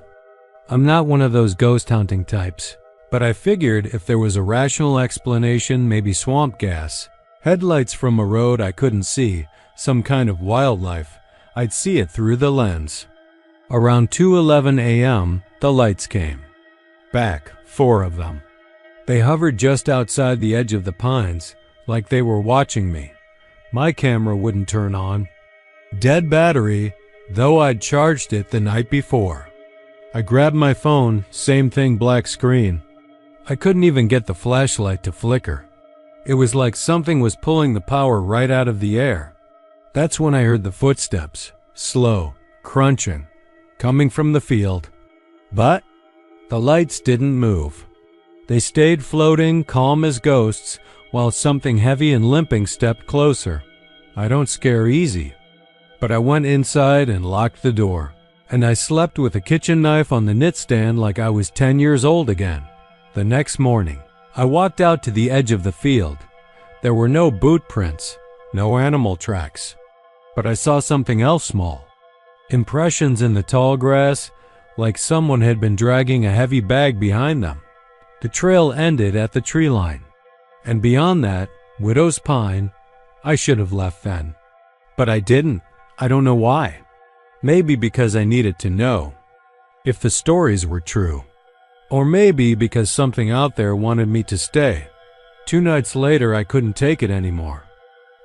I'm not one of those ghost hunting types, but I figured if there was a rational explanation, maybe swamp gas, headlights from a road I couldn't see, some kind of wildlife, I'd see it through the lens. Around 2:11 a.m., the lights came. Back, 4 of them. They hovered just outside the edge of the pines, like they were watching me. My camera wouldn't turn on. Dead battery, though I'd charged it the night before. I grabbed my phone, same thing, black screen. I couldn't even get the flashlight to flicker. It was like something was pulling the power right out of the air. That's when I heard the footsteps, slow, crunching, coming from the field. But the lights didn't move. They stayed floating, calm as ghosts, while something heavy and limping stepped closer. I don't scare easy, but I went inside and locked the door, and I slept with a kitchen knife on the nightstand like I was 10 years old again. The next morning, I walked out to the edge of the field. There were no boot prints, no animal tracks, but I saw something else small. Impressions in the tall grass, like someone had been dragging a heavy bag behind them. The trail ended at the tree line, and beyond that, widow's pine. I should have left then, but I didn't. I don't know why. Maybe because I needed to know if the stories were true, or maybe because something out there wanted me to stay. 2 nights later, I couldn't take it anymore.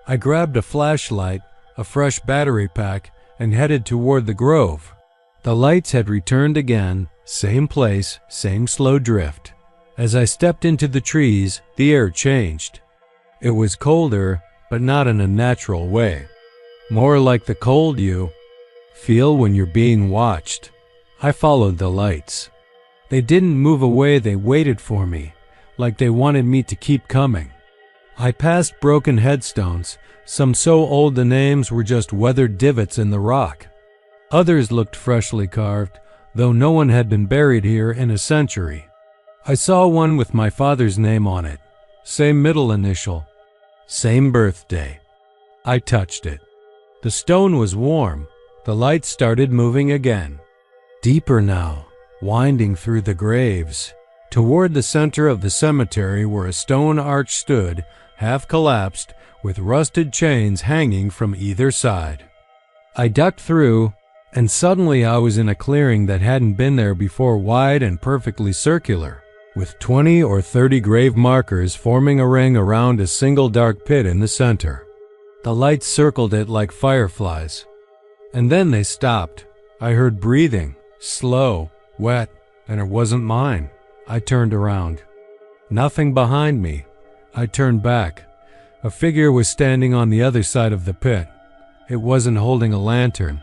I grabbed a flashlight, a fresh battery pack, and headed toward the grove. The lights had returned again, same place, same slow drift. As I stepped into the trees, the air changed. It was colder, but not in a natural way. More like the cold you feel when you're being watched. I followed the lights. They didn't move away, they waited for me, like they wanted me to keep coming. I passed broken headstones, some so old the names were just weathered divots in the rock. Others looked freshly carved, though no one had been buried here in a century. I saw one with my father's name on it, same middle initial, same birthday. I touched it. The stone was warm. The light started moving again. Deeper now, winding through the graves, toward the center of the cemetery where a stone arch stood, half collapsed, with rusted chains hanging from either side. I ducked through, and suddenly I was in a clearing that hadn't been there before, wide and perfectly circular, with 20 or 30 grave markers forming a ring around a single dark pit in the center. The lights circled it like fireflies, and then they stopped. I heard breathing, slow, wet, and it wasn't mine. I turned around. Nothing behind me. I turned back. A figure was standing on the other side of the pit. It wasn't holding a lantern.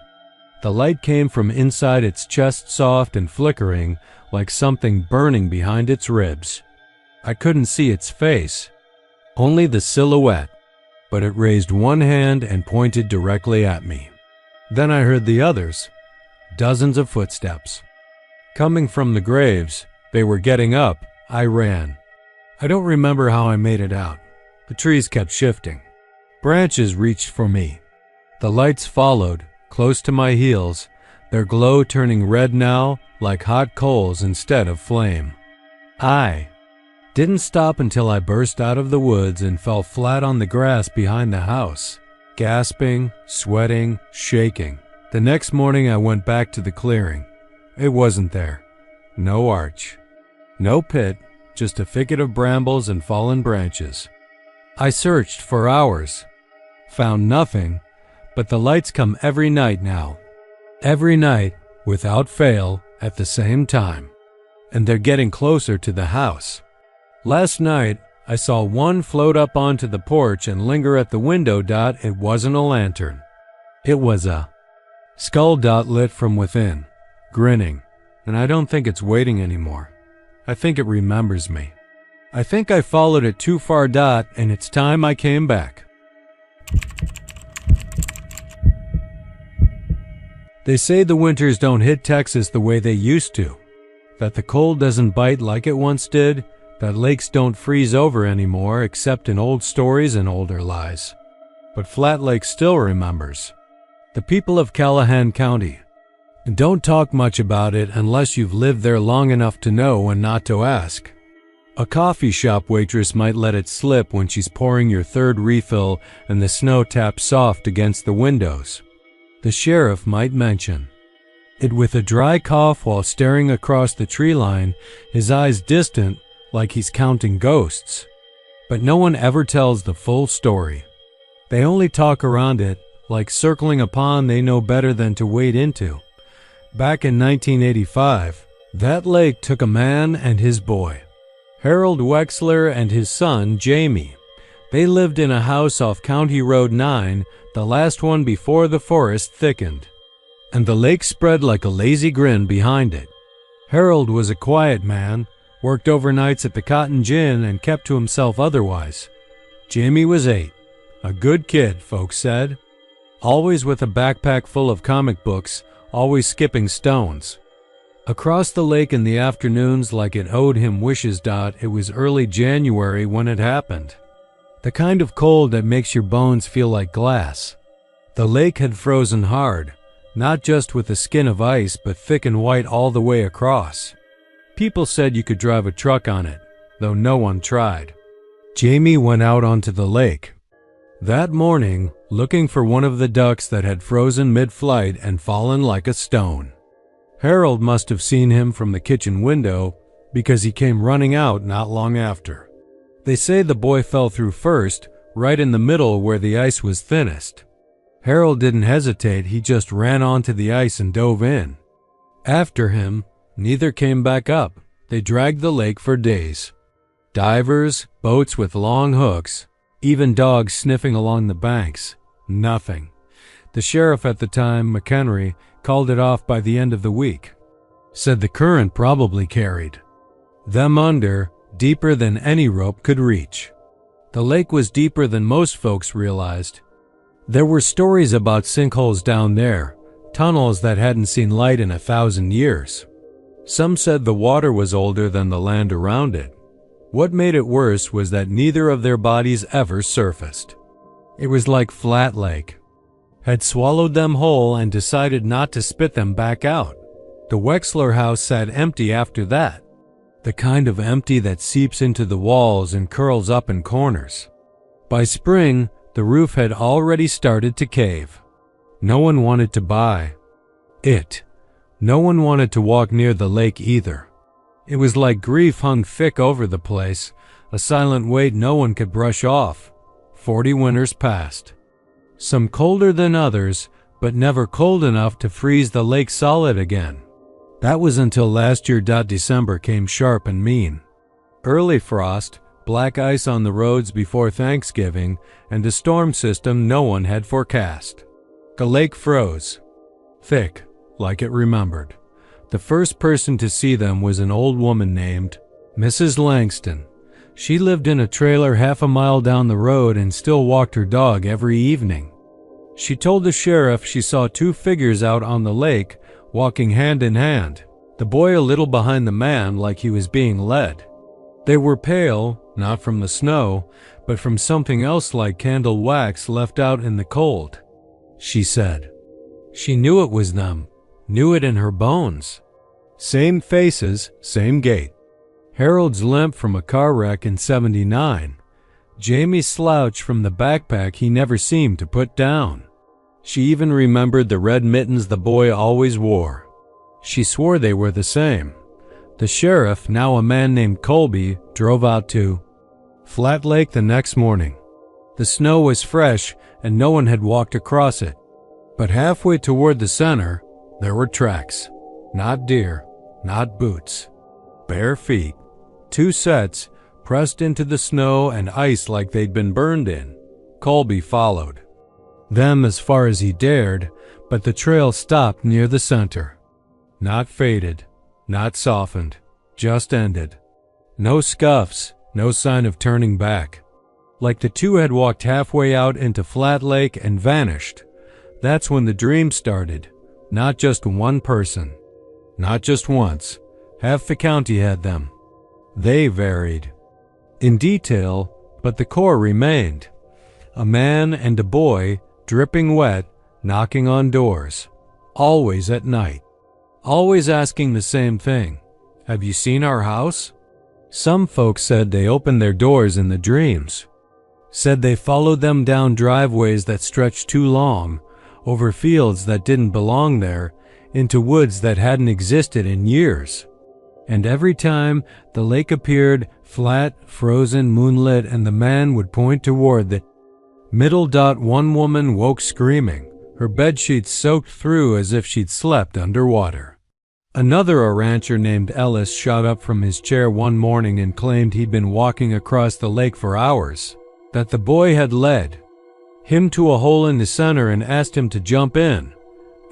The light came from inside its chest, soft and flickering, like something burning behind its ribs. I couldn't see its face, only the silhouette, but it raised one hand and pointed directly at me. Then I heard the others, dozens of footsteps. Coming from the graves, they were getting up. I ran. I don't remember how I made it out. The trees kept shifting. Branches reached for me. The lights followed, close to my heels, their glow turning red now, like hot coals instead of flame. I didn't stop until I burst out of the woods and fell flat on the grass behind the house, gasping, sweating, shaking. The next morning I went back to the clearing. It wasn't there. No arch. No pit, just a thicket of brambles and fallen branches. I searched for hours. Found nothing, but the lights come every night now. Every night, without fail, at the same time. And they're getting closer to the house. Last night, I saw one float up onto the porch and linger at the window. It wasn't a lantern. It was a skull. Lit from within, grinning, and I don't think it's waiting anymore. I think it remembers me. I think I followed it too far. And it's time I came back. They say the winters don't hit Texas the way they used to, that the cold doesn't bite like it once did, that lakes don't freeze over anymore except in old stories and older lies. But Flat Lake still remembers. The people of Callahan County. Don't talk much about it unless you've lived there long enough to know when not to ask. A coffee shop waitress might let it slip when she's pouring your third refill and the snow taps soft against the windows. The sheriff might mention it with a dry cough while staring across the tree line, his eyes distant like he's counting ghosts. But no one ever tells the full story. They only talk around it, like circling a pond they know better than to wade into. Back in 1985, that lake took a man and his boy, Harold Wexler, and his son, Jamie. They lived in a house off County Road 9, the last one before the forest thickened. and the lake spread like a lazy grin behind it. Harold was a quiet man, worked overnights at the Cotton Gin and kept to himself otherwise. Jamie was 8. A good kid, folks said. Always with a backpack full of comic books, always skipping stones. Across the lake in the afternoons like it owed him wishes. It was early January when it happened. The kind of cold that makes your bones feel like glass. The lake had frozen hard, not just with a skin of ice, but thick and white all the way across. People said you could drive a truck on it, though no one tried. Jamie went out onto the lake that morning, looking for one of the ducks that had frozen mid-flight and fallen like a stone. Harold must have seen him from the kitchen window because he came running out not long after. They say the boy fell through first, right in the middle where the ice was thinnest. Harold didn't hesitate, he just ran onto the ice and dove in. After him, neither came back up. They dragged the lake for days. Divers, boats with long hooks, even dogs sniffing along the banks. Nothing. The sheriff at the time, McHenry, called it off by the end of the week. Said the current probably carried them under, deeper than any rope could reach. The lake was deeper than most folks realized. There were stories about sinkholes down there, tunnels that hadn't seen light in 1,000 years. Some said the water was older than the land around it. What made it worse was that neither of their bodies ever surfaced. It was like Flat Lake had swallowed them whole and decided not to spit them back out. The Wexler house sat empty after that, the kind of empty that seeps into the walls and curls up in corners. By spring, the roof had already started to cave. No one wanted to buy it. No one wanted to walk near the lake either. It was like grief hung thick over the place, a silent weight no one could brush off. 40 winters passed. Some colder than others, but never cold enough to freeze the lake solid again. That was until last year. December came sharp and mean. Early frost, black ice on the roads before Thanksgiving, and a storm system no one had forecast. The lake froze. Thick, like it remembered. The first person to see them was an old woman named Mrs. Langston. She lived in a trailer half a mile down the road and still walked her dog every evening. She told the sheriff she saw 2 figures out on the lake, walking hand in hand, the boy a little behind the man like he was being led. They were pale, not from the snow, but from something else like candle wax left out in the cold, she said. She knew it was them, knew it in her bones. Same faces, same gait. Harold's limp from a car wreck in '79. Jamie's slouch from the backpack he never seemed to put down. She even remembered the red mittens the boy always wore. She swore they were the same. The sheriff, now a man named Colby, drove out to Flat Lake the next morning. The snow was fresh and no one had walked across it. But halfway toward the center, there were tracks. Not deer, not boots. Bare feet. 2 sets, pressed into the snow and ice like they'd been burned in. Colby followed them as far as he dared, but the trail stopped near the center. Not faded, not softened, just ended. No scuffs, no sign of turning back. Like the 2 had walked halfway out into Flat Lake and vanished. That's when the dream started. Not just one person. Not just once. Half the county had them. They varied in detail, but the core remained. A man and a boy, dripping wet, knocking on doors. Always at night. Always asking the same thing. Have you seen our house? Some folks said they opened their doors in the dreams. Said they followed them down driveways that stretched too long, over fields that didn't belong there, into woods that hadn't existed in years. And every time the lake appeared, flat, frozen, moonlit, and the man would point toward the middle. One woman woke screaming, her bedsheets soaked through as if she'd slept underwater. Another, a rancher named Ellis, shot up from his chair one morning and claimed he'd been walking across the lake for hours, that the boy had led him to a hole in the center and asked him to jump in.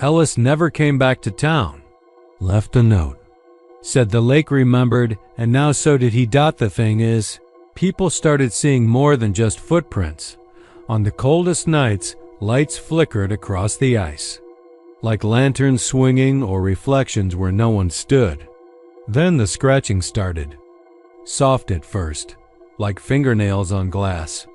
Ellis never came back to town. Left a note. Said the lake remembered, and now so did he. The thing is, people started seeing more than just footprints. On the coldest nights, lights flickered across the ice, like lanterns swinging or reflections where no one stood. Then the scratching started. Soft at first, like fingernails on glass.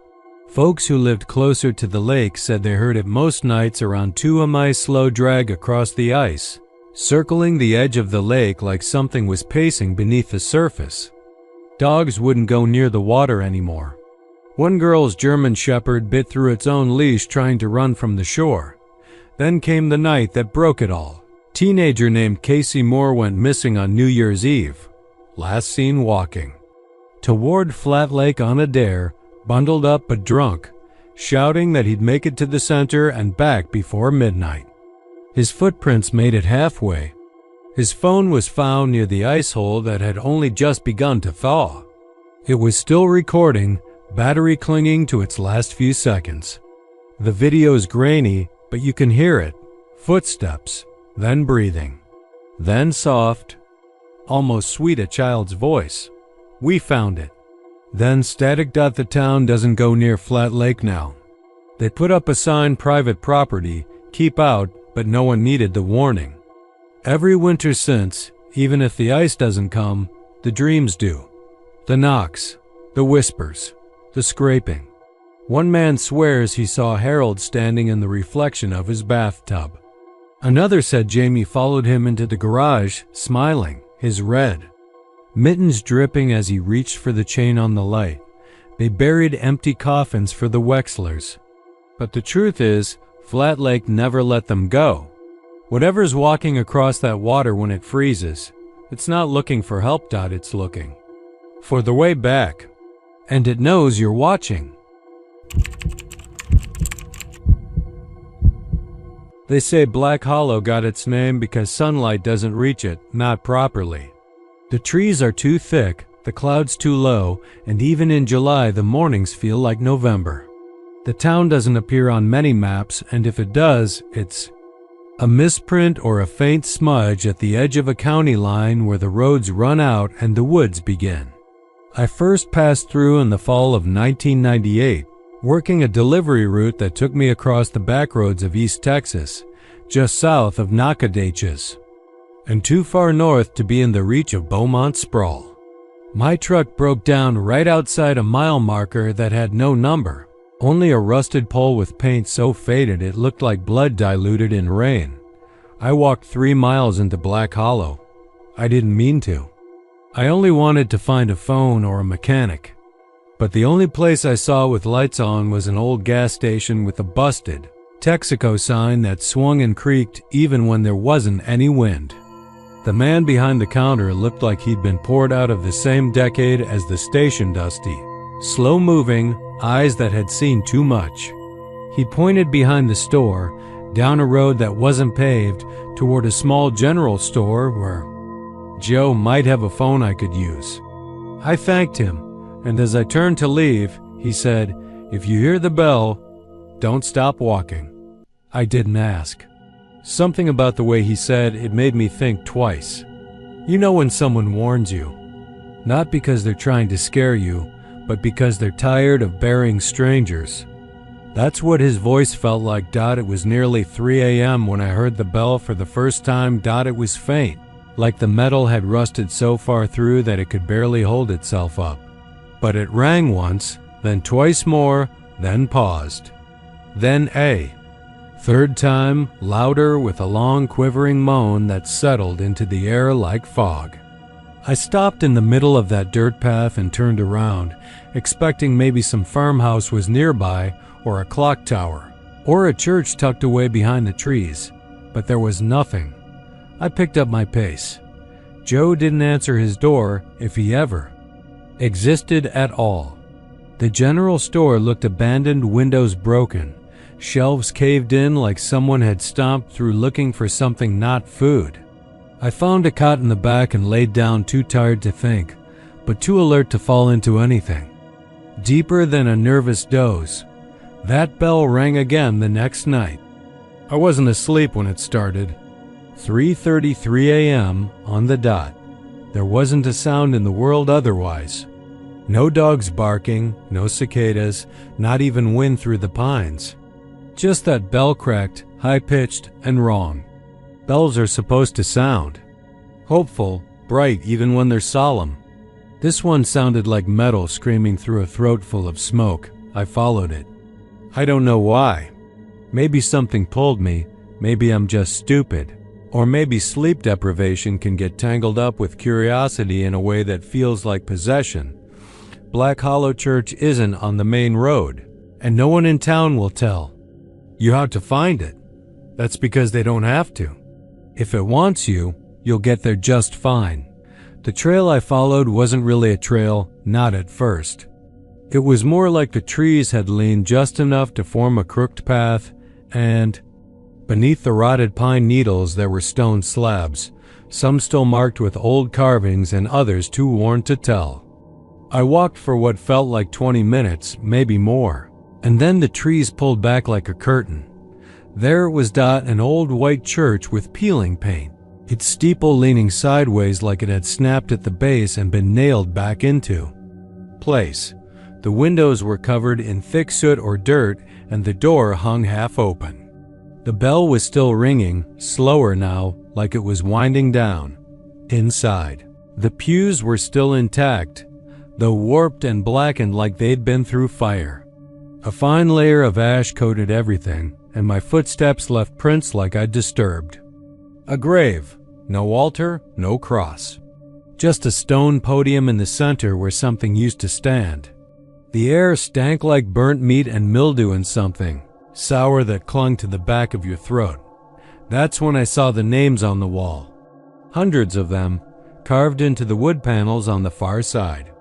Folks who lived closer to the lake said they heard it most nights around 2 a.m. slow drag across the ice, circling the edge of the lake like something was pacing beneath the surface. Dogs wouldn't go near the water anymore. One girl's German shepherd bit through its own leash trying to run from the shore. Then came the night that broke it all. Teenager named Casey Moore went missing on New Year's Eve. Last seen walking toward Flat Lake on a dare, bundled up but drunk, shouting that he'd make it to the center and back before midnight. His footprints made it halfway. His phone was found near the ice hole that had only just begun to thaw. It was still recording, battery clinging to its last few seconds. The video's grainy, but you can hear it. Footsteps, then breathing, then soft, almost sweet a child's voice. We found it. Then static. The town doesn't go near Flat Lake now. They put up a sign, private property, keep out, but no one needed the warning. Every winter since, even if the ice doesn't come, the dreams do. The knocks, the whispers, the scraping. One man swears he saw Harold standing in the reflection of his bathtub. Another said Jamie followed him into the garage, smiling, his red mittens dripping as he reached for the chain on the light. They buried empty coffins for the Wexlers. But the truth is, Flat Lake never let them go. Whatever's walking across that water when it freezes, it's not looking for help. It's looking for the way back. And it knows you're watching. They say Black Hollow got its name because sunlight doesn't reach it, not properly. The trees are too thick, the clouds too low, and even in July the mornings feel like November. The town doesn't appear on many maps, and if it does, it's a misprint or a faint smudge at the edge of a county line where the roads run out and the woods begin. I first passed through in the fall of 1998, working a delivery route that took me across the backroads of East Texas, just south of Nacogdoches, and too far north to be in the reach of Beaumont sprawl. My truck broke down right outside a mile marker that had no number, only a rusted pole with paint so faded it looked like blood diluted in rain. I walked 3 miles into Black Hollow. I didn't mean to. I only wanted to find a phone or a mechanic. But the only place I saw with lights on was an old gas station with a busted Texaco sign that swung and creaked even when there wasn't any wind. The man behind the counter looked like he'd been poured out of the same decade as the station, dusty, slow-moving, eyes that had seen too much. He pointed behind the store, down a road that wasn't paved, toward a small general store where Joe might have a phone I could use. I thanked him, and as I turned to leave, he said, "If you hear the bell, don't stop walking." I didn't ask. Something about the way he said it made me think twice. You know when someone warns you, not because they're trying to scare you, but because they're tired of burying strangers. That's what his voice felt like. It was nearly 3 a.m. when I heard the bell for the first time. It was faint, like the metal had rusted so far through that it could barely hold itself up. But it rang once, then twice more, then paused. Then a third time, louder, with a long quivering moan that settled into the air like fog. I stopped in the middle of that dirt path and turned around, expecting maybe some farmhouse was nearby, or a clock tower, or a church tucked away behind the trees, but there was nothing. I picked up my pace. Joe didn't answer his door, if he ever existed at all. The general store looked abandoned, windows broken, shelves caved in like someone had stomped through looking for something not food. I found a cot in the back and laid down, too tired to think, but too alert to fall into anything. Deeper than a nervous doze, that bell rang again the next night. I wasn't asleep when it started. 3:33 a.m. on the dot. There wasn't a sound in the world otherwise. No dogs barking, no cicadas, not even wind through the pines. Just that bell cracked, high-pitched, and wrong. Bells are supposed to sound hopeful, bright even when they're solemn. This one sounded like metal screaming through a throat full of smoke. I followed it. I don't know why. Maybe something pulled me, maybe I'm just stupid, or maybe sleep deprivation can get tangled up with curiosity in a way that feels like possession. Black Hollow Church isn't on the main road, and no one in town will tell. You have to find it. That's because they don't have to. If it wants you, you'll get there just fine. The trail I followed wasn't really a trail, not at first. It was more like the trees had leaned just enough to form a crooked path, and beneath the rotted pine needles there were stone slabs, some still marked with old carvings and others too worn to tell. I walked for what felt like 20 minutes, maybe more, and then the trees pulled back like a curtain. There was an old white church with peeling paint, its steeple leaning sideways like it had snapped at the base and been nailed back into place. The windows were covered in thick soot or dirt, and the door hung half open. The bell was still ringing, slower now, like it was winding down. Inside, the pews were still intact, though warped and blackened like they'd been through fire. A fine layer of ash coated everything, and my footsteps left prints like I'd disturbed. A grave, no altar, no cross. Just a stone podium in the center where something used to stand. The air stank like burnt meat and mildew and something sour that clung to the back of your throat. That's when I saw the names on the wall. Hundreds of them, carved into the wood panels on the far side.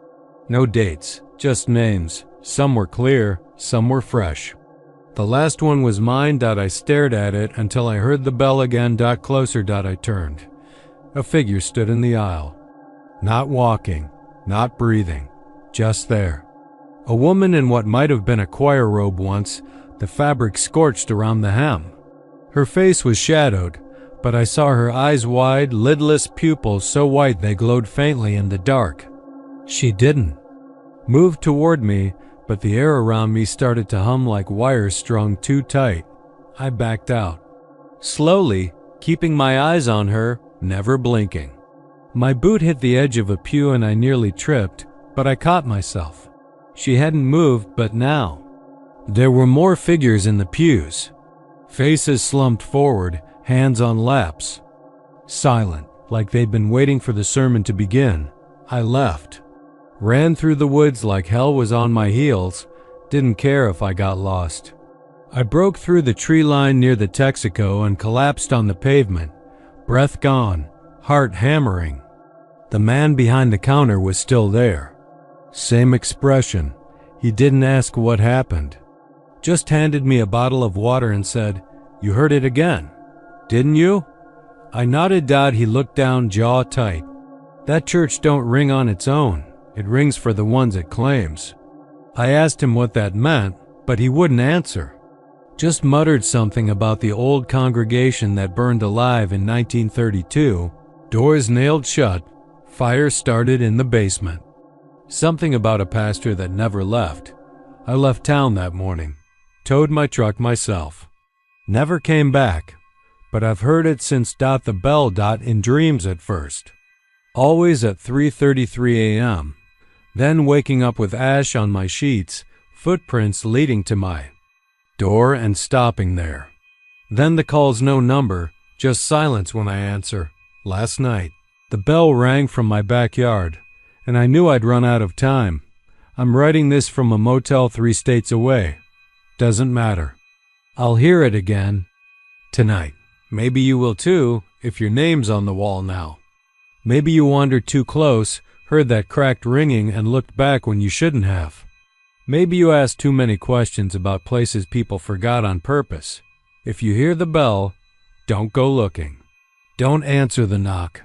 No dates, just names. Some were clear, some were fresh. The last one was mine. I stared at it until I heard the bell again. Closer. I turned. A figure stood in the aisle. Not walking, not breathing, just there. A woman in what might have been a choir robe once, the fabric scorched around the hem. Her face was shadowed, but I saw her eyes wide, lidless pupils so white they glowed faintly in the dark. She didn't move toward me, but the air around me started to hum like wires strung too tight. I backed out. Slowly, keeping my eyes on her, never blinking. My boot hit the edge of a pew and I nearly tripped, but I caught myself. She hadn't moved, but now there were more figures in the pews. Faces slumped forward, hands on laps. Silent, like they'd been waiting for the sermon to begin. I left. Ran through the woods like hell was on my heels, didn't care if I got lost. I broke through the tree line near the Texaco and collapsed on the pavement, breath gone, heart hammering. The man behind the counter was still there. Same expression. He didn't ask what happened. Just handed me a bottle of water and said, "You heard it again, didn't you?" I nodded. He looked down, jaw tight. That church don't ring on its own. It rings for the ones it claims. I asked him what that meant, but he wouldn't answer. Just muttered something about the old congregation that burned alive in 1932, doors nailed shut, fire started in the basement. Something about a pastor that never left. I left town that morning, towed my truck myself. Never came back, but I've heard it since. The bell in dreams at first. Always at 3:33 a.m. Then waking up with ash on my sheets, footprints leading to my door and stopping there. Then the call's no number, just silence when I answer. Last night, the bell rang from my backyard, and I knew I'd run out of time. I'm writing this from a motel 3 states away. Doesn't matter. I'll hear it again tonight. Maybe you will too, if your name's on the wall now. Maybe you wandered too close, heard that cracked ringing, and looked back when you shouldn't have. Maybe you asked too many questions about places people forgot on purpose. If you hear the bell, don't go looking. Don't answer the knock.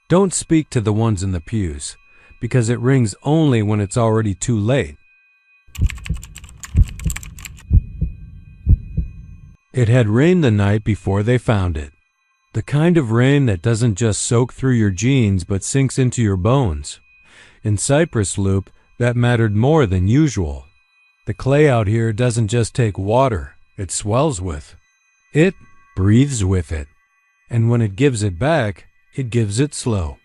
Don't speak to the ones in the pews, because it rings only when it's already too late. It had rained the night before they found it. The kind of rain that doesn't just soak through your jeans but sinks into your bones. In Cypress Loop, that mattered more than usual. The clay out here doesn't just take water, it swells with. It breathes with it. And when it gives it back, it gives it slow.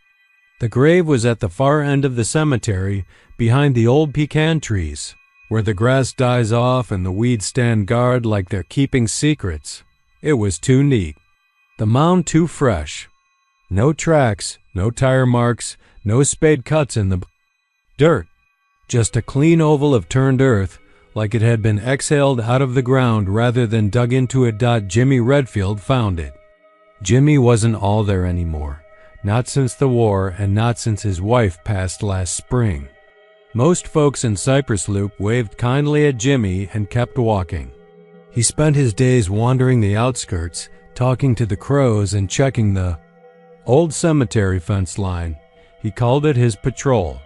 The grave was at the far end of the cemetery, behind the old pecan trees, where the grass dies off and the weeds stand guard like they're keeping secrets. It was too neat. The mound too fresh. No tracks, no tire marks, no spade cuts in the dirt. Just a clean oval of turned earth, like it had been exhaled out of the ground rather than dug into it. Jimmy Redfield found it. Jimmy wasn't all there anymore. Not since the war and not since his wife passed last spring. Most folks in Cypress Loop waved kindly at Jimmy and kept walking. He spent his days wandering the outskirts, talking to the crows and checking the old cemetery fence line. He called it his patrol.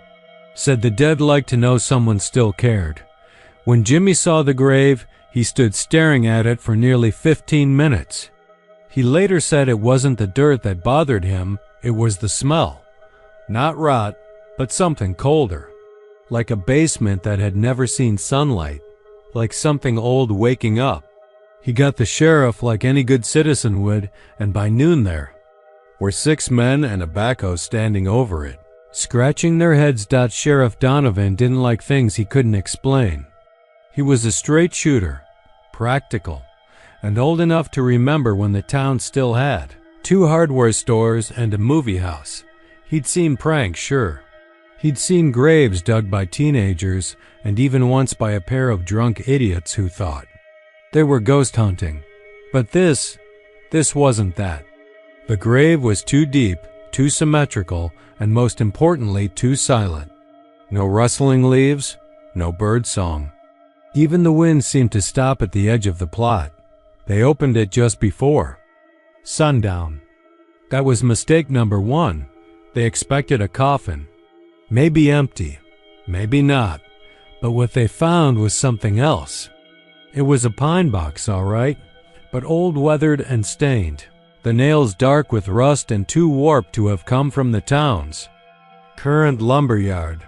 Said the dead liked to know someone still cared. When Jimmy saw the grave, he stood staring at it for nearly 15 minutes. He later said it wasn't the dirt that bothered him, it was the smell. Not rot, but something colder. Like a basement that had never seen sunlight. Like something old waking up. He got the sheriff like any good citizen would, and by noon there were 6 men and a backhoe standing over it, scratching their heads. Sheriff Donovan didn't like things he couldn't explain. He was a straight shooter, practical, and old enough to remember when the town still had 2 hardware stores and a movie house. He'd seen pranks, sure. He'd seen graves dug by teenagers, and even once by a pair of drunk idiots who thought they were ghost hunting. But this wasn't that. The grave was too deep, too symmetrical, and most importantly, too silent. No rustling leaves, no bird song. Even the wind seemed to stop at the edge of the plot. They opened it just before sundown. That was mistake number 1. They expected a coffin. Maybe empty, maybe not, but what they found was something else. It was a pine box, all right, but old, weathered, and stained. The nails dark with rust and too warped to have come from the town's current lumberyard.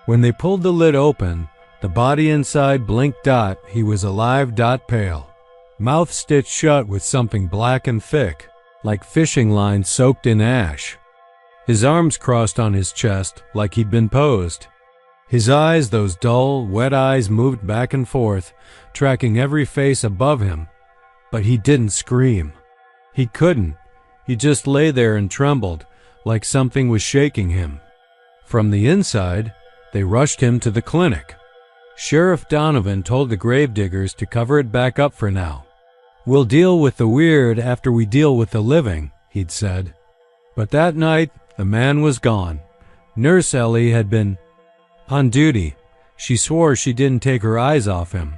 When they pulled the lid open, the body inside blinked. He was alive. Pale. Mouth stitched shut with something black and thick, like fishing line soaked in ash. His arms crossed on his chest like he'd been posed. His eyes, those dull, wet eyes, moved back and forth, tracking every face above him. But he didn't scream. He couldn't. He just lay there and trembled, like something was shaking him. From the inside, they rushed him to the clinic. Sheriff Donovan told the gravediggers to cover it back up for now. "We'll deal with the weird after we deal with the living," he'd said. But that night, the man was gone. Nurse Ellie had been on duty. She swore she didn't take her eyes off him.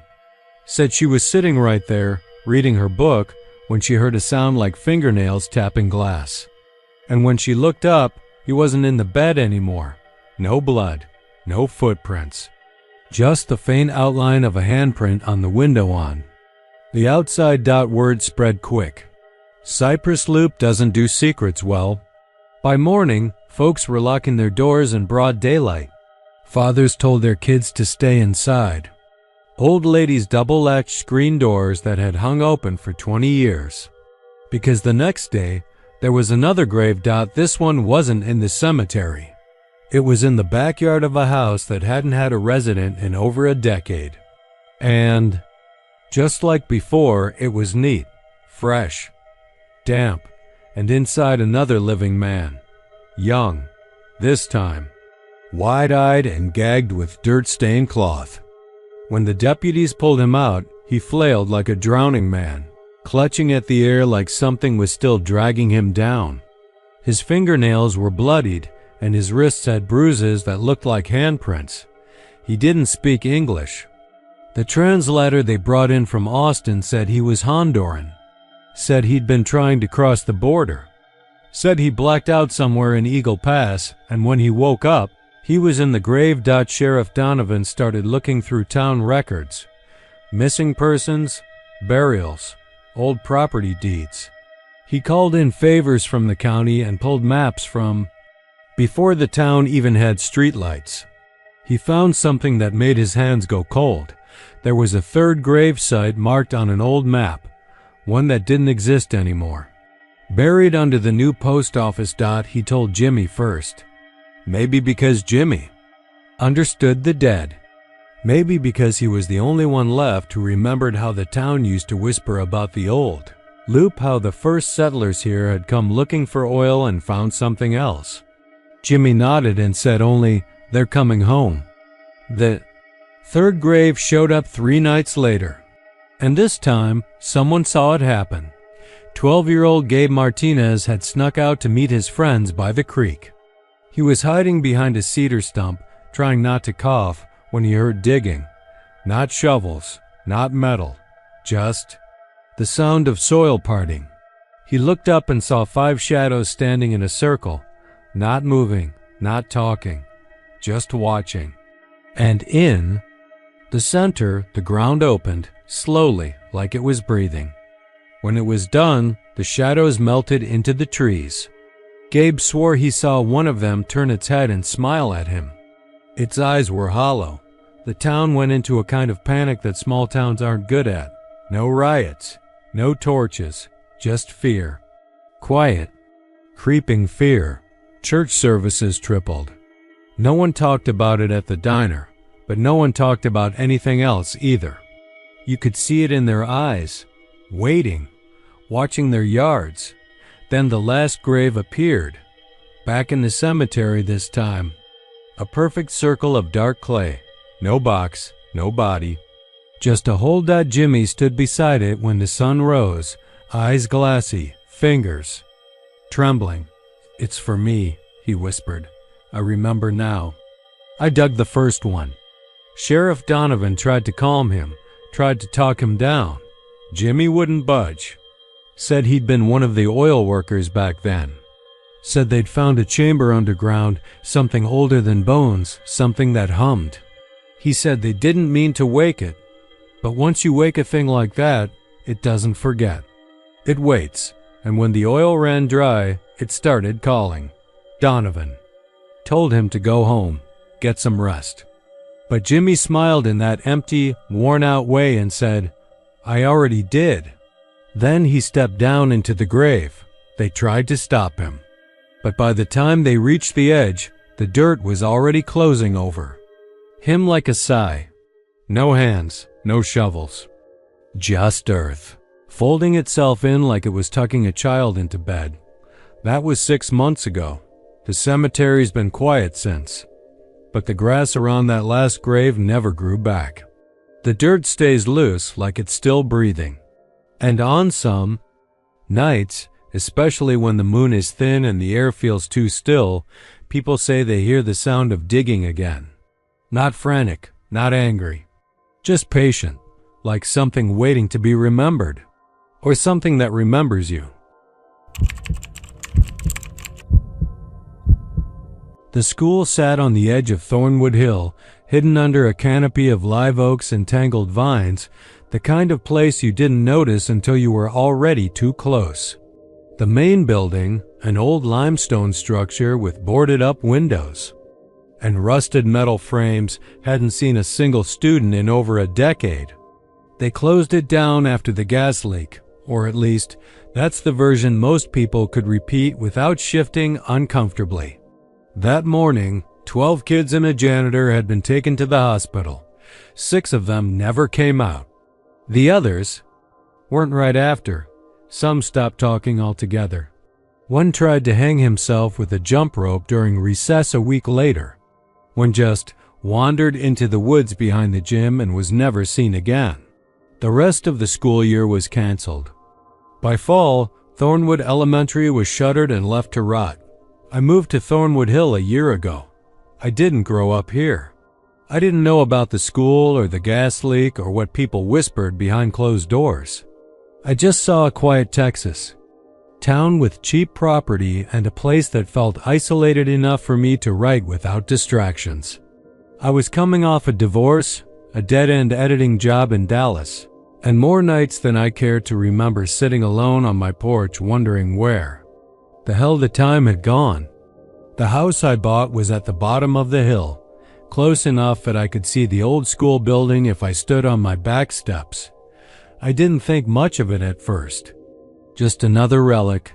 Said she was sitting right there, reading her book, when she heard a sound like fingernails tapping glass. And when she looked up, he wasn't in the bed anymore. No blood, no footprints. Just the faint outline of a handprint on the window on. The outside word spread quick. Cypress Loop doesn't do secrets well. By morning, folks were locking their doors in broad daylight. Fathers told their kids to stay inside. Old ladies double-latched screen doors that had hung open for 20 years. Because the next day, there was another grave. This one wasn't in the cemetery. It was in the backyard of a house that hadn't had a resident in over a decade. And just like before, it was neat, fresh, damp, and inside another living man. Young, this time. Wide-eyed and gagged with dirt-stained cloth. When the deputies pulled him out, he flailed like a drowning man, clutching at the air like something was still dragging him down. His fingernails were bloodied, and his wrists had bruises that looked like handprints. He didn't speak English. The translator they brought in from Austin said he was Honduran. Said he'd been trying to cross the border. Said he blacked out somewhere in Eagle Pass, and when he woke up, he was in the grave. Sheriff Donovan started looking through town records. Missing persons, burials, old property deeds. He called in favors from the county and pulled maps from before the town even had streetlights. He found something that made his hands go cold. There was a third grave site marked on an old map, one that didn't exist anymore. Buried under the new post office dot, he told Jimmy first. Maybe because Jimmy understood the dead. Maybe because he was the only one left who remembered how the town used to whisper about the old loop, how the first settlers here had come looking for oil and found something else. Jimmy nodded and said only, "They're coming home." The third grave showed up 3 nights later. And this time, someone saw it happen. 12-year-old Gabe Martinez had snuck out to meet his friends by the creek. He was hiding behind a cedar stump, trying not to cough, when he heard digging. Not shovels, not metal, just the sound of soil parting. He looked up and saw 5 shadows standing in a circle, not moving, not talking, just watching. And in the center, the ground opened, slowly, like it was breathing. When it was done, the shadows melted into the trees. Gabe swore he saw one of them turn its head and smile at him. Its eyes were hollow. The town went into a kind of panic that small towns aren't good at. No riots, no torches, just fear. Quiet, creeping fear. Church services tripled. No one talked about it at the diner, but no one talked about anything else either. You could see it in their eyes, waiting, watching their yards. Then the last grave appeared, back in the cemetery this time. A perfect circle of dark clay. No box, no body. Just a hole. Jimmy stood beside it when the sun rose, eyes glassy, fingers trembling. "It's for me," he whispered. "I remember now." I dug the first one. Sheriff Donovan tried to calm him, tried to talk him down. Jimmy wouldn't budge. Said he'd been one of the oil workers back then. Said they'd found a chamber underground, something older than bones, something that hummed. He said they didn't mean to wake it, but once you wake a thing like that, it doesn't forget. It waits, and when the oil ran dry, it started calling. Donovan told him to go home, get some rest. But Jimmy smiled in that empty, worn-out way and said, "I already did." Then he stepped down into the grave. They tried to stop him. But by the time they reached the edge, the dirt was already closing over him like a sigh. No hands, no shovels. Just earth, folding itself in like it was tucking a child into bed. That was 6 months ago. The cemetery's been quiet since. But the grass around that last grave never grew back. The dirt stays loose like it's still breathing. And on some nights, especially when the moon is thin and the air feels too still, people say they hear the sound of digging again. Not frantic, not angry. Just patient, like something waiting to be remembered. Or something that remembers you. The school sat on the edge of Thornwood Hill, hidden under a canopy of live oaks and tangled vines, the kind of place you didn't notice until you were already too close. The main building, an old limestone structure with boarded-up windows and rusted metal frames, hadn't seen a single student in over a decade. They closed it down after the gas leak, or at least, that's the version most people could repeat without shifting uncomfortably. That morning, 12 kids and a janitor had been taken to the hospital. 6 of them never came out. The others weren't right after. Some stopped talking altogether. One tried to hang himself with a jump rope during recess a week later. One just wandered into the woods behind the gym and was never seen again. The rest of the school year was canceled. By fall, Thornwood Elementary was shuttered and left to rot. I moved to Thornwood Hill a year ago. I didn't grow up here. I didn't know about the school or the gas leak or what people whispered behind closed doors. I just saw a quiet Texas town with cheap property and a place that felt isolated enough for me to write without distractions. I was coming off a divorce, a dead-end editing job in Dallas, and more nights than I care to remember sitting alone on my porch wondering where the hell the time had gone. The house I bought was at the bottom of the hill, close enough that I could see the old school building if I stood on my back steps. I didn't think much of it at first. Just another relic.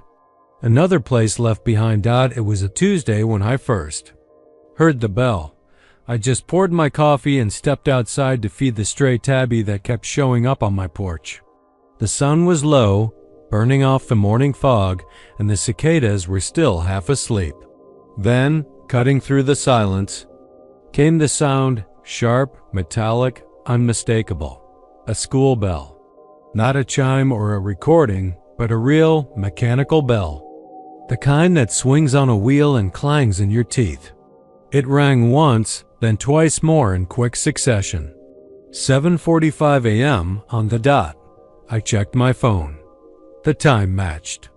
Another place left behind. It was a Tuesday when I first heard the bell. I just poured my coffee and stepped outside to feed the stray tabby that kept showing up on my porch. The sun was low, burning off the morning fog, and the cicadas were still half asleep. Then, cutting through the silence, came the sound, sharp, metallic, unmistakable. A school bell. Not a chime or a recording, but a real, mechanical bell. The kind that swings on a wheel and clangs in your teeth. It rang once, then twice more in quick succession. 7:45 a.m. on the dot. I checked my phone. The time matched.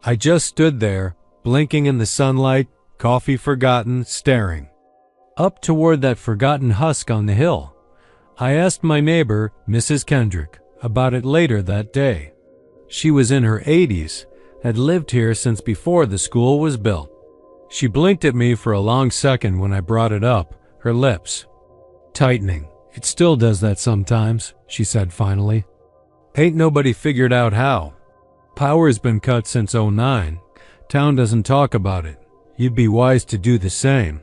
I just stood there, blinking in the sunlight, coffee forgotten, staring up toward that forgotten husk on the hill. I asked my neighbor, Mrs. Kendrick, about it later that day. She was in her 80s, had lived here since before the school was built. She blinked at me for a long second when I brought it up, her lips tightening. "It still does that sometimes," she said finally. "Ain't nobody figured out how. Power's been cut since '09. Town doesn't talk about it. You'd be wise to do the same."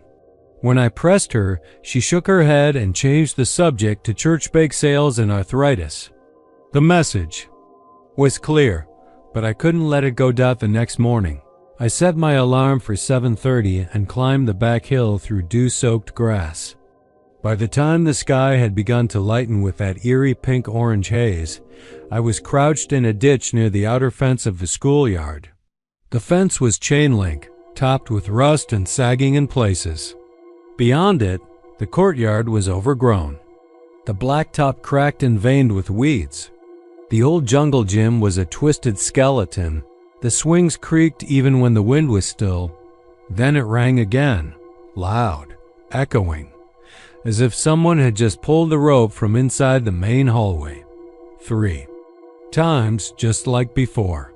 When I pressed her, she shook her head and changed the subject to church bake sales and arthritis. The message was clear, but I couldn't let it go. The next morning, I set my alarm for 7:30 and climbed the back hill through dew-soaked grass. By the time the sky had begun to lighten with that eerie pink-orange haze, I was crouched in a ditch near the outer fence of the schoolyard. The fence was chain-link, topped with rust and sagging in places. Beyond it, the courtyard was overgrown. The blacktop cracked and veined with weeds. The old jungle gym was a twisted skeleton. The swings creaked even when the wind was still. Then it rang again, loud, echoing, as if someone had just pulled the rope from inside the main hallway. 3 times, just like before.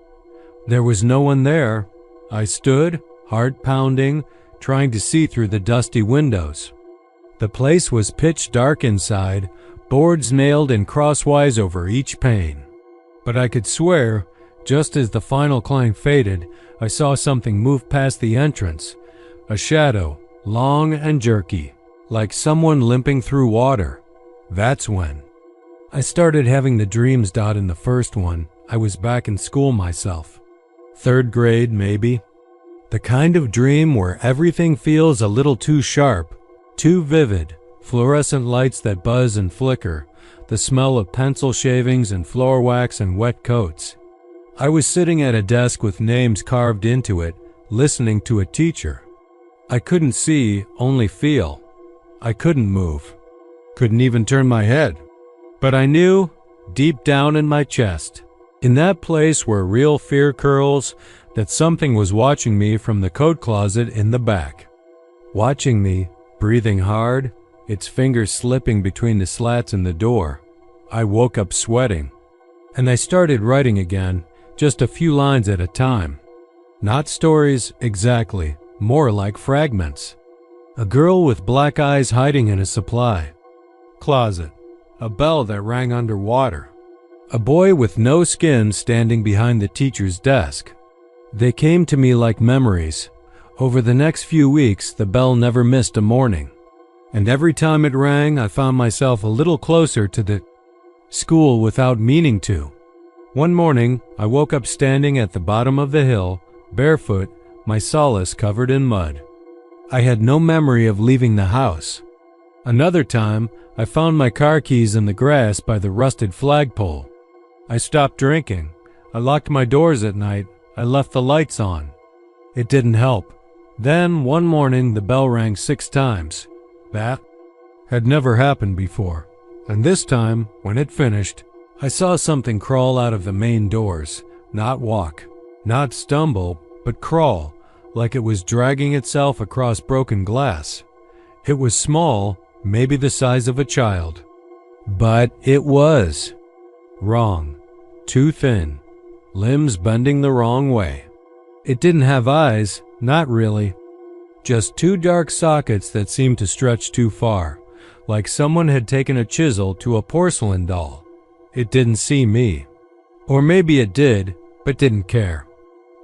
There was no one there. I stood, heart pounding, trying to see through the dusty windows. The place was pitch dark inside, boards nailed in crosswise over each pane. But I could swear, just as the final clang faded, I saw something move past the entrance. A shadow, long and jerky, like someone limping through water. That's when I started having the dreams. In the first one, I was back in school myself. 3rd grade, maybe. The kind of dream where everything feels a little too sharp, too vivid, fluorescent lights that buzz and flicker, the smell of pencil shavings and floor wax and wet coats. I was sitting at a desk with names carved into it, listening to a teacher. I couldn't see, only feel. I couldn't move. Couldn't even turn my head. But I knew, deep down in my chest, in that place where real fear curls, that something was watching me from the coat closet in the back. Watching me, breathing hard, its fingers slipping between the slats in the door. I woke up sweating. And I started writing again, just a few lines at a time. Not stories, exactly, more like fragments. A girl with black eyes hiding in a supply closet. A bell that rang underwater. A boy with no skin standing behind the teacher's desk. They came to me like memories. Over the next few weeks, the bell never missed a morning. And every time it rang, I found myself a little closer to the school without meaning to. One morning, I woke up standing at the bottom of the hill, barefoot, my solace covered in mud. I had no memory of leaving the house. Another time, I found my car keys in the grass by the rusted flagpole. I stopped drinking. I locked my doors at night. I left the lights on. It didn't help. Then, one morning, the bell rang 6 times. That had never happened before. And this time, when it finished, I saw something crawl out of the main doors. Not walk, not stumble, but crawl, like it was dragging itself across broken glass. It was small, maybe the size of a child. But it was. Wrong. Too thin. Limbs bending the wrong way. It didn't have eyes, not really. Just two dark sockets that seemed to stretch too far, like someone had taken a chisel to a porcelain doll. It didn't see me. Or maybe it did, but didn't care.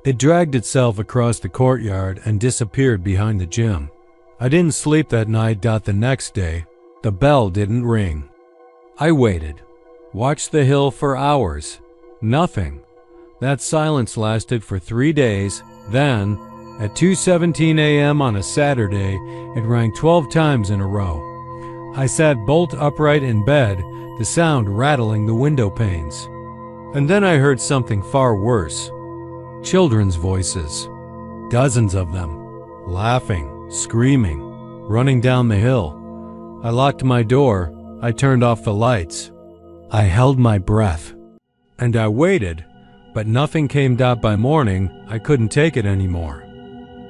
It dragged itself across the courtyard and disappeared behind the gym. I didn't sleep that night. The next day, the bell didn't ring. I waited. Watched the hill for hours. Nothing. That silence lasted for 3 days. Then, at 2:17 a.m. on a Saturday, it rang 12 times in a row. I sat bolt upright in bed, the sound rattling the window panes. And then I heard something far worse. Children's voices. Dozens of them. Laughing, screaming, running down the hill. I locked my door. I turned off the lights. I held my breath. And I waited, but nothing came. By morning, I couldn't take it anymore.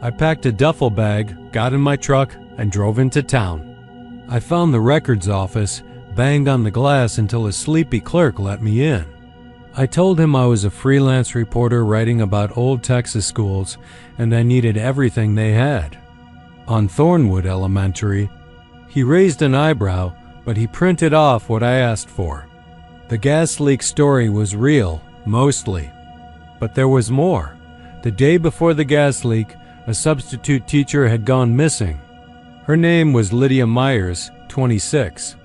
I packed a duffel bag, got in my truck, and drove into town. I found the records office, banged on the glass until a sleepy clerk let me in. I told him I was a freelance reporter writing about old Texas schools, and I needed everything they had. On Thornwood Elementary, he raised an eyebrow, but he printed off what I asked for. The gas leak story was real, mostly. But there was more. The day before the gas leak, a substitute teacher had gone missing. Her name was Lydia Myers, 26,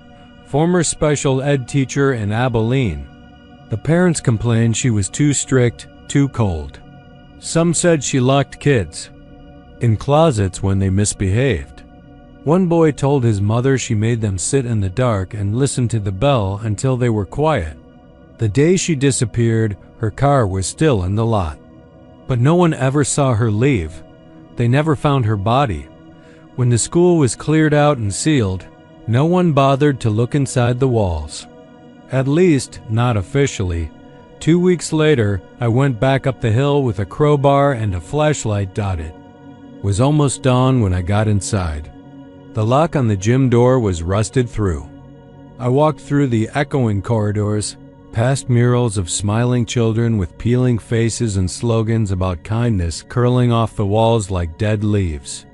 former special ed teacher in Abilene. The parents complained she was too strict, too cold. Some said she locked kids in closets when they misbehaved. One boy told his mother she made them sit in the dark and listen to the bell until they were quiet. The day she disappeared, her car was still in the lot. But no one ever saw her leave. They never found her body. When the school was cleared out and sealed, no one bothered to look inside the walls. At least, not officially. 2 weeks later, I went back up the hill with a crowbar and a flashlight. It was almost dawn when I got inside. The lock on the gym door was rusted through. I walked through the echoing corridors, past murals of smiling children with peeling faces and slogans about kindness curling off the walls like dead leaves.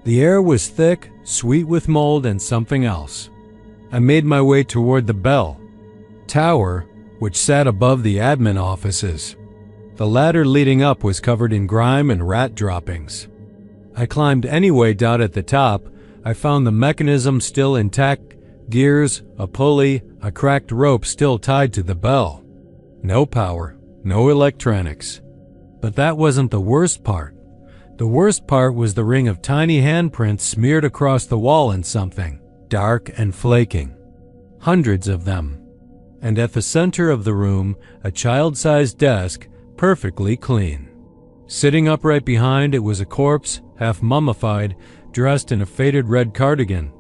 The air was thick, sweet with mold and something else. I made my way toward the bell tower, which sat above the admin offices. The ladder leading up was covered in grime and rat droppings. I climbed anyway. At the top, I found the mechanism still intact, gears, a pulley, a cracked rope still tied to the bell. No power, no electronics. But that wasn't the worst part. The worst part was the ring of tiny handprints smeared across the wall in something, dark and flaking. Hundreds of them. And at the center of the room, a child-sized desk, perfectly clean. Sitting upright behind it was a corpse, half mummified, dressed in a faded red cardigan,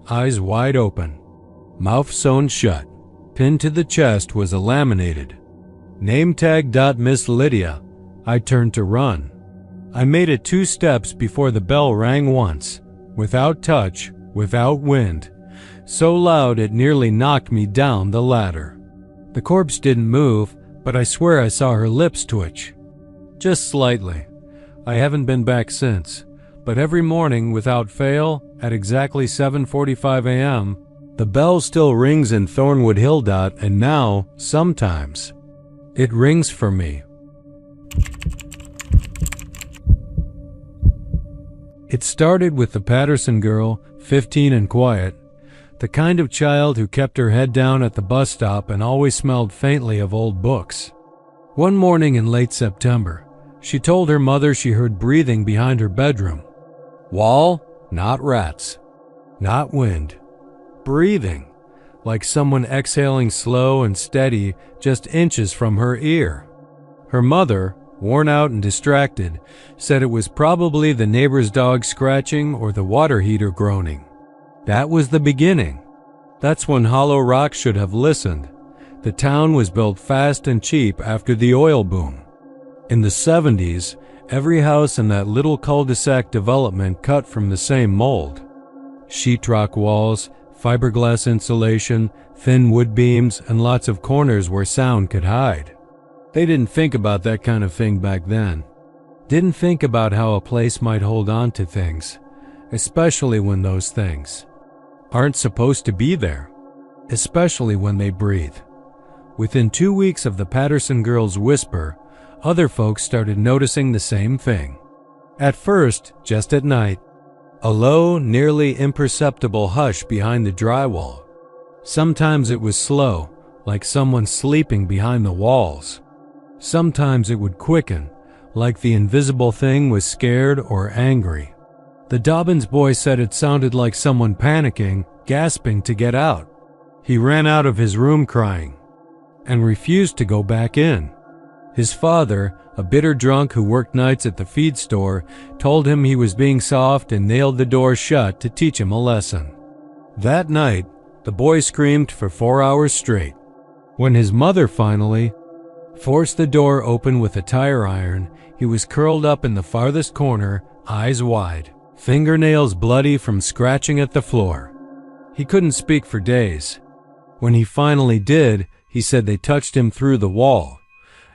eyes wide open, mouth sewn shut. Pinned to the chest was a laminated name tag. Miss Lydia. I turned to run. I made it 2 steps before the bell rang once, without touch, without wind, so loud it nearly knocked me down the ladder. The corpse didn't move, but I swear I saw her lips twitch. Just slightly. I haven't been back since, but every morning without fail, at exactly 7:45 a.m., the bell still rings in Thornwood Hill. And now, sometimes, it rings for me. It started with the Patterson girl, 15 and quiet, the kind of child who kept her head down at the bus stop and always smelled faintly of old books. One morning in late September, she told her mother she heard breathing behind her bedroom. Wall, not rats, not wind. Breathing, like someone exhaling slow and steady just inches from her ear. Her mother, worn out and distracted, said it was probably the neighbor's dog scratching or the water heater groaning. That was the beginning. That's when Hollow Rock should have listened. The town was built fast and cheap after the oil boom. In the 70s, every house in that little cul-de-sac development cut from the same mold. Sheetrock walls, fiberglass insulation, thin wood beams, and lots of corners where sound could hide. They didn't think about that kind of thing back then. Didn't think about how a place might hold on to things, especially when those things aren't supposed to be there, especially when they breathe. Within 2 weeks of the Patterson girls' whisper, other folks started noticing the same thing. At first, just at night, a low, nearly imperceptible hush behind the drywall. Sometimes it was slow, like someone sleeping behind the walls. Sometimes it would quicken, like the invisible thing was scared or angry. The Dobbins boy said it sounded like someone panicking, gasping to get out. He ran out of his room crying and refused to go back in. His father, a bitter drunk who worked nights at the feed store, told him he was being soft and nailed the door shut to teach him a lesson. That night, the boy screamed for 4 hours straight. When his mother finally forced the door open with a tire iron, he was curled up in the farthest corner, eyes wide, fingernails bloody from scratching at the floor. He couldn't speak for days. When he finally did, he said they touched him through the wall.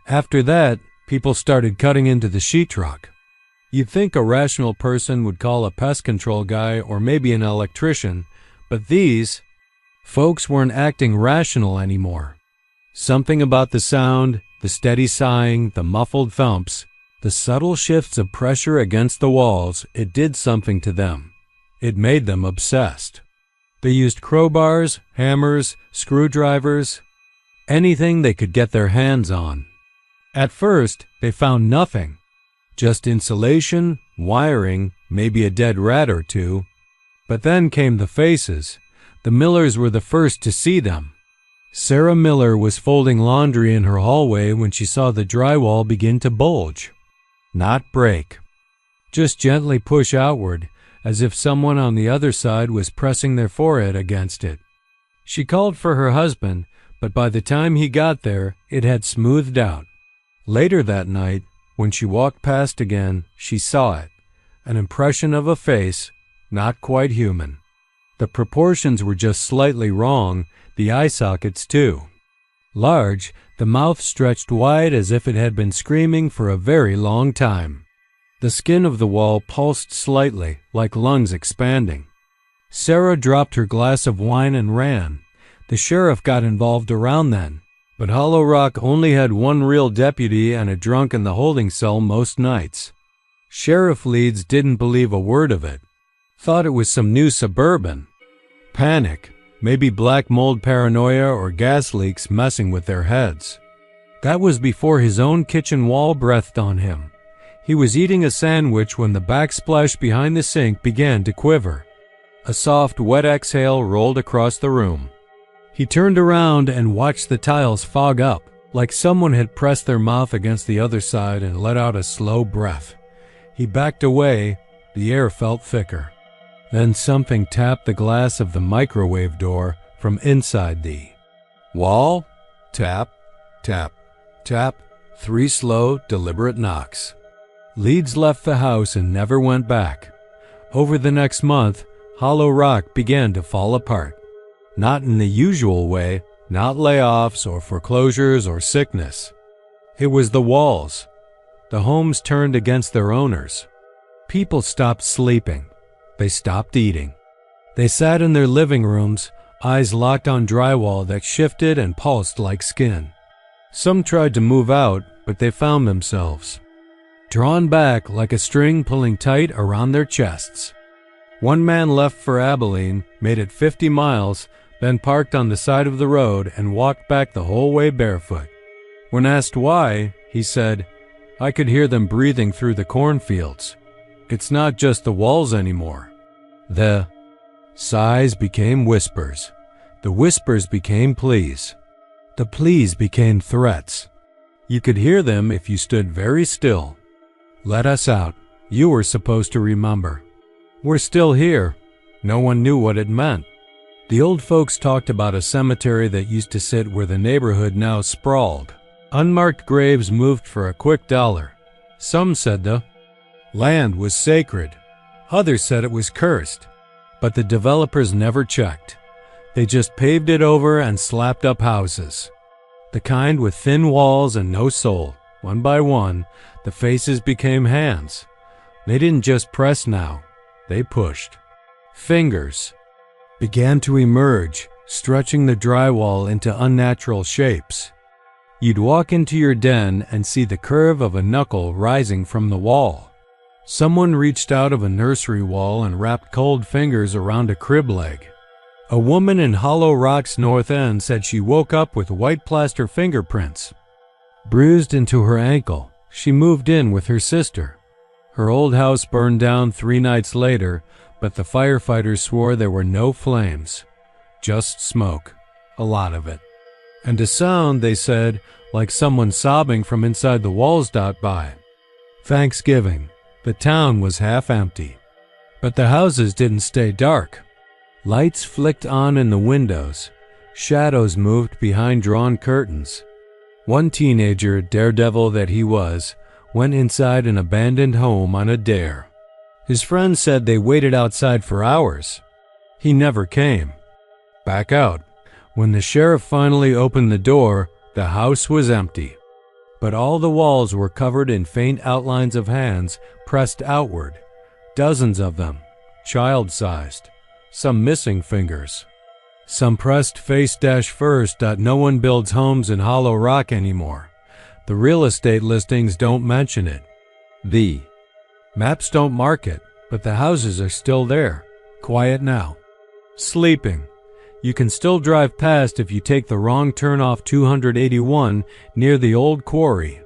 After that, people started cutting into the sheetrock. You'd think a rational person would call a pest control guy or maybe an electrician, but these folks weren't acting rational anymore. Something about the sound, the steady sighing, the muffled thumps, the subtle shifts of pressure against the walls, it did something to them. It made them obsessed. They used crowbars, hammers, screwdrivers, anything they could get their hands on. At first, they found nothing. Just insulation, wiring, maybe a dead rat or two. But then came the faces. The Millers were the first to see them. Sarah Miller was folding laundry in her hallway when she saw the drywall begin to bulge. Not break. Just gently push outward, as if someone on the other side was pressing their forehead against it. She called for her husband, but by the time he got there, it had smoothed out. Later that night, when she walked past again, she saw it. An impression of a face, not quite human. The proportions were just slightly wrong, the eye sockets too. Large, the mouth stretched wide as if it had been screaming for a very long time. The skin of the wall pulsed slightly, like lungs expanding. Sarah dropped her glass of wine and ran. The sheriff got involved around then, but Hollow Rock only had one real deputy and a drunk in the holding cell most nights. Sheriff Leeds didn't believe a word of it. Thought it was some new suburban. Panic, maybe black mold paranoia or gas leaks messing with their heads. That was before his own kitchen wall breathed on him. He was eating a sandwich when the backsplash behind the sink began to quiver. A soft, wet exhale rolled across the room. He turned around and watched the tiles fog up, like someone had pressed their mouth against the other side and let out a slow breath. He backed away. The air felt thicker. Then something tapped the glass of the microwave door from inside the wall. Tap, tap, tap. 3 slow, deliberate knocks. Leeds left the house and never went back. Over the next month, Hollow Rock began to fall apart. Not in the usual way, not layoffs or foreclosures or sickness. It was the walls. The homes turned against their owners. People stopped sleeping. They stopped eating. They sat in their living rooms, eyes locked on drywall that shifted and pulsed like skin. Some tried to move out, but they found themselves drawn back like a string pulling tight around their chests. One man left for Abilene, made it 50 miles, then parked on the side of the road and walked back the whole way barefoot. When asked why, he said, "I could hear them breathing through the cornfields. It's not just the walls anymore." The sighs became whispers. The whispers became pleas. The pleas became threats. You could hear them if you stood very still. "Let us out. You were supposed to remember. We're still here." No one knew what it meant. The old folks talked about a cemetery that used to sit where the neighborhood now sprawled. Unmarked graves moved for a quick dollar. Some said the land was sacred. Others said it was cursed. But the developers never checked. They just paved it over and slapped up houses. The kind with thin walls and no soul. One by one, the faces became hands. They didn't just press now, they pushed. Fingers began to emerge, stretching the drywall into unnatural shapes. You'd walk into your den and see the curve of a knuckle rising from the wall. Someone reached out of a nursery wall and wrapped cold fingers around a crib leg. A woman in Hollow Rock's North End said she woke up with white plaster fingerprints bruised into her ankle. She moved in with her sister. Her old house burned down 3 nights later, but the firefighters swore there were no flames, just smoke, a lot of it. And a sound, they said, like someone sobbing from inside the walls. By Thanksgiving, the town was half empty. But the houses didn't stay dark. Lights flicked on in the windows. Shadows moved behind drawn curtains. One teenager, daredevil that he was, went inside an abandoned home on a dare. His friends said they waited outside for hours. He never came. Back out. When the sheriff finally opened the door, the house was empty. But all the walls were covered in faint outlines of hands pressed outward, dozens of them, child-sized, some missing fingers. Some pressed face-first. No one builds homes in Hollow Rock anymore. The real estate listings don't mention it. The maps don't mark it, but the houses are still there, quiet now. Sleeping. You can still drive past if you take the wrong turn off 281 near the old quarry.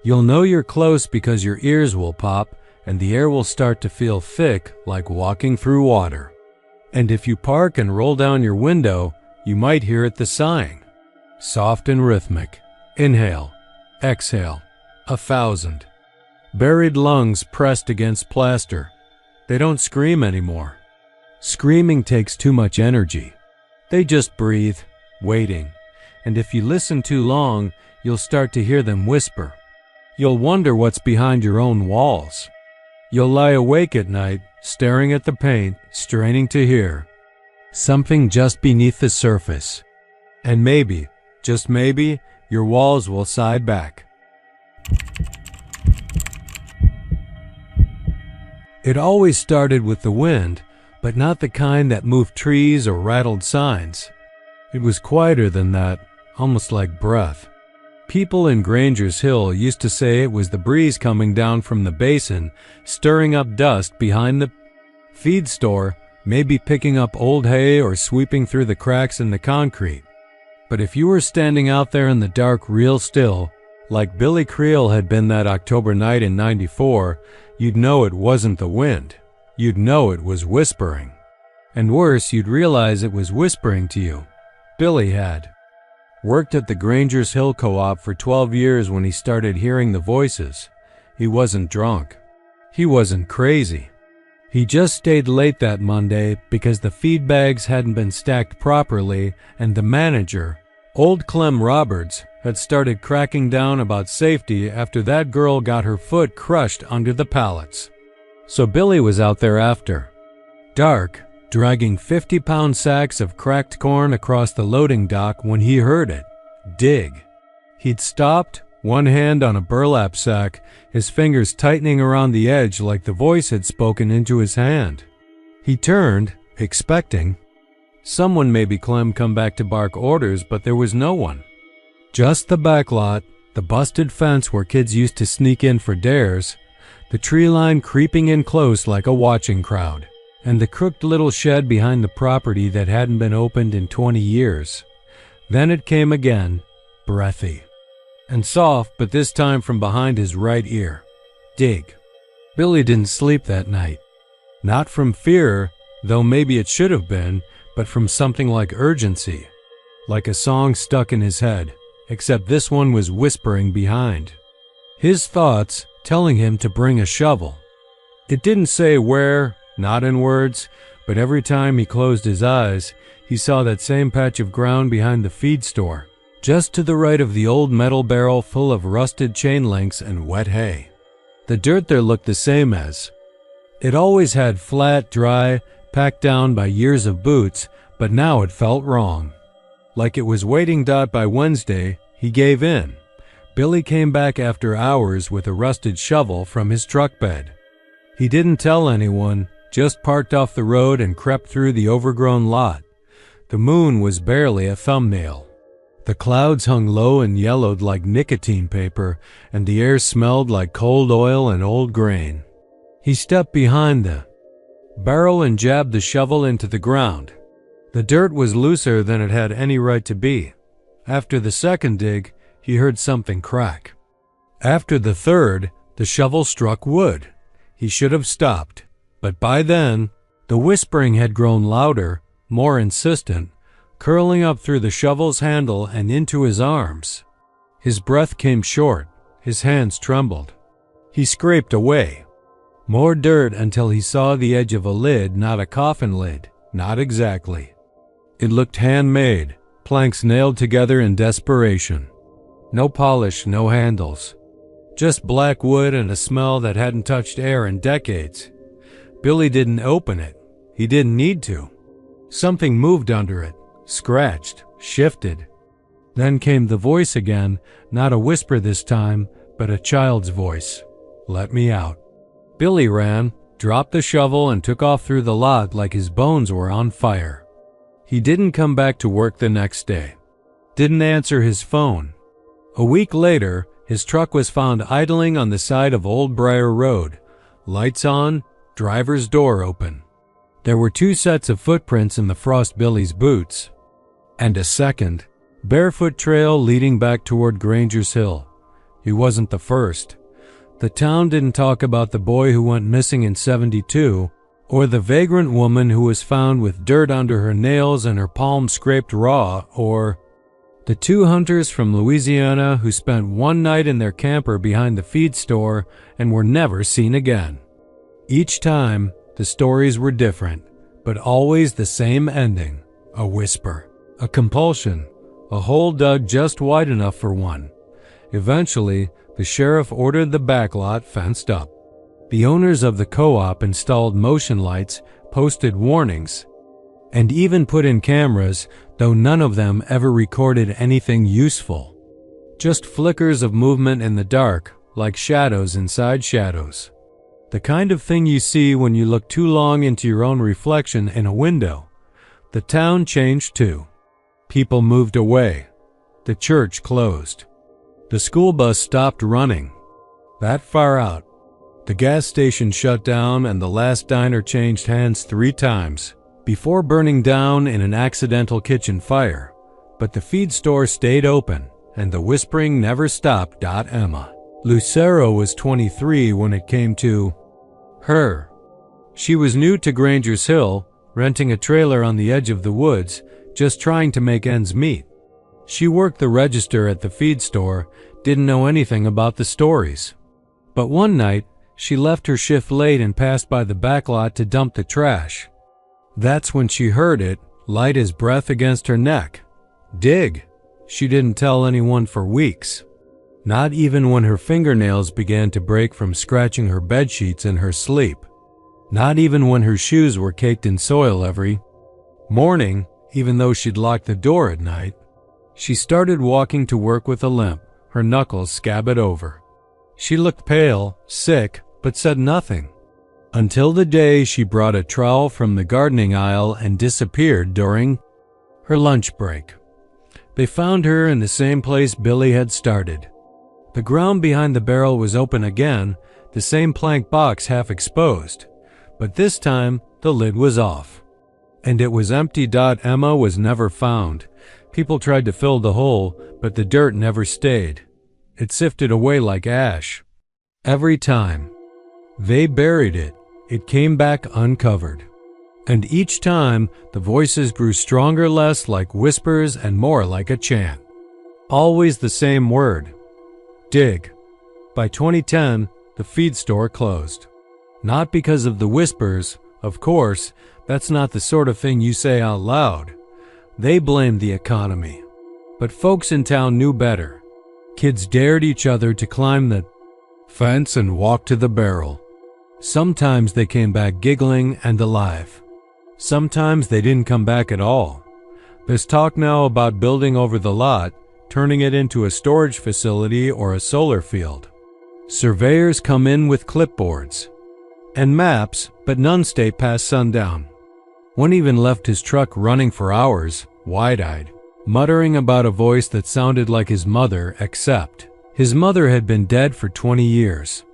You'll know you're close because your ears will pop and the air will start to feel thick like walking through water. And if you park and roll down your window, you might hear it sighing. Soft and rhythmic. Inhale. Exhale. 1,000. Buried lungs pressed against plaster. They don't scream anymore. Screaming takes too much energy. They just breathe, waiting. And if you listen too long, you'll start to hear them whisper. You'll wonder what's behind your own walls. You'll lie awake at night, staring at the paint, straining to hear something just beneath the surface. And maybe, just maybe, your walls will side back. It always started with the wind, but not the kind that moved trees or rattled signs. It was quieter than that, almost like breath. People in Granger's Hill used to say it was the breeze coming down from the basin, stirring up dust behind the feed store, maybe picking up old hay or sweeping through the cracks in the concrete. But if you were standing out there in the dark real still, like Billy Creel had been that October night in '94, you'd know it wasn't the wind. You'd know it was whispering. And worse, you'd realize it was whispering to you. Billy had worked at the Granger's Hill Co-op for 12 years when he started hearing the voices. He wasn't drunk. He wasn't crazy. He just stayed late that Monday because the feed bags hadn't been stacked properly and the manager, old Clem Roberts, had started cracking down about safety after that girl got her foot crushed under the pallets. So Billy was out there after dark, dragging 50-pound sacks of cracked corn across the loading dock when he heard it. Dig. He'd stopped, one hand on a burlap sack, his fingers tightening around the edge like the voice had spoken into his hand. He turned, expecting someone, maybe Clem, come back to bark orders, but there was no one. Just the back lot, the busted fence where kids used to sneak in for dares, the tree line creeping in close like a watching crowd, and the crooked little shed behind the property that hadn't been opened in 20 years. Then it came again, breathy and soft, but this time from behind his right ear. Dig. Billy didn't sleep that night. Not from fear, though maybe it should have been, but from something like urgency. Like a song stuck in his head, except this one was whispering behind. His thoughts telling him to bring a shovel. It didn't say where, not in words, but every time he closed his eyes, he saw that same patch of ground behind the feed store, just to the right of the old metal barrel full of rusted chain links and wet hay. The dirt there looked the same as. It always had flat, dry, packed down by years of boots, But now it felt wrong. Like it was waiting. By Wednesday, he gave in. Billy came back after hours with a rusted shovel from his truck bed. He didn't tell anyone, just parked off the road and crept through the overgrown lot. The moon was barely a thumbnail. The clouds hung low and yellowed like nicotine paper, and the air smelled like cold oil and old grain. He stepped behind the barrel and jabbed the shovel into the ground. The dirt was looser than it had any right to be. After the second dig, he heard something crack. After the third, the shovel struck wood. He should have stopped, but by then, the whispering had grown louder, more insistent, curling up through the shovel's handle and into his arms. His breath came short, his hands trembled. He scraped away. More dirt until he saw the edge of a lid, not a coffin lid, not exactly. It looked handmade, planks nailed together in desperation. No polish, no handles. Just black wood and a smell that hadn't touched air in decades. Billy didn't open it. He didn't need to. Something moved under it, scratched, shifted. Then came the voice again, not a whisper this time, but a child's voice. "Let me out." Billy ran, dropped the shovel, and took off through the lot like his bones were on fire. He didn't come back to work the next day. Didn't answer his phone. A week later, his truck was found idling on the side of Old Briar Road. Lights on, driver's door open. There were 2 sets of footprints in the frost Billy's boots, and a second, barefoot trail leading back toward Granger's Hill. He wasn't the first. The town didn't talk about the boy who went missing in '72, or the vagrant woman who was found with dirt under her nails and her palms scraped raw, or the 2 hunters from Louisiana who spent one night in their camper behind the feed store and were never seen again. Each time, the stories were different, but always the same ending: a whisper, a compulsion, a hole dug just wide enough for one. Eventually, the sheriff ordered the backlot fenced up. The owners of the co-op installed motion lights, posted warnings, and even put in cameras, though none of them ever recorded anything useful. Just flickers of movement in the dark, like shadows inside shadows. The kind of thing you see when you look too long into your own reflection in a window. The town changed too. People moved away. The church closed. The school bus stopped running. That far out. The gas station shut down and the last diner changed hands 3 times before burning down in an accidental kitchen fire. But the feed store stayed open, and the whispering never stopped. Emma Lucero was 23 when it came to her. She was new to Granger's Hill, renting a trailer on the edge of the woods, just trying to make ends meet. She worked the register at the feed store, didn't know anything about the stories. But one night, she left her shift late and passed by the backlot to dump the trash. That's when she heard it, light as breath against her neck. Dig. She didn't tell anyone for weeks. Not even when her fingernails began to break from scratching her bedsheets in her sleep. Not even when her shoes were caked in soil every morning, even though she'd locked the door at night. She started walking to work with a limp, her knuckles scabbed over. She looked pale, sick, but said nothing. Until the day she brought a trowel from the gardening aisle and disappeared during her lunch break. They found her in the same place Billy had started. The ground behind the barrel was open again, the same plank box half exposed, but this time the lid was off. And it was empty. Emma was never found. People tried to fill the hole, but the dirt never stayed. It sifted away like ash. Every time they buried it, it came back uncovered. And each time, the voices grew stronger, less like whispers and more like a chant. Always the same word: dig. By 2010, the feed store closed. Not because of the whispers, of course, that's not the sort of thing you say out loud. They blamed the economy. But folks in town knew better. Kids dared each other to climb the fence and walk to the barrel. Sometimes they came back giggling and alive. Sometimes they didn't come back at all. There's talk now about building over the lot, turning it into a storage facility or a solar field. Surveyors come in with clipboards and maps, but none stay past sundown. One even left his truck running for hours, wide-eyed, muttering about a voice that sounded like his mother, except his mother had been dead for 20 years.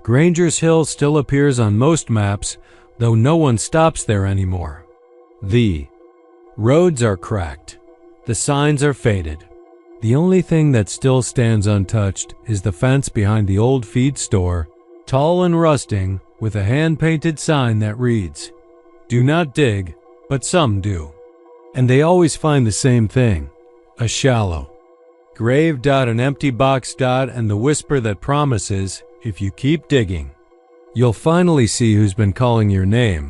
Granger's Hill still appears on most maps, though no one stops there anymore. The roads are cracked. The signs are faded. The only thing that still stands untouched is the fence behind the old feed store, tall and rusting, with a hand-painted sign that reads, "Do not dig, but some do." And they always find the same thing, a shallow grave, an empty box, and the whisper that promises, if you keep digging, you'll finally see who's been calling your name.